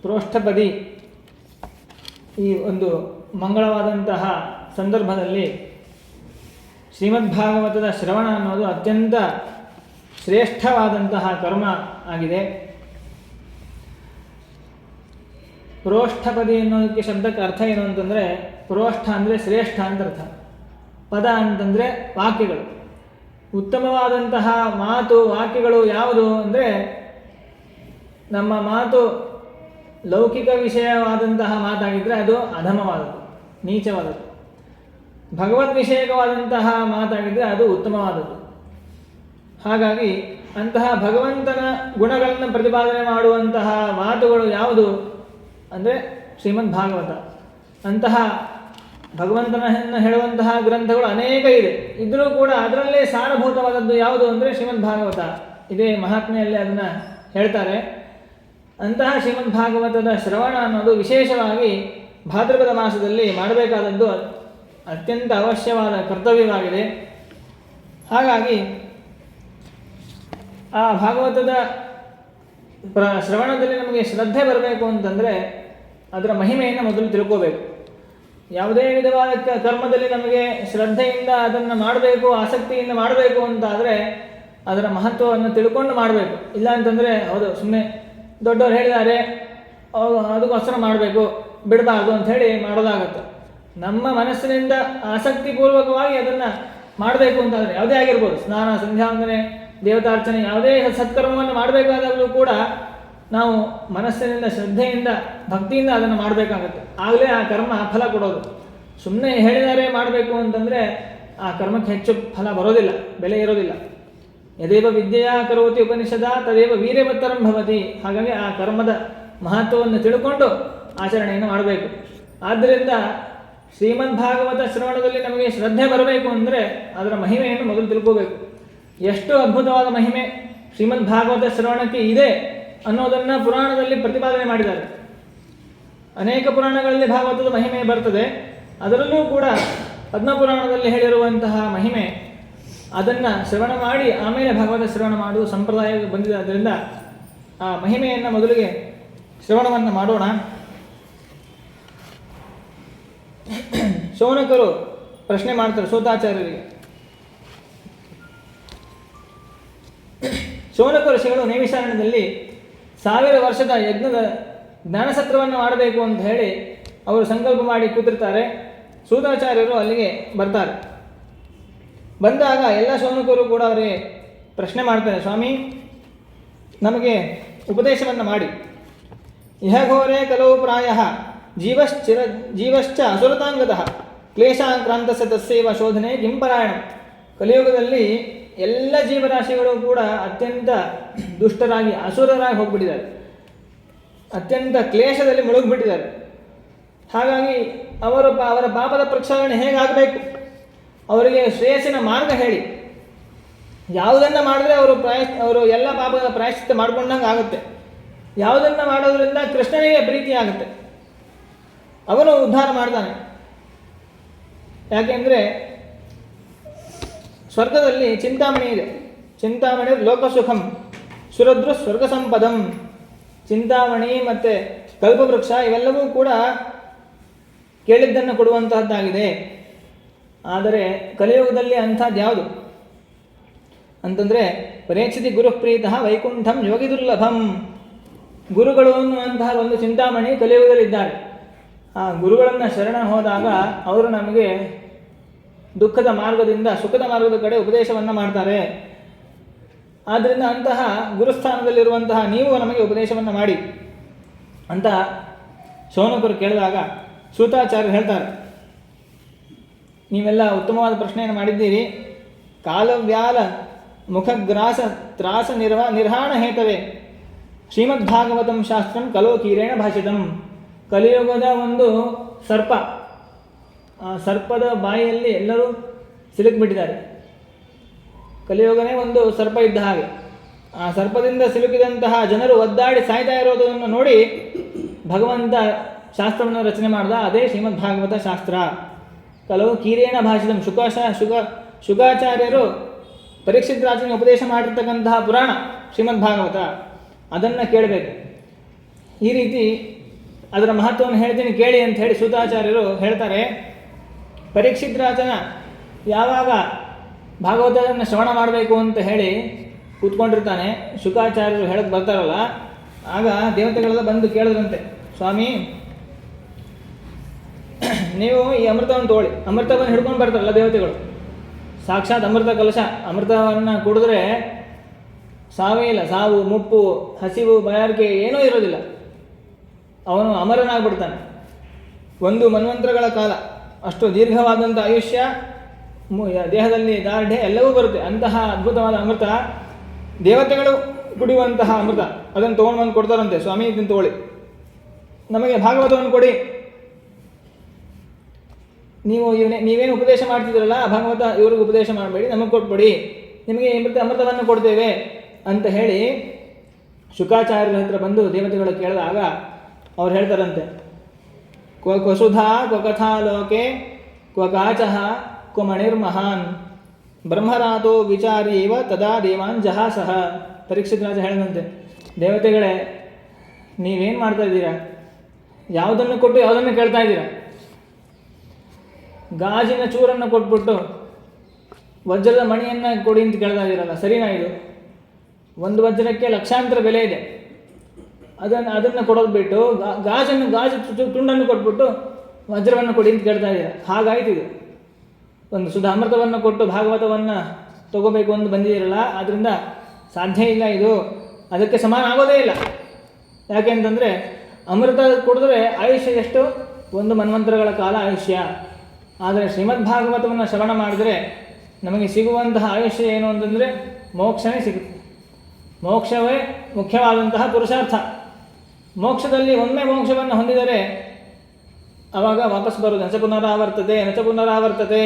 ಪ್ರೋಷ್ಠಪದಿ ಈ ಒಂದು ಮಂಗಳವಾದಂತಹ ಸಂದರ್ಭದಲ್ಲಿ ಶ್ರೀಮದ್ಭಾಗವತದ ಶ್ರವಣ ಅನ್ನೋದು ಅತ್ಯಂತ ಶ್ರೇಷ್ಠವಾದಂತಹ ಕರ್ಮ ಆಗಿದೆ. ಪ್ರೋಷ್ಠಪದಿ ಅನ್ನೋದಕ್ಕೆ ಶಬ್ದಕ್ಕೆ ಅರ್ಥ ಏನು ಅಂತಂದರೆ, ಪ್ರೋಷ್ಠ ಅಂದರೆ ಶ್ರೇಷ್ಠ ಅಂತ ಅರ್ಥ, ಪದ ಅಂತಂದರೆ ವಾಕ್ಯಗಳು. ಉತ್ತಮವಾದಂತಹ ಮಾತು ವಾಕ್ಯಗಳು ಯಾವುದು ಅಂದರೆ, ನಮ್ಮ ಮಾತು ಲೌಕಿಕ ವಿಷಯವಾದಂತಹ ಮಾತಾಗಿದ್ದರೆ ಅದು ಅಧಮವಾದದ್ದು, ನೀಚವಾದದ್ದು. ಭಗವದ್ ವಿಷಯಕವಾದಂತಹ ಮಾತಾಗಿದ್ದರೆ ಅದು ಉತ್ತಮವಾದದ್ದು. ಹಾಗಾಗಿ ಅಂತಹ ಭಗವಂತನ ಗುಣಗಳನ್ನು ಪ್ರತಿಪಾದನೆ ಮಾಡುವಂತಹ ಮಾತುಗಳು ಯಾವುದು ಅಂದರೆ ಶ್ರೀಮದ್ ಭಾಗವತ. ಅಂತಹ ಭಗವಂತನನ್ನು ಹೇಳುವಂತಹ ಗ್ರಂಥಗಳು ಅನೇಕ ಇದೆ, ಇದ್ದರೂ ಕೂಡ ಅದರಲ್ಲೇ ಸಾರಭೂತವಾದದ್ದು ಯಾವುದು ಅಂದರೆ ಶ್ರೀಮದ್ ಭಾಗವತ. ಇದೇ ಮಹಾತ್ಮೆಯಲ್ಲಿ ಅದನ್ನು ಹೇಳ್ತಾರೆ. ಅಂತಹ ಶ್ರೀಮದ್ ಭಾಗವತದ ಶ್ರವಣ ಅನ್ನೋದು ವಿಶೇಷವಾಗಿ ಭಾದ್ರಪದ ಮಾಸದಲ್ಲಿ ಮಾಡಬೇಕಾದದ್ದು ಅತ್ಯಂತ ಅವಶ್ಯವಾದ ಕರ್ತವ್ಯವಾಗಿದೆ. ಹಾಗಾಗಿ ಆ ಭಾಗವತದ ಶ್ರವಣದಲ್ಲಿ ನಮಗೆ ಶ್ರದ್ಧೆ ಬರಬೇಕು ಅಂತಂದರೆ ಅದರ ಮಹಿಮೆಯನ್ನು ಮೊದಲು ತಿಳ್ಕೋಬೇಕು. ಯಾವುದೇ ವಿಧವಾದ ಕರ್ಮದಲ್ಲಿ ನಮಗೆ ಶ್ರದ್ಧೆಯಿಂದ ಅದನ್ನು ಮಾಡಬೇಕು, ಆಸಕ್ತಿಯಿಂದ ಮಾಡಬೇಕು ಅಂತಾದರೆ ಅದರ ಮಹತ್ವವನ್ನು ತಿಳ್ಕೊಂಡು ಮಾಡಬೇಕು. ಇಲ್ಲ ಅಂತಂದರೆ ಹೌದು ಸುಮ್ಮನೆ ದೊಡ್ಡವರು ಹೇಳಿದ್ದಾರೆ ಅದಕ್ಕೋಸ್ಕರ ಮಾಡಬೇಕು, ಬಿಡಬಾರ್ದು ಅಂಥೇಳಿ ಮಾಡೋದಾಗತ್ತೆ. ನಮ್ಮ ಮನಸ್ಸಿನಿಂದ ಆಸಕ್ತಿಪೂರ್ವಕವಾಗಿ ಅದನ್ನು ಮಾಡಬೇಕು ಅಂತಾದರೆ ಯಾವುದೇ ಆಗಿರ್ಬೋದು, ಸ್ನಾನ, ಸಂಧ್ಯಾವಂದನೆ, ದೇವತಾರ್ಚನೆ, ಯಾವುದೇ ಸತ್ಕರ್ಮವನ್ನು ಮಾಡಬೇಕಾದಾಗಲೂ ಕೂಡ ನಾವು ಮನಸ್ಸಿನಿಂದ ಶ್ರದ್ಧೆಯಿಂದ ಭಕ್ತಿಯಿಂದ ಅದನ್ನು ಮಾಡಬೇಕಾಗತ್ತೆ. ಆಗಲೇ ಆ ಕರ್ಮ ಫಲ ಕೊಡೋದು. ಸುಮ್ಮನೆ ಹೇಳಿದರೆ ಮಾಡಬೇಕು ಅಂತಂದರೆ ಆ ಕರ್ಮಕ್ಕೆ ಹೆಚ್ಚು ಫಲ ಬರೋದಿಲ್ಲ, ಬೆಲೆ ಇರೋದಿಲ್ಲ. ಯದೇವ ವಿದ್ಯೆಯ ಕರೋತಿ ಉಪನಿಷದ ತದೇವ ವೀರ್ಯವತ್ತರಂ ಭವತಿ. ಹಾಗಾಗಿ ಆ ಕರ್ಮದ ಮಹತ್ವವನ್ನು ತಿಳ್ಕೊಂಡು ಆಚರಣೆಯನ್ನು ಮಾಡಬೇಕು. ಆದ್ದರಿಂದ ಶ್ರೀಮದ್ ಭಾಗವತ ಶ್ರವಣದಲ್ಲಿ ನಮಗೆ ಶ್ರದ್ಧೆ ಬರಬೇಕು ಅಂದರೆ ಅದರ ಮಹಿಮೆಯನ್ನು ಮೊದಲು ತಿಳ್ಕೋಬೇಕು. ಎಷ್ಟು ಅದ್ಭುತವಾದ ಮಹಿಮೆ ಶ್ರೀಮದ್ ಭಾಗವತ ಶ್ರವಣಕ್ಕೆ ಇದೆ ಅನ್ನೋದನ್ನು ಪುರಾಣದಲ್ಲಿ ಪ್ರತಿಪಾದನೆ ಮಾಡಿದ್ದಾರೆ. ಅನೇಕ ಪುರಾಣಗಳಲ್ಲಿ ಭಾಗವತದ ಮಹಿಮೆ ಬರ್ತದೆ. ಅದರಲ್ಲೂ ಕೂಡ ಪದ್ಮಪುರಾಣದಲ್ಲಿ ಹೇಳಿರುವಂತಹ ಮಹಿಮೆ, ಅದನ್ನು ಶ್ರವಣ ಮಾಡಿ ಆಮೇಲೆ ಭಾಗವತ ಶ್ರವಣ ಮಾಡುವ ಸಂಪ್ರದಾಯ ಬಂದಿದೆ. ಆದ್ದರಿಂದ ಆ ಮಹಿಮೆಯನ್ನು ಮೊದಲಿಗೆ ಶ್ರವಣವನ್ನು ಮಾಡೋಣ. ಶೌನಕರು ಪ್ರಶ್ನೆ ಮಾಡ್ತಾರೆ ಸೂತಾಚಾರ್ಯರಿಗೆ. ಶೌನಕ ಋಷಿಗಳು ನೈಮಿಷಾರಣ್ಯದಲ್ಲಿ 1000 ವರ್ಷದ ಯಜ್ಞದ ಜ್ಞಾನಸತ್ರವನ್ನು ಮಾಡಬೇಕು ಅಂತ ಹೇಳಿ ಅವರು ಸಂಕಲ್ಪ ಮಾಡಿ ಕೂತಿರ್ತಾರೆ. ಸೂತಾಚಾರ್ಯರು ಅಲ್ಲಿಗೆ ಬರ್ತಾರೆ. ಬಂದಾಗ ಎಲ್ಲ ಶೌನಕರು ಕೂಡ ಅವರಿಗೆ ಪ್ರಶ್ನೆ ಮಾಡ್ತಾರೆ, ಸ್ವಾಮಿ ನಮಗೆ ಉಪದೇಶವನ್ನು ಮಾಡಿ. ಇಹಘೋರೆ ಕಲವು ಪ್ರಾಯ ಜೀವಶ್ಚ ಅಸುರತಾಂಗತಃ ಕ್ಲೇಶಾಕ್ರಾಂತಸ್ಯ ತಸ್ಸೈವ ಶೋಧನೆ ಕಿಂಪರಾಯಣ. ಕಲಿಯುಗದಲ್ಲಿ ಎಲ್ಲ ಜೀವರಾಶಿಗಳು ಕೂಡ ಅತ್ಯಂತ ದುಷ್ಟರಾಗಿ ಅಸುರರಾಗಿ ಹೋಗ್ಬಿಟ್ಟಿದ್ದಾರೆ, ಅತ್ಯಂತ ಕ್ಲೇಶದಲ್ಲಿ ಮುಳುಗಿಬಿಟ್ಟಿದ್ದಾರೆ. ಹಾಗಾಗಿ ಅವರ ಪಾಪದ ಪ್ರಕ್ಷಾಳನೆ ಹೇಗಾಗಬೇಕು, ಅವರಿಗೆ ಶ್ರೇಯಸ್ಸಿನ ಮಾರ್ಗ ಹೇಳಿ. ಯಾವುದನ್ನು ಮಾಡಿದ್ರೆ ಅವರು ಎಲ್ಲ ಪಾಪದ ಪ್ರಾಯಶ್ಚಿತ್ತ ಮಾಡ್ಕೊಂಡಂಗೆ ಆಗುತ್ತೆ. ಯಾವುದನ್ನು ಮಾಡೋದ್ರಿಂದ ಕೃಷ್ಣನಿಗೆ ಪ್ರೀತಿ ಆಗುತ್ತೆ, ಅವನು ಉದ್ಧಾರ ಮಾಡ್ತಾನೆ. ಯಾಕೆಂದರೆ ಸ್ವರ್ಗದಲ್ಲಿ ಚಿಂತಾಮಣಿ ಇದೆ. ಚಿಂತಾಮಣಿ ಲೋಕಸುಖಂ ಸುರದ್ರು ಸ್ವರ್ಗ ಸಂಪದಂ. ಚಿಂತಾಮಣಿ ಮತ್ತು ಕಲ್ಪವೃಕ್ಷ ಇವೆಲ್ಲವೂ ಕೂಡ ಕೇಳಿದ್ದನ್ನು ಕೊಡುವಂತಹದ್ದಾಗಿದೆ. ಆದರೆ ಕಲಿಯುಗದಲ್ಲಿ ಅಂಥದ್ದು ಯಾವುದು ಅಂತಂದರೆ, ಪರೇಕ್ಷಿತಿ ಗುರುಪ್ರೀತಃ ವೈಕುಂಠಂ ಯೋಗಿ ದುರ್ಲಭಂ. ಗುರುಗಳು ಅನ್ನುವಂತಹ ಒಂದು ಚಿಂತಾಮಣಿ ಕಲಿಯುಗದಲ್ಲಿದ್ದಾರೆ. ಆ ಗುರುಗಳನ್ನು ಶರಣ ಹೋದಾಗ ಅವರು ನಮಗೆ ದುಃಖದ ಮಾರ್ಗದಿಂದ ಸುಖದ ಮಾರ್ಗದ ಕಡೆ ಉಪದೇಶವನ್ನು ಮಾಡ್ತಾರೆ. ಆದ್ದರಿಂದ ಅಂತಹ ಗುರುಸ್ಥಾನದಲ್ಲಿರುವಂತಹ ನೀವು ನಮಗೆ ಉಪದೇಶವನ್ನು ಮಾಡಿ ಅಂತ ಶೌನಕರು ಕೇಳಿದಾಗ ಸೂತಾಚಾರ್ಯರು ಹೇಳ್ತಾರೆ, ನೀವೆಲ್ಲ ಉತ್ತಮವಾದ ಪ್ರಶ್ನೆಯನ್ನು ಮಾಡಿದ್ದೀರಿ. ಕಾಲವ್ಯಾಲ ಮುಖಗ್ರಾಸ ತ್ರಾಸ ನಿರ್ಹಾಣ ಹೇತವೇ ಶ್ರೀಮದ್ಭಾಗವತಂ ಶಾಸ್ತ್ರಂ ಕಲೋ ಕೀರೇಣ ಭಾಷಿತಂ. ಕಲಿಯುಗದ ಒಂದು ಸರ್ಪ, ಆ ಸರ್ಪದ ಬಾಯಿಯಲ್ಲಿ ಎಲ್ಲರೂ ಸಿಲುಕಿಬಿಟ್ಟಿದ್ದಾರೆ. ಕಲಿಯುಗನೇ ಒಂದು ಸರ್ಪ ಇದ್ದ ಹಾಗೆ. ಆ ಸರ್ಪದಿಂದ ಸಿಲುಕಿದಂತಹ ಜನರು ಒದ್ದಾಡಿ ಸಾಯ್ತಾ ಇರೋದನ್ನು ನೋಡಿ ಭಗವಂತ ಶಾಸ್ತ್ರವನ್ನು ರಚನೆ ಮಾಡಿದ. ಅದೇ ಶ್ರೀಮದ್ಭಾಗವತ ಶಾಸ್ತ್ರ. ಕಲವು ಕೀರೇಣ ಭಾಷಿತಂ. ಶುಕಾಚಾರ್ಯರು ಪರೀಕ್ಷಿತ್ ರಾಜನಿಗೆ ಉಪದೇಶ ಮಾಡಿರ್ತಕ್ಕಂತಹ ಪುರಾಣ ಶ್ರೀಮದ್ಭಾಗವತ, ಅದನ್ನು ಕೇಳಬೇಕು. ಈ ರೀತಿ ಅದರ ಮಹತ್ವವನ್ನು ಹೇಳ್ತೀನಿ ಕೇಳಿ ಅಂತ ಹೇಳಿ ಸೂತಾಚಾರ್ಯರು ಹೇಳ್ತಾರೆ. ಪರೀಕ್ಷಿತ್ ರಾಜನ ಯಾವಾಗ ಭಾಗವತವನ್ನು ಶ್ರವಣ ಮಾಡಬೇಕು ಅಂತ ಹೇಳಿ ಕೂತ್ಕೊಂಡಿರ್ತಾನೆ, ಶುಕಾಚಾರ್ಯರು ಹೇಳಕ್ಕೆ ಬರ್ತಾರಲ್ಲ, ಆಗ ದೇವತೆಗಳೆಲ್ಲ ಬಂದು ಕೇಳಿದ್ರಂತೆ, ಸ್ವಾಮಿ ನೀವು ಈ ಅಮೃತವನ್ನು ತಗೊಳ್ಳಿ. ಅಮೃತವನ್ನು ಹಿಡ್ಕೊಂಡು ಬರ್ತಾರಲ್ಲ ದೇವತೆಗಳು, ಸಾಕ್ಷಾತ್ ಅಮೃತ ಕಲಶ. ಅಮೃತವನ್ನು ಕುಡಿದ್ರೆ ಸಾವೇ ಇಲ್ಲ, ಸಾವು ಮುಪ್ಪು ಹಸಿವು ಬಾಯಾರಿಕೆ ಏನೂ ಇರೋದಿಲ್ಲ, ಅವನು ಅಮರನಾಗ್ಬಿಡ್ತಾನೆ. ಒಂದು ಮನ್ವಂತರಗಳ ಕಾಲ, ಅಷ್ಟು ದೀರ್ಘವಾದಂಥ ಆಯುಷ್ಯ, ದೇಹದಲ್ಲಿ ದಾರ್ಢ್ಯ ಎಲ್ಲವೂ ಬರುತ್ತೆ. ಅಂತಹ ಅದ್ಭುತವಾದ ಅಮೃತ, ದೇವತೆಗಳು ಕುಡಿಯುವಂತಹ ಅಮೃತ, ಅದನ್ನು ತೊಗೊಂಡು ಬಂದು ಕೊಡ್ತಾರಂತೆ, ಸ್ವಾಮಿ ಇದನ್ನು ತಗೊಳ್ಳಿ, ನಮಗೆ ಭಾಗವತವನ್ನು ಕೊಡಿ, ನೀವೇನು ಉಪದೇಶ ಮಾಡ್ತಿದ್ರಲ್ಲ ಭಾಗವತ ಇವ್ರಿಗೆ ಉಪದೇಶ ಮಾಡಬೇಡಿ, ನಮಗೆ ಕೊಟ್ಬಿಡಿ, ನಿಮಗೆ ಅಮೃತವನ್ನು ಕೊಡ್ತೇವೆ ಅಂತ ಹೇಳಿ ಶುಕಾಚಾರ್ಯರ ಹತ್ರ ಬಂದು ದೇವತೆಗಳು ಕೇಳಿದಾಗ ಅವ್ರು ಹೇಳ್ತಾರಂತೆ, ಕ್ವಸುಧಾ ಕ್ವಕಥಾ ಲೋಕೆ ಕ್ವಕಾಚಃ ಕ್ವಮಣಿರ್ಮಹಾನ್ ಬ್ರಹ್ಮರಾತೋ ವಿಚಾರೀವ ತದಾ ದೇವಾನ್ ಜಹಾಸಹ. ಪರೀಕ್ಷಿತ್ ರಾಜ ಹೇಳಿದಂತೆ, ದೇವತೆಗಳೇ ನೀವೇನು ಮಾಡ್ತಾ ಇದ್ದೀರಾ, ಯಾವುದನ್ನು ಕೊಟ್ಟು ಯಾವುದನ್ನು ಕೇಳ್ತಾ ಇದ್ದೀರಾ? ಗಾಜಿನ ಚೂರನ್ನು ಕೊಟ್ಬಿಟ್ಟು ವಜ್ರದ ಮಣಿಯನ್ನು ಕೊಡಿ ಅಂತ ಕೇಳ್ತಾ ಇದ್ದೀರಲ್ಲ, ಸರಿನಾ? ಇದು ಒಂದು ವಜ್ರಕ್ಕೆ ಲಕ್ಷಾಂತರ ಬೆಲೆ ಇದೆ, ಅದನ್ನು ಕೊಡೋದು ಬಿಟ್ಟು ಗಾಜು ತುಂಡನ್ನು ಕೊಟ್ಬಿಟ್ಟು ವಜ್ರವನ್ನು ಕೊಡಿ ಅಂತ ಕೇಳ್ತಾ ಇದ್ದೀರಾ. ಹಾಗಾಯ್ತು ಇದು. ಒಂದು ಸುಧಾ ಅಮೃತವನ್ನು ಕೊಟ್ಟು ಭಾಗವತವನ್ನು ತಗೋಬೇಕು ಅಂತ ಬಂದಿದ್ದೀರಲ್ಲ, ಆದ್ದರಿಂದ ಸಾಧ್ಯ ಇಲ್ಲ, ಇದು ಅದಕ್ಕೆ ಸಮಾನ ಆಗೋದೇ ಇಲ್ಲ. ಯಾಕೆ ಅಂತಂದರೆ ಅಮೃತ ಕುಡಿದ್ರೆ ಆಯುಷ್ಯ ಎಷ್ಟು? ಒಂದು ಮನ್ವಂತರಗಳ ಕಾಲ ಆಯುಷ್ಯ. ಆದರೆ ಶ್ರೀಮದ್ ಭಾಗವತವನ್ನು ಶ್ರವಣ ಮಾಡಿದ್ರೆ ನಮಗೆ ಸಿಗುವಂತಹ ಆಯುಷ್ಯ ಏನು ಅಂತಂದರೆ ಮೋಕ್ಷವೇ ಸಿಗುತ್ತೆ. ಮೋಕ್ಷವೇ ಮುಖ್ಯವಾದಂತಹ ಪುರುಷಾರ್ಥ. ಮೋಕ್ಷದಲ್ಲಿ ಒಮ್ಮೆ ಮೋಕ್ಷವನ್ನು ಹೊಂದಿದರೆ ಆವಾಗ ವಾಪಸ್ ಬರೋದು ನಚ ಪುನರಾವರ್ತತೆ.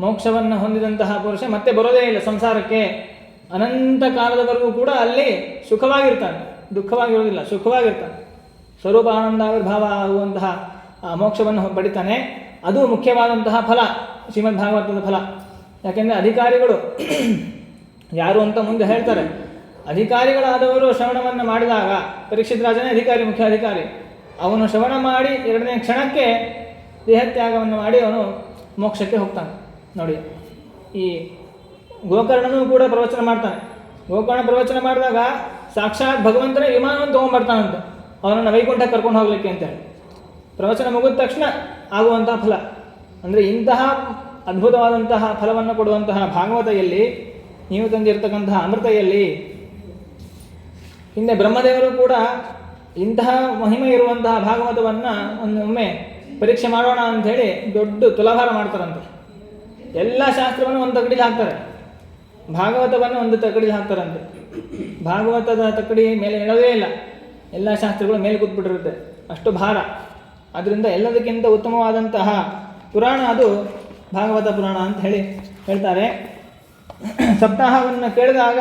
ಮೋಕ್ಷವನ್ನು ಹೊಂದಿದಂತಹ ಪುರುಷ ಮತ್ತೆ ಬರೋದೇ ಇಲ್ಲ ಸಂಸಾರಕ್ಕೆ. ಅನಂತ ಕಾಲದವರೆಗೂ ಕೂಡ ಅಲ್ಲಿ ಸುಖವಾಗಿರ್ತಾನೆ, ದುಃಖವಾಗಿರೋದಿಲ್ಲ, ಸುಖವಾಗಿರ್ತಾನೆ. ಸ್ವರೂಪ ಆನಂದಾವಿರ್ಭಾವ ಆಗುವಂತಹ ಆ ಮೋಕ್ಷವನ್ನು ಪಡಿತಾನೆ. ಅದು ಮುಖ್ಯವಾದಂತಹ ಫಲ, ಶ್ರೀಮದ್ ಭಾಗವತದ ಫಲ. ಯಾಕೆಂದರೆ ಅಧಿಕಾರಿಗಳು ಯಾರು ಅಂತ ಮುಂದೆ ಹೇಳ್ತಾರೆ. ಅಧಿಕಾರಿಗಳಾದವರು ಶ್ರವಣವನ್ನು ಮಾಡಿದಾಗ, ಪರೀಕ್ಷಿತ್ ರಾಜನೇ ಅಧಿಕಾರಿ, ಮುಖ್ಯ ಅಧಿಕಾರಿ, ಅವನು ಶ್ರವಣ ಮಾಡಿ 2ನೇ ಕ್ಷಣಕ್ಕೆ ದೇಹತ್ಯಾಗವನ್ನು ಮಾಡಿ ಅವನು ಮೋಕ್ಷಕ್ಕೆ ಹೋಗ್ತಾನೆ. ನೋಡಿ, ಈ ಗೋಕರ್ಣನೂ ಕೂಡ ಪ್ರವಚನ ಮಾಡ್ತಾನೆ. ಗೋಕರ್ಣ ಪ್ರವಚನ ಮಾಡಿದಾಗ ಸಾಕ್ಷಾತ್ ಭಗವಂತನೇ ವಿಮಾನವನ್ನು ತೊಗೊಂಡ್ಬರ್ತಾನಂತೆ ಅವನನ್ನು ವೈಕುಂಠಕ್ಕೆ ಕರ್ಕೊಂಡು ಹೋಗ್ಲಿಕ್ಕೆ ಅಂತೇಳಿ. ಪ್ರವಚನ ಮುಗಿದ ತಕ್ಷಣ ಆಗುವಂತಹ ಫಲ ಅಂದರೆ ಇಂತಹ ಅದ್ಭುತವಾದಂತಹ ಫಲವನ್ನು ಕೊಡುವಂತಹ ಭಾಗವತ ಎಲ್ಲಿ? ನೀವು ತಂದಿರತಕ್ಕಂತಹ ಅಮೃತ ಎಲ್ಲಿ? ಹಿಂದೆ ಬ್ರಹ್ಮದೇವರು ಕೂಡ ಇಂತಹ ಮಹಿಮೆ ಇರುವಂತಹ ಭಾಗವತವನ್ನು ಒಮ್ಮೆ ಪರೀಕ್ಷೆ ಮಾಡೋಣ ಅಂಥೇಳಿ ದೊಡ್ಡ ತುಲಾಭಾರ ಮಾಡ್ತಾರಂತೆ. ಎಲ್ಲ ಶಾಸ್ತ್ರವನ್ನು ಒಂದು ತಕಡಿಲಿ ಹಾಕ್ತಾರೆ, ಭಾಗವತವನ್ನು ಒಂದು ತಕಡಿಲಿ ಹಾಕ್ತಾರಂತೆ. ಭಾಗವತದ ತಕಡಿ ಮೇಲೆ ಇಳೋದೇ ಇಲ್ಲ, ಎಲ್ಲ ಶಾಸ್ತ್ರಗಳು ಮೇಲೆ ಕೂತ್ಬಿಟ್ಟಿರುತ್ತೆ, ಅಷ್ಟು ಭಾರ. ಆದ್ದರಿಂದ ಎಲ್ಲದಕ್ಕಿಂತ ಉತ್ತಮವಾದಂತಹ ಪುರಾಣ ಅದು ಭಾಗವತ ಪುರಾಣ ಅಂತ ಹೇಳ್ತಾರೆ. ಸಪ್ತಾಹವನ್ನು ಕೇಳಿದಾಗ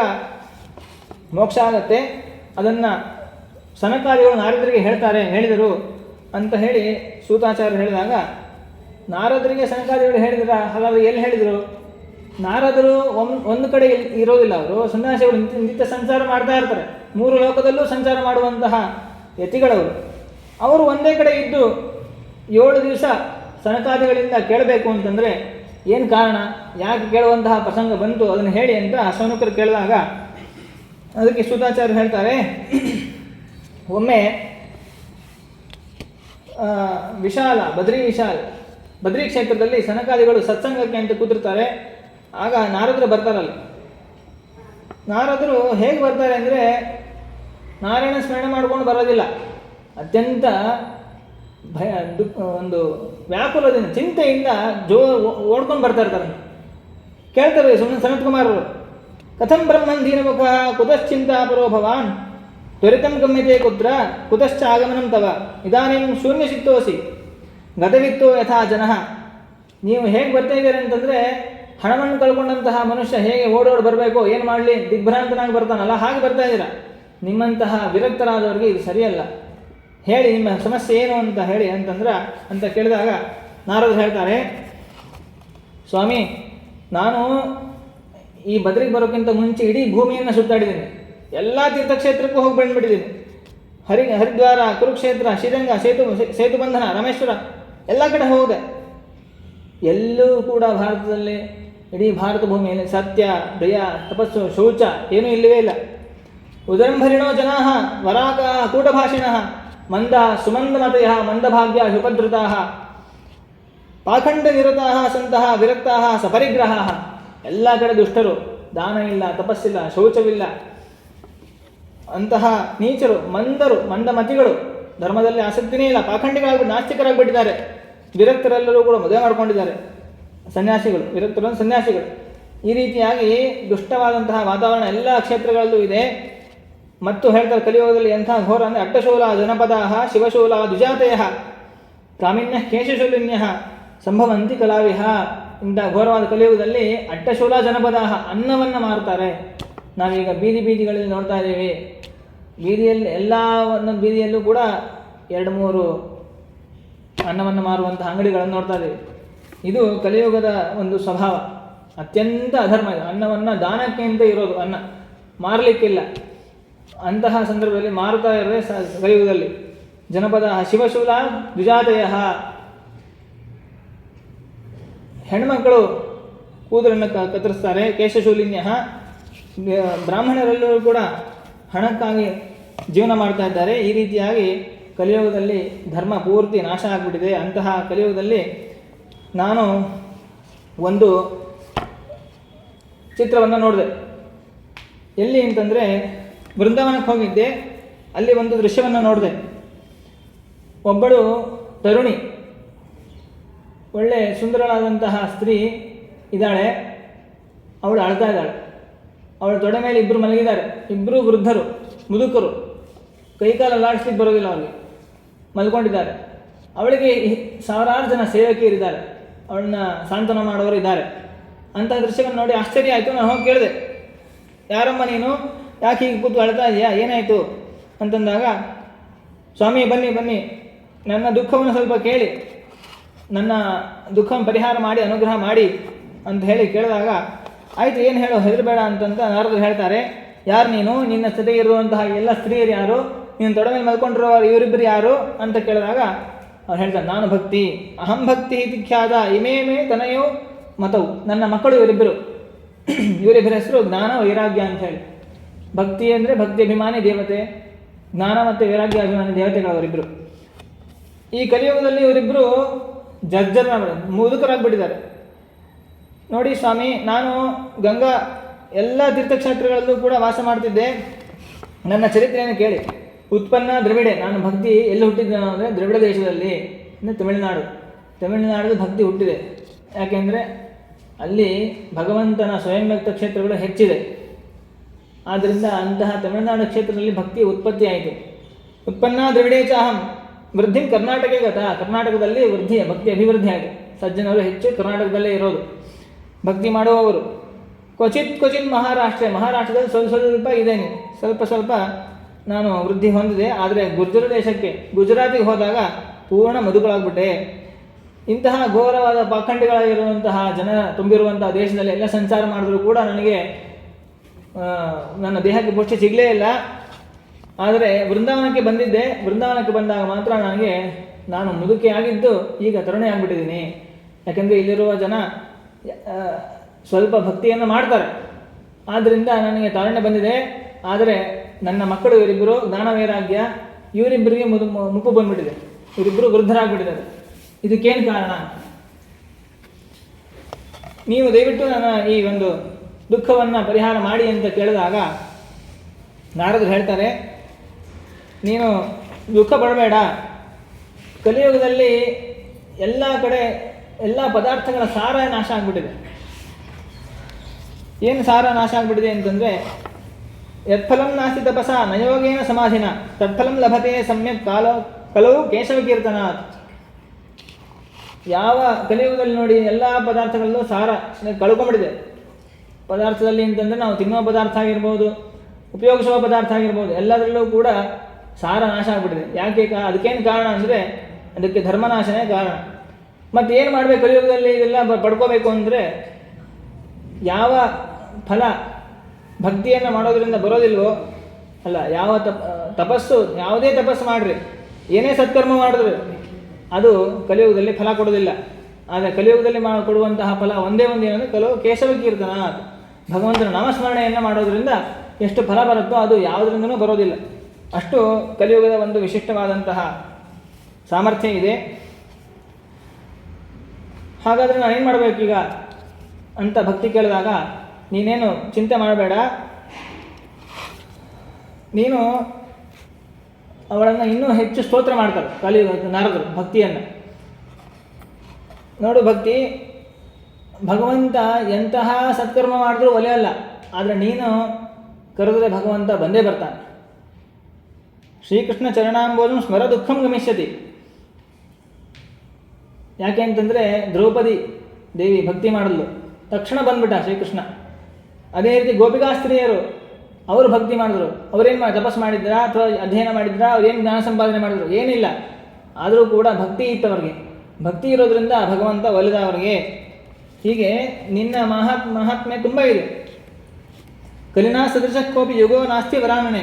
ಮೋಕ್ಷ ಆಗತ್ತೆ. ಅದನ್ನು ಸನಕಾದಿಗಳು ನಾರದರಿಗೆ ಹೇಳಿದರು ಅಂತ ಹೇಳಿ ಸೂತಾಚಾರ್ಯರು ಹೇಳಿದಾಗ, ನಾರದರಿಗೆ ಸನಕಾದಿಗಳು ಹೇಳಿದ್ರ? ಹಾಗಾದರೆ ಎಲ್ಲಿ ಹೇಳಿದರು? ನಾರದರು ಒಂದು ಕಡೆ ಇರೋದಿಲ್ಲ, ಅವರು ಸನ್ಯಾಸಿಗಳು ನಿತ್ಯ ಸಂಚಾರ ಮಾಡ್ತಾ ಇರ್ತಾರೆ. 3 ಲೋಕದಲ್ಲೂ ಸಂಚಾರ ಮಾಡುವಂತಹ ಯತಿಗಳವರು. ಅವರು ಒಂದೇ ಕಡೆ ಇದ್ದು 7 ದಿವಸ ಸನಕಾದಿಗಳಿಂದ ಕೇಳಬೇಕು ಅಂತಂದರೆ ಏನು ಕಾರಣ, ಯಾಕೆ ಕೇಳುವಂತಹ ಪ್ರಸಂಗ ಬಂತು, ಅದನ್ನು ಹೇಳಿ ಅಂತ ಸೌನಕರು ಕೇಳಿದಾಗ ಅದಕ್ಕೆ ಸೂತಾಚಾರ್ಯರು ಹೇಳ್ತಾರೆ, ಒಮ್ಮೆ ಬದ್ರಿ ಕ್ಷೇತ್ರದಲ್ಲಿ ಸನಕಾದಿಗಳು ಸತ್ಸಂಗಕ್ಕೆ ಅಂತ ಕೂತಿರ್ತಾರೆ. ಆಗ ನಾರದರು ಬರ್ತಾರಲ್ಲ. ನಾರದರು ಹೇಗೆ ಬರ್ತಾರೆ ಅಂದರೆ ನಾರಾಯಣ ಸ್ಮರಣೆ ಮಾಡ್ಕೊಂಡು ಬರೋದಿಲ್ಲ, ಅತ್ಯಂತ ಒಂದು ವ್ಯಾಕುಲದಿಂದ ಚಿಂತೆಯಿಂದ ಓಡ್ಕೊಂಡು ಬರ್ತಾ ಇರ್ತಾರೆ. ಕೇಳ್ತಾರೆ ಸನತ್ಕುಮಾರರು, ಕಥಂ ಬ್ರಹ್ಮನ್ ದೀನಮುಖ ಕುತಶ್ಚಿಂತಾಪರೋ ಭವಾನ್ ತ್ವರಿತಂ ಗಮ್ಯತೆ ಕುತಶ್ಚ ಆಗಮನಂ ತವ ಇದಾನಿಂ ಶೂನ್ಯಚಿತ್ತೋಸಿ ಗತವಿತ್ತೋ ಯಥಾ ಜನಃ. ನೀವು ಹೇಗೆ ಬರ್ತಾ ಇದ್ದೀರಿ ಅಂತಂದರೆ ಹಣವನ್ನು ಕಳ್ಕೊಂಡಂತಹ ಮನುಷ್ಯ ಹೇಗೆ ಓಡೋಡಿ ಬರಬೇಕು, ಏನು ಮಾಡಲಿ ದಿಗ್ಭ್ರಾಂತನಾಗಿ ಬರ್ತಾನಲ್ಲ, ಹಾಗೆ ಬರ್ತಾ ಇದ್ದೀರಾ. ನಿಮ್ಮಂತಹ ವಿರಕ್ತರಾದವರಿಗೆ ಇದು ಸರಿಯಲ್ಲ, ಹೇಳಿ ನಿಮ್ಮ ಸಮಸ್ಯೆ ಏನು ಅಂತ ಹೇಳಿ ಅಂತ ಕೇಳಿದಾಗ ನಾರದರು ಹೇಳ್ತಾರೆ, ಸ್ವಾಮಿ ನಾನು ಈ ಬದ್ರಿಗೆ ಬರೋಕ್ಕಿಂತ ಮುಂಚೆ ಇಡೀ ಭೂಮಿಯನ್ನು ಸುತ್ತಾಡಿದ್ದೀನಿ, ಎಲ್ಲ ತೀರ್ಥಕ್ಷೇತ್ರಕ್ಕೂ ಹೋಗಿ ಬಂದುಬಿಟ್ಟಿದ್ದೀನಿ. ಹರಿದ್ವಾರ, ಕುರುಕ್ಷೇತ್ರ, ಶ್ರೀರಂಗ, ಸೇತುಬಂಧನ, ರಾಮೇಶ್ವರ ಎಲ್ಲ ಕಡೆ ಹೋಗಿದೆ. ಎಲ್ಲೂ ಕೂಡ ಭಾರತದಲ್ಲಿ, ಇಡೀ ಭಾರತ ಭೂಮಿಯಲ್ಲಿ ಸತ್ಯ, ದಯ, ತಪಸ್ಸು, ಶೌಚ ಏನೂ ಇಲ್ಲವೇ ಇಲ್ಲ. ಉದಂಭರಿಣೋ ಜನಾ ವರಾಕ ಕೂಟಭಾಷಿಣ ಮಂದ ಸುಮಂದಮತಯ ಮಂದಭಾಗ್ಯ ಉಪದ್ರುತಾ ಪಾಖಂಡ ನಿರತಾ ಸಂತಹ ವಿರಕ್ತಾ ಸಪರಿಗ್ರಹ. ಎಲ್ಲ ಕಡೆ ದುಷ್ಟರು, ದಾನ ಇಲ್ಲ, ತಪಸ್ಸಿಲ್ಲ, ಶೌಚವಿಲ್ಲ, ಅಂತಹ ನೀಚರು, ಮಂದಮತಿಗಳು, ಧರ್ಮದಲ್ಲಿ ಆಸಕ್ತಿನೇ ಇಲ್ಲ, ಪಾಖಂಡಿಗಳಾಗ್ಬಿಟ್ಟು ನಾಸ್ತಿಕರಾಗ್ಬಿಟ್ಟಿದ್ದಾರೆ. ವಿರಕ್ತರೆಲ್ಲರೂ ಕೂಡ ಮದುವೆ ಮಾಡ್ಕೊಂಡಿದ್ದಾರೆ, ಸನ್ಯಾಸಿಗಳು, ವಿರಕ್ತರು ಸನ್ಯಾಸಿಗಳು. ಈ ರೀತಿಯಾಗಿ ದುಷ್ಟವಾದಂತಹ ವಾತಾವರಣ ಎಲ್ಲ ಕ್ಷೇತ್ರಗಳಲ್ಲೂ ಇದೆ. ಮತ್ತು ಹೇಳ್ತಾರೆ ಕಲಿಯುಗದಲ್ಲಿ ಎಂಥ ಘೋರ ಅಂದರೆ ಅಟ್ಟಶೂಲ ಜನಪದಾ ಶಿವಶೂಲ ದ್ವಿಜಾತಯ ಕಾಮಿನ್ಯ ಕೇಶಶೂಲಿನ್ಯ ಸಂಭವಂತಿ ಕಲಾವಿಹ. ಇಂಥ ಘೋರವಾದ ಕಲಿಯುಗದಲ್ಲಿ ಅಟ್ಟಶೂಲ ಜನಪದ ಅನ್ನವನ್ನು ಮಾರ್ತಾರೆ. ನಾವೀಗ ಬೀದಿಗಳಲ್ಲಿ ನೋಡ್ತಾ ಇದ್ದೀವಿ. ಬೀದಿಯಲ್ಲಿ ಎಲ್ಲ ಒಂದೊಂದು ಬೀದಿಯಲ್ಲೂ ಕೂಡ 2-3 ಅನ್ನವನ್ನು ಮಾರುವಂಥ ಅಂಗಡಿಗಳನ್ನು ನೋಡ್ತಾ ಇದ್ದೀವಿ. ಇದು ಕಲಿಯುಗದ ಒಂದು ಸ್ವಭಾವ, ಅತ್ಯಂತ ಅಧರ್ಮ. ಅನ್ನವನ್ನು ದಾನಕ್ಕೆ ಅಂತ ಇರೋದು, ಅನ್ನ ಮಾರಲಿಕ್ಕಿಲ್ಲ. ಅಂತಹ ಸಂದರ್ಭದಲ್ಲಿ ಮಾರುತ್ತಾ ಇರೋದೇ ಕಲಿಯುಗದಲ್ಲಿ. ಜನಪದ ಶಿವಶೂಲ ದ್ವಿಜಾತಯ, ಹೆಣ್ಮಕ್ಕಳು ಕೂದಲನ್ನು ಕತ್ತರಿಸ್ತಾರೆ. ಕೇಶಶೂಲಿನ್ಯ, ಬ್ರಾಹ್ಮಣರೆಲ್ಲರೂ ಕೂಡ ಹಣಕ್ಕಾಗಿ ಜೀವನ ಮಾಡ್ತಾ ಇದ್ದಾರೆ. ಈ ರೀತಿಯಾಗಿ ಕಲಿಯುಗದಲ್ಲಿ ಧರ್ಮ ಪೂರ್ತಿ ನಾಶ ಆಗಿಬಿಟ್ಟಿದೆ. ಅಂತಹ ಕಲಿಯುಗದಲ್ಲಿ ನಾನು ಒಂದು ಚಿತ್ರವನ್ನು ನೋಡಿದೆ. ಎಲ್ಲಿ ಅಂತಂದರೆ ವೃಂದಾವನಕ್ಕೆ ಹೋಗಿದ್ದೆ. ಅಲ್ಲಿ ಒಂದು ದೃಶ್ಯವನ್ನು ನೋಡಿದೆ. ಒಬ್ಬಳು ತರುಣಿ, ಒಳ್ಳೆ ಸುಂದರವಾದಂತಹ ಸ್ತ್ರೀ ಇದ್ದಾಳೆ. ಅವಳು ಅಳ್ತಾ ಇದ್ದಾಳೆ. ಅವಳ ತೊಡೆ ಮೇಲೆ 2 ಮಲಗಿದ್ದಾರೆ. 2 ವೃದ್ಧರು, ಮುದುಕರು, ಕೈಕಾಲು ಅಲ್ಲಾಡಿಸ್ಲಿಕ್ಕೆ ಬರೋದಿಲ್ಲ, ಅವರಿಗೆ ಮಲ್ಕೊಂಡಿದ್ದಾರೆ. ಅವಳಿಗೆ ಸಾವಿರಾರು ಜನ ಸೇವಕಿಯರಿದ್ದಾರೆ, ಅವಳನ್ನ ಸಾಂತ್ವನ ಮಾಡೋರು ಇದ್ದಾರೆ. ಅಂತಹ ದೃಶ್ಯವನ್ನು ನೋಡಿ ಆಶ್ಚರ್ಯ ಆಯಿತು. ನಾನು ಹೋಗಿ ಕೇಳಿದೆ, ಯಾರಮ್ಮ ನೀನು, ಯಾಕೆ ಹೀಗೆ ಕೂತು ಅಳ್ತಾ ಇದೆಯಾ, ಏನಾಯಿತು ಅಂತಂದಾಗ, ಸ್ವಾಮಿ ಬನ್ನಿ ನನ್ನ ದುಃಖವನ್ನು ಸ್ವಲ್ಪ ಕೇಳಿ, ನನ್ನ ದುಃಖವನ್ನು ಪರಿಹಾರ ಮಾಡಿ, ಅನುಗ್ರಹ ಮಾಡಿ ಅಂತ ಹೇಳಿ ಕೇಳಿದಾಗ, ಆಯಿತು ಏನು ಹೇಳು, ಹೆದರಬೇಡ ಅಂತಂತ ನಾರದರು ಹೇಳ್ತಾರೆ. ಯಾರು ನೀನು, ನಿನ್ನ ಜೊತೆಗೆ ಇರುವಂತಹ ಎಲ್ಲ ಸ್ತ್ರೀಯರು ಯಾರು, ನೀನು ತೊಡೆ ಮೇಲೆ ಮಲ್ಕೊಂಡಿರೋ ಇವರಿಬ್ಬರು ಯಾರು ಅಂತ ಕೇಳಿದಾಗ ಅವ್ರು ಹೇಳ್ತಾರೆ, ನಾನು ಭಕ್ತಿ, ಅಹಂ ಭಕ್ತಿ ಇತಿಖ್ಯಾತ ಇಮೇಮೇ ತನಯೋ ಮತವು. ನನ್ನ ಮಕ್ಕಳು ಇವರಿಬ್ಬರು ಹೆಸರು ಜ್ಞಾನ ವೈರಾಗ್ಯ ಅಂತ ಹೇಳಿ. ಭಕ್ತಿ ಅಂದರೆ ಭಕ್ತಿ ಅಭಿಮಾನಿ ದೇವತೆ, ಜ್ಞಾನ ಮತ್ತು ವೈರಾಗ್ಯ ಅಭಿಮಾನಿ ದೇವತೆಗಳವರಿಬ್ಬರು. ಈ ಕಲಿಯುಗದಲ್ಲಿ ಇವರಿಬ್ಬರು ಮುದುಕರಾಗ್ಬಿಟ್ಟಿದ್ದಾರೆ. ನೋಡಿ ಸ್ವಾಮಿ, ನಾನು ಗಂಗಾ ಎಲ್ಲ ತೀರ್ಥಕ್ಷೇತ್ರಗಳಲ್ಲೂ ಕೂಡ ವಾಸ ಮಾಡ್ತಿದ್ದೆ. ನನ್ನ ಚರಿತ್ರೆಯನ್ನು ಕೇಳಿ. ಉತ್ಪನ್ನ ದ್ರವಿಡೆ, ನಾನು ಭಕ್ತಿ ಎಲ್ಲಿ ಹುಟ್ಟಿದ್ದೆ ಅಂದರೆ ದ್ರವಿಡ ದೇಶದಲ್ಲಿ, ಅಂದರೆ ತಮಿಳುನಾಡು ಭಕ್ತಿ ಹುಟ್ಟಿದೆ. ಯಾಕೆಂದರೆ ಅಲ್ಲಿ ಭಗವಂತನ ಸ್ವಯಂ ವ್ಯಕ್ತ ಕ್ಷೇತ್ರಗಳು ಹೆಚ್ಚಿದೆ. ಆದ್ದರಿಂದ ಅಂತಹ ತಮಿಳುನಾಡು ಕ್ಷೇತ್ರದಲ್ಲಿ ಭಕ್ತಿ ಉತ್ಪತ್ತಿ ಆಯಿತು. ಉತ್ಪನ್ನ ದ್ರವಿಡೇ ಚಾಹಂ ವೃದ್ಧಿ ಕರ್ನಾಟಕಕ್ಕೆ ಗತ. ಕರ್ನಾಟಕದಲ್ಲಿ ಭಕ್ತಿ ಅಭಿವೃದ್ಧಿ ಆಯಿತು. ಸಜ್ಜನರು ಹೆಚ್ಚು ಕರ್ನಾಟಕದಲ್ಲೇ ಇರೋದು, ಭಕ್ತಿ ಮಾಡುವವರು. ಕ್ವಚಿತ್ ಮಹಾರಾಷ್ಟ್ರದಲ್ಲಿ ಸ್ವಲ್ಪ ಇದ್ದೇನೆ, ಸ್ವಲ್ಪ ನಾನು ವೃದ್ಧಿ ಹೊಂದಿದೆ. ಆದರೆ ಗುಜರಾತಿಗೆ ಹೋದಾಗ ಪೂರ್ಣ ಮದುಗಳಾಗ್ಬಿಟ್ಟೆ. ಇಂತಹ ಘೋರವಾದ ಪಾಖಂಡಿಗಳಾಗಿರುವಂತಹ ಜನ ತುಂಬಿರುವಂತಹ ದೇಶದಲ್ಲಿ ಎಲ್ಲ ಸಂಚಾರ ಮಾಡಿದ್ರು ಕೂಡ ನನಗೆ ನನ್ನ ದೇಹಕ್ಕೆ ಪುಷ್ಟಿ ಸಿಗಲೇ ಇಲ್ಲ. ಆದರೆ ವೃಂದಾವನಕ್ಕೆ ಬಂದಿದ್ದೆ. ವೃಂದಾವನಕ್ಕೆ ಬಂದಾಗ ಮಾತ್ರ ನಾನು ಮುದುಕಿ ಆಗಿದ್ದು ಈಗ ತರುಣಿ ಆಗಿಬಿಟ್ಟಿದ್ದೀನಿ. ಯಾಕೆಂದರೆ ಇಲ್ಲಿರುವ ಜನ ಸ್ವಲ್ಪ ಭಕ್ತಿಯನ್ನು ಮಾಡ್ತಾರೆ. ಆದ್ದರಿಂದ ನನಗೆ ತಾರುಣ್ಯ ಬಂದಿದೆ. ಆದರೆ ನನ್ನ ಮಕ್ಕಳು ಇವರಿಬ್ಬರು ಜ್ಞಾನ ವೈರಾಗ್ಯ, ಇವರಿಬ್ಬರಿಗೆ ಮುಪ್ಪು ಬಂದುಬಿಟ್ಟಿದೆ. ಇವರಿಬ್ಬರು ವೃದ್ಧರಾಗ್ಬಿಟ್ಟಿದ್ದಾರೆ. ಇದಕ್ಕೇನು ಕಾರಣ? ನೀವು ದಯವಿಟ್ಟು ನನ್ನ ಈ ಒಂದು ದುಃಖವನ್ನು ಪರಿಹಾರ ಮಾಡಿ ಅಂತ ಕೇಳಿದಾಗ ನಾರದರು ಹೇಳ್ತಾರೆ, ನೀನು ದುಃಖ ಪಡಬೇಡ. ಕಲಿಯುಗದಲ್ಲಿ ಎಲ್ಲ ಕಡೆ ಎಲ್ಲ ಪದಾರ್ಥಗಳ ಸಾರ ನಾಶ ಆಗಿಬಿಟ್ಟಿದೆ. ಏನು ಸಾರ ನಾಶ ಆಗಿಬಿಟ್ಟಿದೆ ಅಂತಂದರೆ, ಯತ್ಫಲಂ ನಾಸ್ತಿ ತಪಸ ನಯೋಗೇನ ಸಮಾಧಿನ ತತ್ಫಲಂ ಲಭತೆ ಸಮ್ಯಕ್ ಕಲವು ಕೇಶವ ಕೀರ್ತನಾತ್. ಯಾವ ಕಲಿಯುಗದಲ್ಲಿ ನೋಡಿ ಎಲ್ಲ ಪದಾರ್ಥಗಳಲ್ಲೂ ಸಾರ ಕಳ್ಕೊಂಡ್ಬಿಟ್ಟಿದೆ. ಪದಾರ್ಥದಲ್ಲಿ ಅಂತಂದರೆ ನಾವು ತಿನ್ನುವ ಪದಾರ್ಥ ಆಗಿರ್ಬೋದು, ಉಪಯೋಗಿಸುವ ಪದಾರ್ಥ ಆಗಿರ್ಬೋದು, ಎಲ್ಲದರಲ್ಲೂ ಕೂಡ ಸಾರ ನಾಶ ಆಗಿಬಿಟ್ಟಿದೆ. ಯಾಕೆ? ಅದಕ್ಕೇನು ಕಾರಣ ಅಂದರೆ ಅದಕ್ಕೆ ಧರ್ಮನಾಶನೇ ಕಾರಣ. ಮತ್ತು ಏನು ಮಾಡಬೇಕು ಕಲಿಯುಗದಲ್ಲಿ ಇದೆಲ್ಲ ಪಡ್ಕೋಬೇಕು ಅಂದರೆ, ಯಾವ ಫಲ ಭಕ್ತಿಯನ್ನು ಮಾಡೋದರಿಂದ ಬರೋದಿಲ್ವೋ ಅಲ್ಲ, ಯಾವ ತಪಸ್ಸು, ಯಾವುದೇ ತಪಸ್ಸು ಮಾಡಿರಿ, ಏನೇ ಸತ್ಕರ್ಮ ಮಾಡಿದ್ರು ಅದು ಕಲಿಯುಗದಲ್ಲಿ ಫಲ ಕೊಡೋದಿಲ್ಲ. ಆದರೆ ಕಲಿಯುಗದಲ್ಲಿ ಕೊಡುವಂತಹ ಫಲ ಒಂದೇ ಒಂದು ಏನಂದರೆ ಕೇಶವ ಕೀರ್ತನ, ಭಗವಂತನ ನಾಮಸ್ಮರಣೆಯನ್ನು ಮಾಡೋದ್ರಿಂದ ಎಷ್ಟು ಫಲ ಬರುತ್ತೋ ಅದು ಯಾವುದರಿಂದನೂ ಬರೋದಿಲ್ಲ. ಅಷ್ಟು ಕಲಿಯುಗದ ಒಂದು ವಿಶಿಷ್ಟವಾದಂತಹ ಸಾಮರ್ಥ್ಯ ಇದೆ. ಹಾಗಾದರೆ ನಾನೇನು ಮಾಡಬೇಕೀಗ ಅಂತ ಭಕ್ತಿ ಕೇಳಿದಾಗ, ನೀನೇನು ಚಿಂತೆ ಮಾಡಬೇಡ, ನೀನು ಅವಳನ್ನು ಇನ್ನೂ ಹೆಚ್ಚು ಸ್ತೋತ್ರ ಮಾಡ್ತಾರೆ ಕಲಿಯುಗ ನಾರದರು ಭಕ್ತಿಯನ್ನು. ನೋಡು ಭಕ್ತಿ, ಭಗವಂತ ಎಂತಹ ಸತ್ಕರ್ಮ ಮಾಡಿದ್ರೂ ಒಲೆಯಲ್ಲ, ಆದರೆ ನೀನು ಕರೆದರೆ ಭಗವಂತ ಬಂದೇ ಬರ್ತಾನೆ. ಶ್ರೀಕೃಷ್ಣ ಚರಣಾಂಬೋಜಂ ಸ್ಮರ ದುಃಖಂ ಗಮಿಷ್ಯತಿ. ಯಾಕೆ ಅಂತಂದರೆ ದ್ರೌಪದಿ ದೇವಿ ಭಕ್ತಿ ಮಾಡಲು ತಕ್ಷಣ ಬಂದ್ಬಿಟ್ಟ ಶ್ರೀಕೃಷ್ಣ. ಅದೇ ರೀತಿ ಗೋಪಿಕಾಸ್ತ್ರೀಯರು ಅವರು ಭಕ್ತಿ ಮಾಡಿದ್ರು. ಅವರೇನು ತಪಸ್ಸು ಮಾಡಿದ್ರಾ ಅಥವಾ ಅಧ್ಯಯನ ಮಾಡಿದ್ರಾ, ಅವ್ರೇನು ಜ್ಞಾನ ಸಂಪಾದನೆ ಮಾಡಿದ್ರು? ಏನಿಲ್ಲ. ಆದರೂ ಕೂಡ ಭಕ್ತಿ ಇತ್ತು ಅವರಿಗೆ. ಭಕ್ತಿ ಇರೋದ್ರಿಂದ ಭಗವಂತ ಒಲಿದ ಅವರಿಗೆ. ಹೀಗೆ ನಿನ್ನ ಮಹಾತ್ಮೆ ತುಂಬ ಇದೆ. ಕಲಿನಾ ಸದೃಶ ಕೋಪಿ ಯುಗೋ ನಾಸ್ತಿ ವರಾನನೆ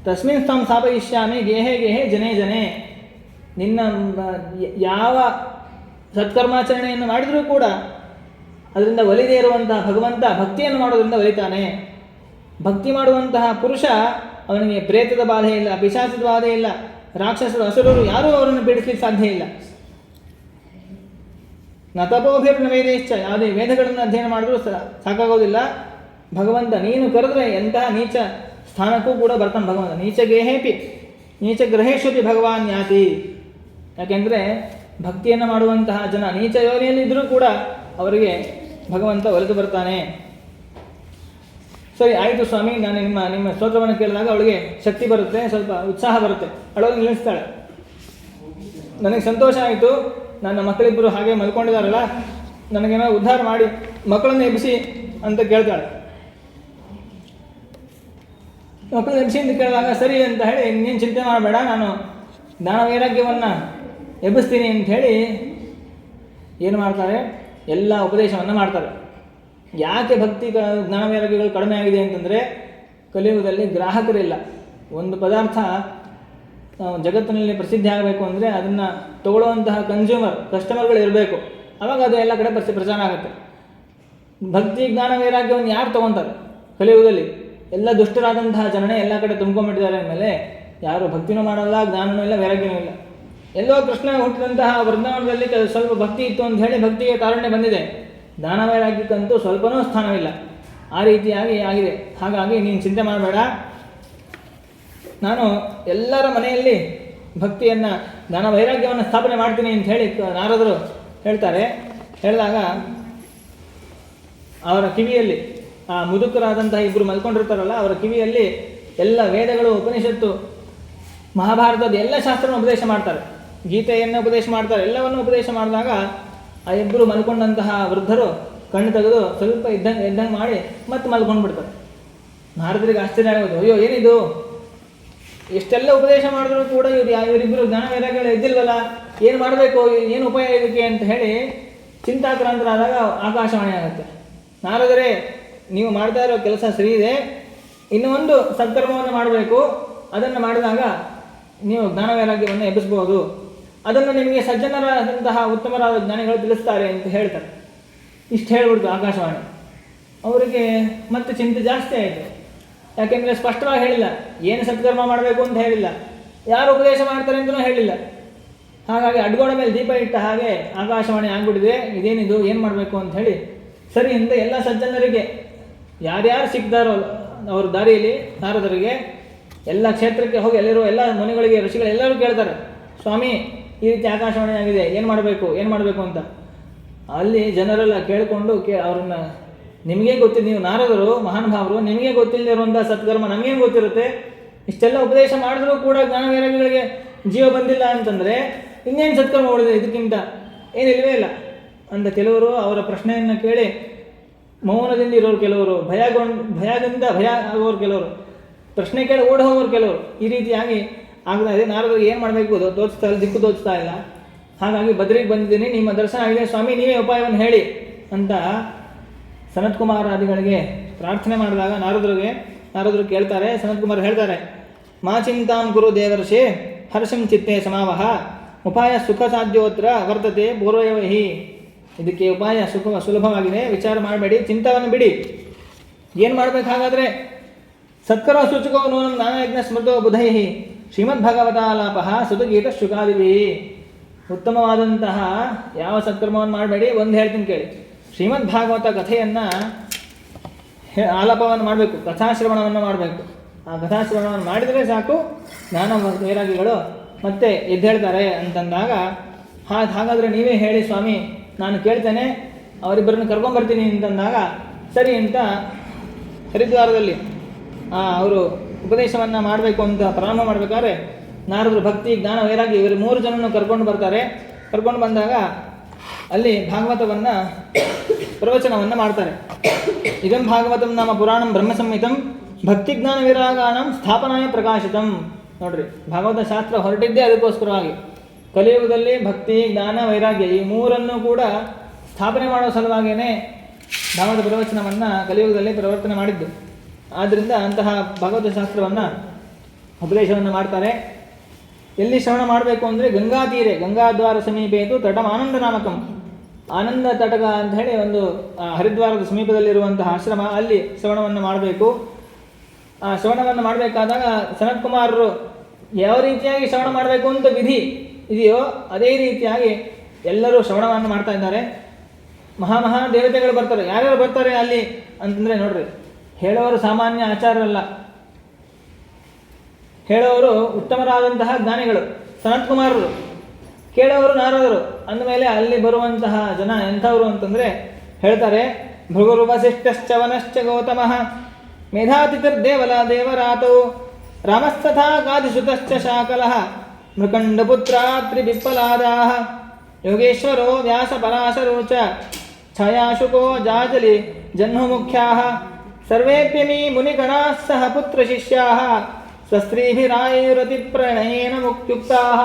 ತಸ್ಮಿನ್ ಸ್ಥಂ ಸ್ಥಾಪಯಿಷ್ಯಾಮಿ ಗೇಹೆ ಗೇಹೆ ಜನೇ ಜನೇ. ನಿನ್ನ ಯಾವ ಸತ್ಕರ್ಮಾಚರಣೆಯನ್ನು ಮಾಡಿದರೂ ಕೂಡ ಅದರಿಂದ ಒಲಿದೇ ಇರುವಂತಹ ಭಗವಂತ ಭಕ್ತಿಯನ್ನು ಮಾಡೋದ್ರಿಂದ ಒಲಿತಾನೆ. ಭಕ್ತಿ ಮಾಡುವಂತಹ ಪುರುಷ ಅವನಿಗೆ ಪ್ರೇತದ ಬಾಧೆ ಇಲ್ಲ, ಪಿಶಾಚದ ಬಾಧೆ ಇಲ್ಲ, ರಾಕ್ಷಸರು ಅಸುರರು ಯಾರೂ ಅವರನ್ನು ಪೀಡಿಸಲಿಕ್ಕೆ ಸಾಧ್ಯ ಇಲ್ಲ. ನ ತಪೋಭಿರ್ನ ವೇದೇಶ್ಚ, ಯಾವುದೇ ವೇದಗಳನ್ನು ಅಧ್ಯಯನ ಮಾಡಿದ್ರೂ ಸಾಕಾಗೋದಿಲ್ಲ. ಭಗವಂತ ನೀನು ಕರೆದ್ರೆ ಎಂತಹ ನೀಚ ಸ್ಥಾನಕ್ಕೂ ಕೂಡ ಬರ್ತಾನೆ ಭಗವಂತ. ನೀಚ ಗೇಹೇಪಿ ನೀಚ ಗ್ರಹೇಶ್ವಪಿ ಭಗವಾನ್ ಯಾತಿ. ಯಾಕೆಂದರೆ ಭಕ್ತಿಯನ್ನು ಮಾಡುವಂತಹ ಜನ ನೀಚ ಯೋನಿಯಲ್ಲಿದ್ದರೂ ಕೂಡ ಅವರಿಗೆ ಭಗವಂತ ಒಲಿದು ಬರ್ತಾನೆ. ಸರಿ, ಆಯಿತು ಸ್ವಾಮಿ, ನಾನು ನಿಮ್ಮ ಸ್ತೋತ್ರವನ್ನು ಕೇಳಿದಾಗ ಅವಳಿಗೆ ಶಕ್ತಿ ಬರುತ್ತೆ, ಸ್ವಲ್ಪ ಉತ್ಸಾಹ ಬರುತ್ತೆ, ಅಳೋದು ನಿಲ್ಲಿಸ್ತಾಳೆ. ನನಗೆ ಸಂತೋಷ ಆಯಿತು, ನನ್ನ ಮಕ್ಕಳಿಬ್ಬರು ಹಾಗೆ ಮಲ್ಕೊಂಡಿದ್ದಾರಲ್ಲ, ನನಗೇನೋ ಉದ್ಧಾರ ಮಾಡಿ ಮಕ್ಕಳನ್ನು ಎಬ್ಬಿಸಿ ಅಂತ ಕೇಳ್ತಾಳೆ. ಮಕ್ಕಳನ್ನ ಎಬ್ಬಿಸಿ ಅಂತ ಕೇಳಿದಾಗ ಸರಿ ಅಂತ ಹೇಳಿ, ಇನ್ನೇನು ಚಿಂತೆ ಮಾಡಬೇಡ, ನಾನು ಜ್ಞಾನ ವೈರಾಗ್ಯವನ್ನು ಎಬ್ಬಿಸ್ತೀನಿ ಅಂತ ಹೇಳಿ ಏನು ಮಾಡ್ತಾರೆ, ಎಲ್ಲ ಉಪದೇಶವನ್ನು ಮಾಡ್ತಾರೆ. ಯಾಕೆ ಭಕ್ತಿ ಜ್ಞಾನ ವೈರಾಗ್ಯಗಳು ಕಡಿಮೆ ಆಗಿದೆ ಅಂತಂದರೆ ಕಲಿಯುಗದಲ್ಲಿ ಗ್ರಾಹಕರಿಲ್ಲ. ಒಂದು ಪದಾರ್ಥ ಜಗತ್ತಿನಲ್ಲಿ ಪ್ರಸಿದ್ಧಿ ಆಗಬೇಕು ಅಂದರೆ ಅದನ್ನು ತಗೊಳ್ಳುವಂತಹ ಕಸ್ಟಮರ್ಗಳು ಇರಬೇಕು. ಆವಾಗ ಅದು ಎಲ್ಲ ಕಡೆ ಪ್ರಚಾರ ಆಗುತ್ತೆ. ಭಕ್ತಿ ಜ್ಞಾನ ವೈರಾಗ್ಯವನ್ನು ಯಾರು ತೊಗೊತಾರೆ ಕಲಿಯುಗದಲ್ಲಿ? ಎಲ್ಲ ದುಷ್ಟರಾದಂತಹ ಜನನೇ ಎಲ್ಲ ಕಡೆ ತುಂಬ್ಕೊಂಡ್ಬಿಟ್ಟಿದ್ದಾರೆ ಅಂದಮೇಲೆ ಯಾರು ಭಕ್ತಿನೂ ಮಾಡಲ್ಲ, ಜ್ಞಾನವೂ ಇಲ್ಲ, ವೈರಾಗ್ಯನೂ ಇಲ್ಲ. ಎಲ್ಲೋ ಕೃಷ್ಣ ಹುಟ್ಟಿದಂತಹ ವೃಂದಾವನದಲ್ಲಿ ಸ್ವಲ್ಪ ಭಕ್ತಿ ಇತ್ತು ಅಂತ ಹೇಳಿ ಭಕ್ತಿಗೆ ತಾರುಣ್ಯ ಬಂದಿದೆ. ಜ್ಞಾನ ವೈರಾಗ್ಯಕ್ಕಂತೂ ಸ್ವಲ್ಪನೂ ಸ್ಥಾನವಿಲ್ಲ. ಆ ರೀತಿಯಾಗಿ ಆಗಿದೆ. ಹಾಗಾಗಿ ನೀನು ಚಿಂತೆ ಮಾಡಬೇಡ, ನಾನು ಎಲ್ಲರ ಮನೆಯಲ್ಲಿ ಭಕ್ತಿಯನ್ನು ಜ್ಞಾನ ವೈರಾಗ್ಯವನ್ನು ಸ್ಥಾಪನೆ ಮಾಡ್ತೀನಿ ಅಂತ ಹೇಳಿ ನಾರದರು ಹೇಳ್ತಾರೆ. ಹೇಳಿದಾಗ ಅವರ ಕಿವಿಯಲ್ಲಿ, ಆ ಮುದುಕರಾದಂತಹ ಇಬ್ಬರು ಮಲ್ಕೊಂಡಿರ್ತಾರಲ್ಲ, ಅವರ ಕಿವಿಯಲ್ಲಿ ಎಲ್ಲ ವೇದಗಳು, ಉಪನಿಷತ್ತು, ಮಹಾಭಾರತದ ಎಲ್ಲ ಶಾಸ್ತ್ರವನ್ನು ಉಪದೇಶ ಮಾಡ್ತಾರೆ, ಗೀತೆಯನ್ನು ಉಪದೇಶ ಮಾಡ್ತಾರೆ. ಎಲ್ಲವನ್ನು ಉಪದೇಶ ಮಾಡಿದಾಗ ಆ ಇಬ್ಬರು ಮಲ್ಕೊಂಡಂತಹ ವೃದ್ಧರು ಕಣ್ಣು ತೆಗೆದು ಸ್ವಲ್ಪ ಎದ್ದಂಗೆ ಮಾಡಿ ಮತ್ತೆ ಮಲ್ಕೊಂಡು ಬಿಡ್ತಾರೆ. ನಾರದರಿಗೆ ಆಶ್ಚರ್ಯ ಆಗೋದು, ಅಯ್ಯೋ ಏನಿದು, ಎಷ್ಟೆಲ್ಲ ಉಪದೇಶ ಮಾಡಿದ್ರು ಕೂಡ ಇವರಿಬ್ಬರು ಜ್ಞಾನ ವೈರಾಗ್ಯಗಳು ಎದ್ದಿಲ್ವಲ್ಲ, ಏನು ಮಾಡಬೇಕು, ಏನು ಉಪಾಯ ಇದಕ್ಕೆ ಅಂತ ಹೇಳಿ ಚಿಂತಾಕ್ರಾಂತರಾದಾಗ ಆಕಾಶವಾಣಿ ಆಗುತ್ತೆ. ನಾರದರೇ, ನೀವು ಮಾಡ್ತಾ ಇರೋ ಕೆಲಸ ಸರಿ ಇದೆ, ಇನ್ನೂ ಒಂದು ಸತ್ಕರ್ಮವನ್ನು ಮಾಡಬೇಕು, ಅದನ್ನು ಮಾಡಿದಾಗ ನೀವು ಜ್ಞಾನ ವೈರಾಗ್ಯವನ್ನು ಎಬ್ಬಿಸ್ಬೋದು, ಅದನ್ನು ನಿಮಗೆ ಸಜ್ಜನರಾದಂತಹ ಉತ್ತಮರಾದ ಜ್ಞಾನಿಗಳು ತಿಳಿಸ್ತಾರೆ ಅಂತ ಹೇಳ್ತಾರೆ. ಇಷ್ಟು ಹೇಳ್ಬಿಡ್ತು ಆಕಾಶವಾಣಿ. ಅವರಿಗೆ ಮತ್ತೆ ಚಿಂತೆ ಜಾಸ್ತಿ ಆಯಿತು. ಯಾಕೆಂದರೆ ಸ್ಪಷ್ಟವಾಗಿ ಹೇಳಿಲ್ಲ, ಏನು ಸತ್ಕರ್ಮ ಮಾಡಬೇಕು ಅಂತ ಹೇಳಿಲ್ಲ, ಯಾರು ಉಪದೇಶ ಮಾಡ್ತಾರೆ ಅಂತಲೂ ಹೇಳಿಲ್ಲ. ಹಾಗಾಗಿ ಅಡ್ಗೋಡ ಮೇಲೆ ದೀಪ ಇಟ್ಟ ಹಾಗೆ ಆಕಾಶವಾಣಿ ಆಗ್ಬಿಟ್ಟಿದೆ. ಇದೇನಿದು, ಏನು ಮಾಡಬೇಕು ಅಂತ ಹೇಳಿ ಸರಿ ಅಂತ ಎಲ್ಲ ಸಜ್ಜನರಿಗೆ ಯಾರ್ಯಾರು ಸಿಕ್ತಾರೋ ಅವ್ರ ದಾರಿಯಲ್ಲಿ ನಾರದರಿಗೆ ಎಲ್ಲ ಕ್ಷೇತ್ರಕ್ಕೆ ಹೋಗಿ ಅಲ್ಲಿರೋ ಎಲ್ಲ ಮುನಿಗಳಿಗೆ, ಋಷಿಗಳು ಎಲ್ಲರೂ ಕೇಳ್ತಾರೆ, ಸ್ವಾಮಿ ಈ ರೀತಿ ಆಕಾಶವಾಣಿ ಆಗಿದೆ, ಏನು ಮಾಡಬೇಕು ಅಂತ. ಅಲ್ಲಿ ಜನರೆಲ್ಲ ಕೇಳಿಕೊಂಡು ಅವ್ರನ್ನ, ನಿಮಗೇ ಗೊತ್ತಿದೆ, ನೀವು ನಾರದರು ಮಹಾನುಭಾವರು, ನಿಮಗೆ ಗೊತ್ತಿಲ್ಲದಿರುವಂಥ ಸತ್ಕರ್ಮ ನಮಗೇನು ಗೊತ್ತಿರುತ್ತೆ? ಇಷ್ಟೆಲ್ಲ ಉಪದೇಶ ಮಾಡಿದ್ರೂ ಕೂಡ ಜ್ಞಾನ ವೈರಾಗ್ಯಗಳಿಗೆ ಜೀವ ಬಂದಿಲ್ಲ ಅಂತಂದರೆ ಇನ್ನೇನು ಸತ್ಕರ್ಮ ಉಳಿದಿದೆ ಇದಕ್ಕಿಂತ? ಏನಿಲ್ವೇ ಇಲ್ಲ ಅಂತ ಕೆಲವರು ಅವರ ಪ್ರಶ್ನೆಯನ್ನು ಕೇಳಿ ಮೌನದಿಂದ ಇರೋರು ಕೆಲವರು, ಭಯದಿಂದ ಭಯ ಆಗೋರು ಕೆಲವರು, ಪ್ರಶ್ನೆ ಕೇಳಿ ಓಡಿ ಹೋಗೋರು ಕೆಲವರು. ಈ ರೀತಿಯಾಗಿ ಆಗ್ತಾ ಇದೆ. ನಾರದರಿಗೆ ಏನು ಮಾಡಬೇಕು ತೋರಿಸ್ತಾ ಇಲ್ಲ, ದಿಕ್ಕು ತೋರಿಸ್ತಾ ಇಲ್ಲ. ಹಾಗಾಗಿ ಬದ್ರಿಗೆ ಬಂದಿದ್ದೀನಿ, ನಿಮ್ಮ ದರ್ಶನ ಆಗಿದೆ ಸ್ವಾಮಿ, ನೀವೇ ಉಪಾಯವನ್ನು ಹೇಳಿ ಅಂತ ಸನತ್ ಕುಮಾರಾದಿಗಳಿಗೆ ಪ್ರಾರ್ಥನೆ ಮಾಡಿದಾಗ ನಾರದರಿಗೆ ಯಾರಾದರೂ ಕೇಳ್ತಾರೆ. ಸನತ್ಕುಮಾರ್ ಹೇಳ್ತಾರೆ, ಮಾ ಚಿಂತಾಂ ಕುರು ದೇವರ್ಷೆ ಹರ್ಷಂ ಚಿತ್ತೆ ಸಮಾವಹ ಉಪಾಯ ಸುಖ ಸಾಧ್ಯೋತ್ರ ವರ್ತತೆ ಪೂರ್ವಯವಹಿ. ಇದಕ್ಕೆ ಉಪಾಯ ಸುಲಭವಾಗಿದೆ, ವಿಚಾರ ಮಾಡಬೇಡಿ, ಚಿಂತವನ್ನು ಬಿಡಿ. ಏನು ಮಾಡಬೇಕು ಹಾಗಾದರೆ? ಸತ್ಕರೋ ಶುಚಕೋ ನೂನಂ ನಾನಯಜ್ಞ ಸ್ಮೃತೋ ಬುಧೈ ಶ್ರೀಮದ್ಭಗವತಾಲಾಪ ಸುತಗೀತ ಶುಕಾದಿವಿ. ಉತ್ತಮವಾದಂತಹ ಯಾವ ಸತ್ಕರ್ಮವನ್ನು ಮಾಡಬೇಡಿ, ಒಂದು ಹೇಳ್ತೀನಿ ಕೇಳಿ. ಶ್ರೀಮದ್ಭಾಗವತ ಕಥೆಯನ್ನು ಆಲಾಪವನ್ನು ಮಾಡಬೇಕು, ಕಥಾಶ್ರವಣವನ್ನು ಮಾಡಬೇಕು. ಆ ಕಥಾಶ್ರವಣವನ್ನು ಮಾಡಿದರೆ ಸಾಕು ಜ್ಞಾನ ವೈರಾಗಿಗಳು ಮತ್ತೆ ಎದ್ದೇಳ್ತಾರೆ ಅಂತಂದಾಗ, ಹಾಗಾದರೆ ನೀವೇ ಹೇಳಿ ಸ್ವಾಮಿ, ನಾನು ಕೇಳ್ತೇನೆ, ಅವರಿಬ್ಬರನ್ನು ಕರ್ಕೊಂಬರ್ತೀನಿ ಅಂತಂದಾಗ ಸರಿ ಅಂತ ಹರಿದ್ವಾರದಲ್ಲಿ ಅವರು ಉಪದೇಶವನ್ನು ಮಾಡಬೇಕು ಅಂತ ಪ್ರಾರಂಭ ಮಾಡಬೇಕಾದ್ರೆ ನಾರದರು ಭಕ್ತಿ ಜ್ಞಾನ ವೈರಾಗಿ ಇವರು 3 ಜನನ್ನು ಕರ್ಕೊಂಡು ಬರ್ತಾರೆ. ಕರ್ಕೊಂಡು ಬಂದಾಗ ಅಲ್ಲಿ ಭಾಗವತವನ್ನು ಪ್ರವಚನವನ್ನು ಮಾಡ್ತಾರೆ. ಇದಂ ಭಾಗವತಂ ನಾಮ ಪುರಾಣಂ ಬ್ರಹ್ಮಸಂಹಿತಂ ಭಕ್ತಿ ಜ್ಞಾನ ವೈರಾಗಾಣಂ ಸ್ಥಾಪನಾಯ ಪ್ರಕಾಶಿತಂ. ನೋಡ್ರಿ, ಭಾಗವತ ಶಾಸ್ತ್ರ ಹೊರಟಿದ್ದೇ ಅದಕ್ಕೋಸ್ಕರವಾಗಿ. ಕಲಿಯುಗದಲ್ಲಿ ಭಕ್ತಿ ಜ್ಞಾನ ವೈರಾಗ್ಯ ಈ 3 ಕೂಡ ಸ್ಥಾಪನೆ ಮಾಡೋ ಸಲುವಾಗಿಯೇ ಭಾಗವತ ಪ್ರವಚನವನ್ನು ಕಲಿಯುಗದಲ್ಲಿ ಪ್ರವರ್ತನೆ ಮಾಡಿದ್ದು. ಆದ್ದರಿಂದ ಅಂತಹ ಭಾಗವತ ಶಾಸ್ತ್ರವನ್ನು ಉಪದೇಶವನ್ನು ಮಾಡ್ತಾರೆ. ಎಲ್ಲಿ ಶ್ರವಣ ಮಾಡಬೇಕು ಅಂದರೆ ಗಂಗಾ ತೀರೆ, ಗಂಗಾದ್ವಾರ ಸಮೀಪೇತು ತಟಂ ಆನಂದ ನಾಮಕಂ. ಆನಂದ ತಟಕ ಅಂತ ಹೇಳಿ ಒಂದು ಹರಿದ್ವಾರದ ಸಮೀಪದಲ್ಲಿರುವಂತಹ ಆಶ್ರಮ, ಅಲ್ಲಿ ಶ್ರವಣವನ್ನು ಮಾಡಬೇಕು. ಆ ಶ್ರವಣವನ್ನು ಮಾಡಬೇಕಾದಾಗ ಸನತ್ಕುಮಾರರು ಯಾವ ರೀತಿಯಾಗಿ ಶ್ರವಣ ಮಾಡಬೇಕು ಅಂತ ವಿಧಿ ಇದೆಯೋ ಅದೇ ರೀತಿಯಾಗಿ ಎಲ್ಲರೂ ಶ್ರವಣವನ್ನು ಮಾಡ್ತಾ ಇದ್ದಾರೆ. ಮಹಾ ದೇವತೆಗಳು ಬರ್ತಾರೆ. ಯಾರ್ಯಾರು ಬರ್ತಾರೆ ಅಲ್ಲಿ ಅಂತಂದರೆ ನೋಡ್ರಿ, ಹೇಳೋರು ಸಾಮಾನ್ಯ ಆಚಾರ್ಯರಲ್ಲ, ಹೇಳೋರು ಉತ್ತಮರಾದಂತಹ ಜ್ಞಾನಿಗಳು ಸನತ್ಕುಮಾರರು, ಕೇಳೋರು ನಾರದರು. ಅಂದಮೇಲೆ ಅಲ್ಲಿ ಬರುವಂತಹ ಜನ ಎಂಥವರು ಅಂತಂದರೆ ಹೇಳ್ತಾರೆ, ಭೃಗುರು ವಸಿಷ್ಠಶ್ಚ ವನಶ್ಚ ಗೌತಮಃ ಮೇಧಾತಿಥಿರ್ದೇವಲ ದೇವರಾತೌ ರಾಮಸ್ತಥಾ ಗಾದಿಸುತಶ್ಚ ಶಾಕಲಃ ಮೃಕಂಡಪುತ್ರಾ ತ್ರಿಬಿಪ್ಪಲಾದಾಃ ಯೋಗೇಶ್ವರೋ ವ್ಯಾಸ ಪರಾಶರೋ ಚ ಛಾಯಾಶುಕೋ ಜಾಜಲಿ ಜಹ್ನುಮುಖ್ಯಾಃ ಸರ್ವೇಪ್ಯಮಿ ಮುನಿಗಣಾಃ ಸಹ ಪುತ್ರಶಿಷ್ಯಾಃ ಸ್ವಸ್ತ್ರೀಭಿರಾಯುರತಿಪ್ರಣಯೇನ ಮುಕ್ತ್ಯುಕ್ತಾಃ.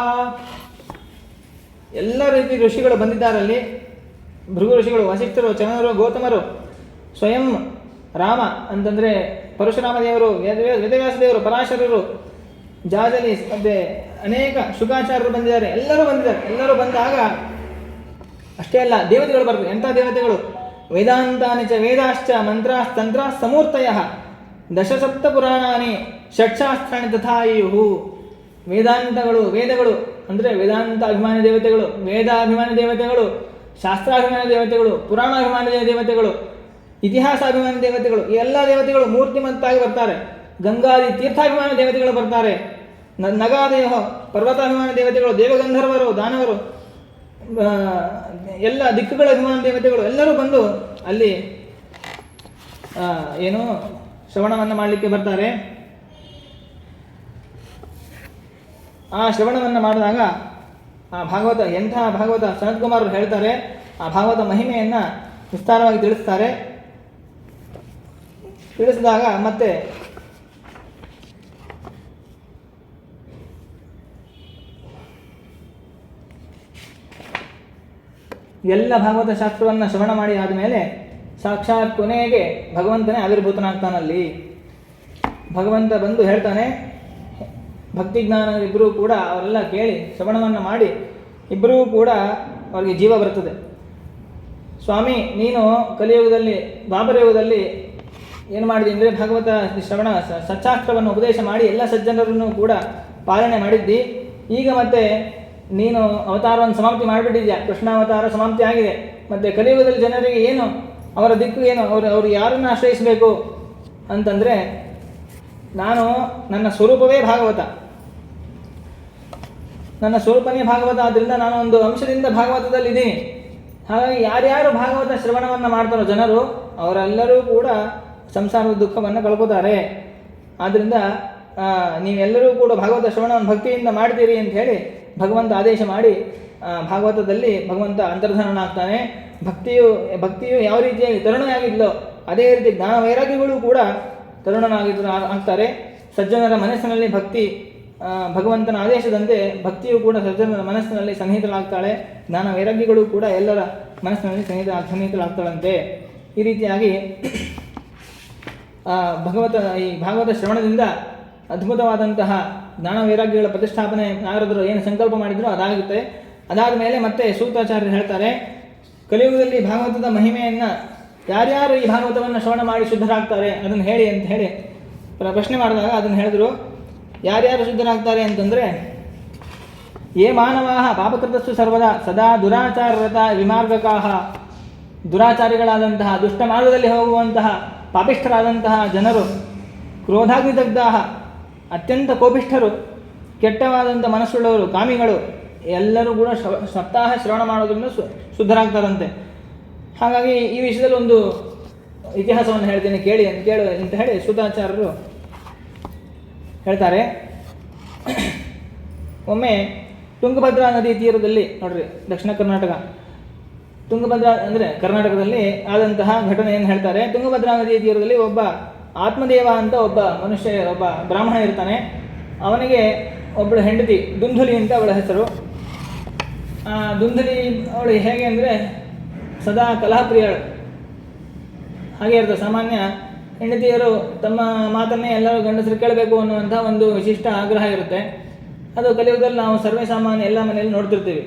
ಎಲ್ಲ ರೀತಿ ಋಷಿಗಳು ಬಂದಿದ್ದಾರಲ್ಲಿ. ಭೃಗು ಋಷಿಗಳು, ವಸಿಷ್ಠರು, ಚನರು, ಗೌತಮರು, ಸ್ವಯಂ ರಾಮ ಅಂತಂದರೆ ಪರಶುರಾಮ ದೇವರು, ವೇದವ್ಯಾಸ ದೇವರು, ಪರಾಶರರು, ಜಾಜಲಿ ಮತ್ತು ಅನೇಕ ಶುಕಾಚಾರ್ಯರು ಬಂದಿದ್ದಾರೆ. ಎಲ್ಲರೂ ಬಂದಿದ್ದಾರೆ. ಎಲ್ಲರೂ ಬಂದಾಗ ಅಷ್ಟೇ ಅಲ್ಲ, ದೇವತೆಗಳು ಬರ್ತಾರೆ. ಎಂಥ ದೇವತೆಗಳು? ವೇದಾಂತಾನಿ ಚ ವೇದಾಶ್ಚ ಮಂತ್ರಾಸ್ತಂತ್ರ ಸಮೂರ್ತಯ ದಶಸಪ್ತ ಪುರಾಣಾನಿ ಷಟ್ಶಾಸ್ತ್ರಾಣಿ ತಥಾಯುಹು. ವೇದಾಂತಗಳು, ವೇದಗಳು ಅಂದರೆ ವೇದಾಂತ ಅಭಿಮಾನಿ ದೇವತೆಗಳು, ವೇದಾಭಿಮಾನಿ ದೇವತೆಗಳು, ಶಾಸ್ತ್ರಾಭಿಮಾನಿ ದೇವತೆಗಳು, ಪುರಾಣಾಭಿಮಾನಿ ದೇವತೆಗಳು, ಇತಿಹಾಸಾಭಿಮಾನಿ ದೇವತೆಗಳು, ಈ ಎಲ್ಲ ದೇವತೆಗಳು ಮೂರ್ತಿಮಂತಾಗಿ ಬರ್ತಾರೆ. ಗಂಗಾದಿ ತೀರ್ಥಾಭಿಮಾನಿ ದೇವತೆಗಳು ಬರ್ತಾರೆ. ನಗಾದೇಹ ಪರ್ವತಾಭಿಮಾನಿ ದೇವತೆಗಳು, ದೇವಗಂಧರ್ವರು, ದಾನವರು, ಎಲ್ಲ ದಿಕ್ಕುಗಳ ಅಭಿಮಾನಿ ದೇವತೆಗಳು ಎಲ್ಲರೂ ಬಂದು ಅಲ್ಲಿ ಏನು ಶ್ರವಣವನ್ನು ಮಾಡಲಿಕ್ಕೆ ಬರ್ತಾರೆ. ಆ ಶ್ರವಣವನ್ನು ಮಾಡಿದಾಗ ಆ ಭಾಗವತ, ಎಂಥ ಭಾಗವತ ಸನತ್ಕುಮಾರರು ಹೇಳ್ತಾರೆ, ಆ ಭಾಗವತ ಮಹಿಮೆಯನ್ನು ವಿಸ್ತಾರವಾಗಿ ತಿಳಿಸ್ತಾರೆ. ತಿಳಿಸಿದಾಗ ಮತ್ತೆ ಎಲ್ಲ ಭಾಗವತ ಶಾಸ್ತ್ರವನ್ನು ಶ್ರವಣ ಮಾಡಿ ಆದಮೇಲೆ ಸಾಕ್ಷಾತ್ ಕೊನೆಗೆ ಭಗವಂತನೇ ಆವಿರ್ಭೂತನಾಗ್ತಾನಲ್ಲಿ. ಭಗವಂತ ಬಂದು ಹೇಳ್ತಾನೆ, ಭಕ್ತಿ ಜ್ಞಾನ ಇಬ್ಬರೂ ಕೂಡ ಅವರೆಲ್ಲ ಕೇಳಿ ಶ್ರವಣವನ್ನು ಮಾಡಿ ಇಬ್ಬರೂ ಕೂಡ ಅವರಿಗೆ ಜೀವ ಬರ್ತದೆ. ಸ್ವಾಮಿ, ನೀನು ಕಲಿಯುಗದಲ್ಲಿ ದ್ವಾಪರಯುಗದಲ್ಲಿ ಏನು ಮಾಡಿದೆ ಅಂದರೆ ಭಾಗವತ ಶ್ರವಣ ಸಚ್ಚಾಸ್ತ್ರವನ್ನು ಉಪದೇಶ ಮಾಡಿ ಎಲ್ಲ ಸಜ್ಜನರನ್ನು ಕೂಡ ಪಾಲನೆ ಮಾಡಿದ್ದಿ. ಈಗ ಮತ್ತೆ ನೀನು ಅವತಾರವನ್ನು ಸಮಾಪ್ತಿ ಮಾಡಿಬಿಟ್ಟಿದ್ಯಾ, ಕೃಷ್ಣಾವತಾರ ಸಮಾಪ್ತಿ ಆಗಿದೆ. ಮತ್ತು ಕಲಿಯುಗದಲ್ಲಿ ಜನರಿಗೆ ಏನು ಅವರ ದಿಕ್ಕು ಏನು, ಅವರು ಯಾರನ್ನು ಆಶ್ರಯಿಸಬೇಕು ಅಂತಂದರೆ, ನಾನು ನನ್ನ ಸ್ವರೂಪವೇ ಭಾಗವತ, ನನ್ನ ಸ್ವರೂಪನೇ ಭಾಗವತ. ಆದ್ದರಿಂದ ನಾನು ಒಂದು ಅಂಶದಿಂದ ಭಾಗವತದಲ್ಲಿದ್ದೀನಿ. ಹಾಗಾಗಿ ಯಾರ್ಯಾರು ಭಾಗವತ ಶ್ರವಣವನ್ನು ಮಾಡ್ತಾರೋ ಜನರು, ಅವರೆಲ್ಲರೂ ಕೂಡ ಸಂಸಾರದ ದುಃಖವನ್ನು ಕಳ್ಕೋತಾರೆ. ಆದ್ದರಿಂದ ನೀವೆಲ್ಲರೂ ಕೂಡ ಭಾಗವತ ಶ್ರವಣವನ್ನು ಭಕ್ತಿಯಿಂದ ಮಾಡ್ತೀರಿ ಅಂತ ಹೇಳಿ ಭಗವಂತ ಆದೇಶ ಮಾಡಿ ಭಾಗವತದಲ್ಲಿ ಭಗವಂತ ಅಂತರ್ಧಾನನಾಗ್ತಾನೆ. ಭಕ್ತಿಯು ಯಾವ ರೀತಿಯಾಗಿ ತರುಣನಾಗಿದ್ಲೋ ಅದೇ ರೀತಿ ಜ್ಞಾನ ವೈರಾಗ್ಯಗಳು ಕೂಡ ಆಗ್ತಾರೆ. ಸಜ್ಜನರ ಮನಸ್ಸಿನಲ್ಲಿ ಭಕ್ತಿ ಭಗವಂತನ ಆದೇಶದಂತೆ ಭಕ್ತಿಯು ಕೂಡ ಸಜ್ಜನರ ಮನಸ್ಸಿನಲ್ಲಿ ಸನ್ನಿಹಿತಳಾಗ್ತಾಳೆ. ಜ್ಞಾನ ವೈರಾಗ್ಯಗಳು ಕೂಡ ಎಲ್ಲರ ಮನಸ್ಸಿನಲ್ಲಿ ಸನ್ನಿಹಿತಳಾಗ್ತಾಳಂತೆ. ಈ ರೀತಿಯಾಗಿ ಈ ಭಾಗವತ ಶ್ರವಣದಿಂದ ಅದ್ಭುತವಾದಂತಹ ಜ್ಞಾನ ವೈರಾಗ್ಯಗಳ ಪ್ರತಿಷ್ಠಾಪನೆ ನಾರದರು ಏನು ಸಂಕಲ್ಪ ಮಾಡಿದ್ರು ಅದಾಗುತ್ತೆ. ಅದಾದ ಮೇಲೆ ಮತ್ತೆ ಸೂತಾಚಾರ್ಯರು ಹೇಳ್ತಾರೆ, ಕಲಿಯುಗದಲ್ಲಿ ಭಾಗವತದ ಮಹಿಮೆಯನ್ನು ಯಾರ್ಯಾರು ಈ ಭಾಗವತವನ್ನು ಶ್ರವಣ ಮಾಡಿ ಶುದ್ಧರಾಗ್ತಾರೆ ಅದನ್ನು ಹೇಳಿ ಅಂತ ಹೇಳಿ ಪ್ರಶ್ನೆ ಮಾಡಿದಾಗ ಅದನ್ನು ಹೇಳಿದ್ರು. ಯಾರ್ಯಾರು ಶುದ್ಧರಾಗ್ತಾರೆ ಅಂತಂದರೆ, ಯೇ ಮಾನವಾ ಪಾಪಕೃತಸ್ಸು ಸರ್ವದಾ ಸದಾ ದುರಾಚಾರರತ ವಿಮಾರ್ಗಕಾಹ, ದುರಾಚಾರಿಗಳಾದಂತಹ ದುಷ್ಟ ಮಾರ್ಗದಲ್ಲಿ ಹೋಗುವಂತಹ ಪಾಪಿಷ್ಠರಾದಂತಹ ಜನರು, ಕ್ರೋಧಾಗ್ನಿದಗ್ಧಾಹ ಅತ್ಯಂತ ಕೋಪಿಷ್ಠರು, ಕೆಟ್ಟವಾದಂಥ ಮನಸ್ಸುಳ್ಳವರು, ಕಾಮಿಗಳು ಎಲ್ಲರೂ ಕೂಡ ಸಪ್ತಾಹ ಶ್ರವಣ ಮಾಡೋದ್ರಿಂದ ಶುದ್ಧರಾಗ್ತಾರಂತೆ. ಹಾಗಾಗಿ ಈ ವಿಷಯದಲ್ಲಿ ಒಂದು ಇತಿಹಾಸವನ್ನು ಹೇಳ್ತೀನಿ ಕೇಳಿ ಅಂತ ಹೇಳಿ ಸೂತಾಚಾರ್ಯರು ಹೇಳ್ತಾರೆ. ಒಮ್ಮೆ ತುಂಗಭದ್ರಾ ನದಿ ತೀರದಲ್ಲಿ ನೋಡ್ರಿ, ದಕ್ಷಿಣ ಕರ್ನಾಟಕ, ತುಂಗಭದ್ರಾ ಅಂದರೆ ಕರ್ನಾಟಕದಲ್ಲಿ ಆದಂತಹ ಘಟನೆಯನ್ನು ಹೇಳ್ತಾರೆ. ತುಂಗಭದ್ರಾ ನದಿಯ ತೀರದಲ್ಲಿ ಒಬ್ಬ ಆತ್ಮದೇವ ಅಂತ ಒಬ್ಬ ಮನುಷ್ಯ, ಒಬ್ಬ ಬ್ರಾಹ್ಮಣ ಇರ್ತಾನೆ. ಅವನಿಗೆ ಒಬ್ಬಳು ಹೆಂಡತಿ, ದುಂದುಲಿ ಅಂತ ಅವಳ ಹೆಸರು. ದುಂದುಲಿ ಅವಳು ಹೇಗೆ ಅಂದರೆ ಸದಾ ಕಲಹಪ್ರಿಯಳು. ಹಾಗೆ ಇರ್ತದೆ. ಸಾಮಾನ್ಯ ಹೆಂಡತಿಯರು ತಮ್ಮ ಮಾತನ್ನೇ ಎಲ್ಲರೂ ಗಂಡಸರು ಕೇಳಬೇಕು ಅನ್ನುವಂಥ ಒಂದು ವಿಶಿಷ್ಟ ಆಗ್ರಹ ಇರುತ್ತೆ. ಅದು ಕಲಿಯುಗದಲ್ಲಿ ನಾವು ಸರ್ವೇ ಸಾಮಾನ್ಯ ಎಲ್ಲ ಮನೆಯಲ್ಲಿ ನೋಡ್ತಿರ್ತೀವಿ.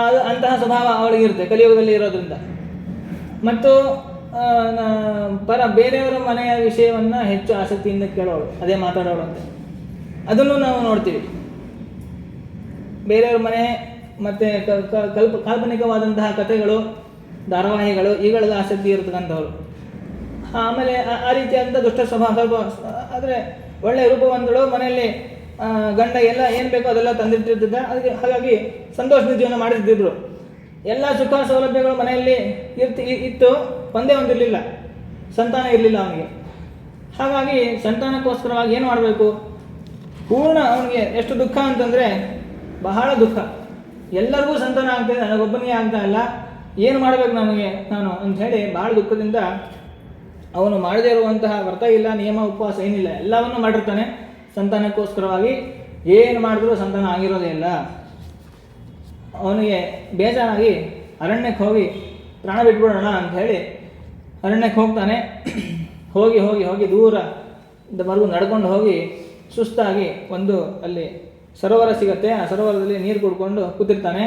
ಅದು ಅಂತಹ ಸ್ವಭಾವ ಅವಳಿಗಿರುತ್ತೆ ಕಲಿಯುಗದಲ್ಲಿ ಇರೋದ್ರಿಂದ. ಮತ್ತು ಬೇರೆಯವರ ಮನೆಯ ವಿಷಯವನ್ನು ಹೆಚ್ಚು ಆಸಕ್ತಿಯಿಂದ ಕೇಳೋಳು, ಅದೇ ಮಾತಾಡೋಳು ಅಂತ ಅದನ್ನು ನಾವು ನೋಡ್ತೀವಿ. ಬೇರೆಯವ್ರ ಮನೆ ಮತ್ತು ಕಾಲ್ಪನಿಕವಾದಂತಹ ಕಥೆಗಳು, ಧಾರಾವಾಹಿಗಳು ಇವುಗಳಿಗೆ ಆಸಕ್ತಿ ಇರತಕ್ಕಂಥವ್ರು. ಆಮೇಲೆ ಆ ರೀತಿಯಾದಂಥ ದುಷ್ಟ ಸ್ವಭಾವ ಸ್ವಲ್ಪ, ಆದರೆ ಒಳ್ಳೆಯ ರೂಪವಂತಳು, ಮನೆಯಲ್ಲಿ ಗಂಡ ಎಲ್ಲ ಏನು ಬೇಕೋ ಅದೆಲ್ಲ ತಂದಿಟ್ಟಿರ್ತಿದ್ದ. ಅದಕ್ಕೆ ಹಾಗಾಗಿ ಸಂತೋಷದ ಜೀವನ ಮಾಡಿರ್ತಿದ್ರು. ಎಲ್ಲ ಸುಖ ಸೌಲಭ್ಯಗಳು ಮನೆಯಲ್ಲಿ ಇತ್ತು, ಒಂದೇ ಒಂದಿರಲಿಲ್ಲ, ಸಂತಾನ ಇರಲಿಲ್ಲ ಅವನಿಗೆ. ಹಾಗಾಗಿ ಸಂತಾನಕ್ಕೋಸ್ಕರವಾಗಿ ಏನು ಮಾಡಬೇಕು, ಪೂರ್ಣ ಅವನಿಗೆ ಎಷ್ಟು ದುಃಖ ಅಂತಂದರೆ ಬಹಳ ದುಃಖ. ಎಲ್ಲರಿಗೂ ಸಂತಾನ ಆಗ್ತಾಯಿದೆ, ನನಗೊಬ್ಬನಿಗೆ ಆಗ್ತಾ ಇಲ್ಲ, ಏನು ಮಾಡಬೇಕು ನಾನು ಅಂಥೇಳಿ ಬಹಳ ದುಃಖದಿಂದ ಅವನು ಮಾಡದೇ ಇರುವಂತಹ ವ್ರತ ಇಲ್ಲ, ನಿಯಮ ಉಪವಾಸ ಏನಿಲ್ಲ, ಎಲ್ಲವನ್ನು ಮಾಡಿರ್ತಾನೆ ಸಂತಾನಕ್ಕೋಸ್ಕರವಾಗಿ. ಏನು ಮಾಡಿದ್ರೂ ಸಂತಾನ ಆಗಿರೋದೇ ಇಲ್ಲ. ಅವನಿಗೆ ಬೇಜಾರಾಗಿ ಅರಣ್ಯಕ್ಕೆ ಹೋಗಿ ಪ್ರಾಣ ಬಿಟ್ಬಿಡೋಣ ಅಂಥೇಳಿ ಅರಣ್ಯಕ್ಕೆ ಹೋಗ್ತಾನೆ. ಹೋಗಿ ಹೋಗಿ ಹೋಗಿ ದೂರದವರೆಗೂ ನಡ್ಕೊಂಡು ಹೋಗಿ ಸುಸ್ತಾಗಿ ಒಂದು ಅಲ್ಲಿ ಸರೋವರ ಸಿಗುತ್ತೆ. ಆ ಸರೋವರದಲ್ಲಿ ನೀರು ಕುಡ್ಕೊಂಡು ಕೂತಿರ್ತಾನೆ.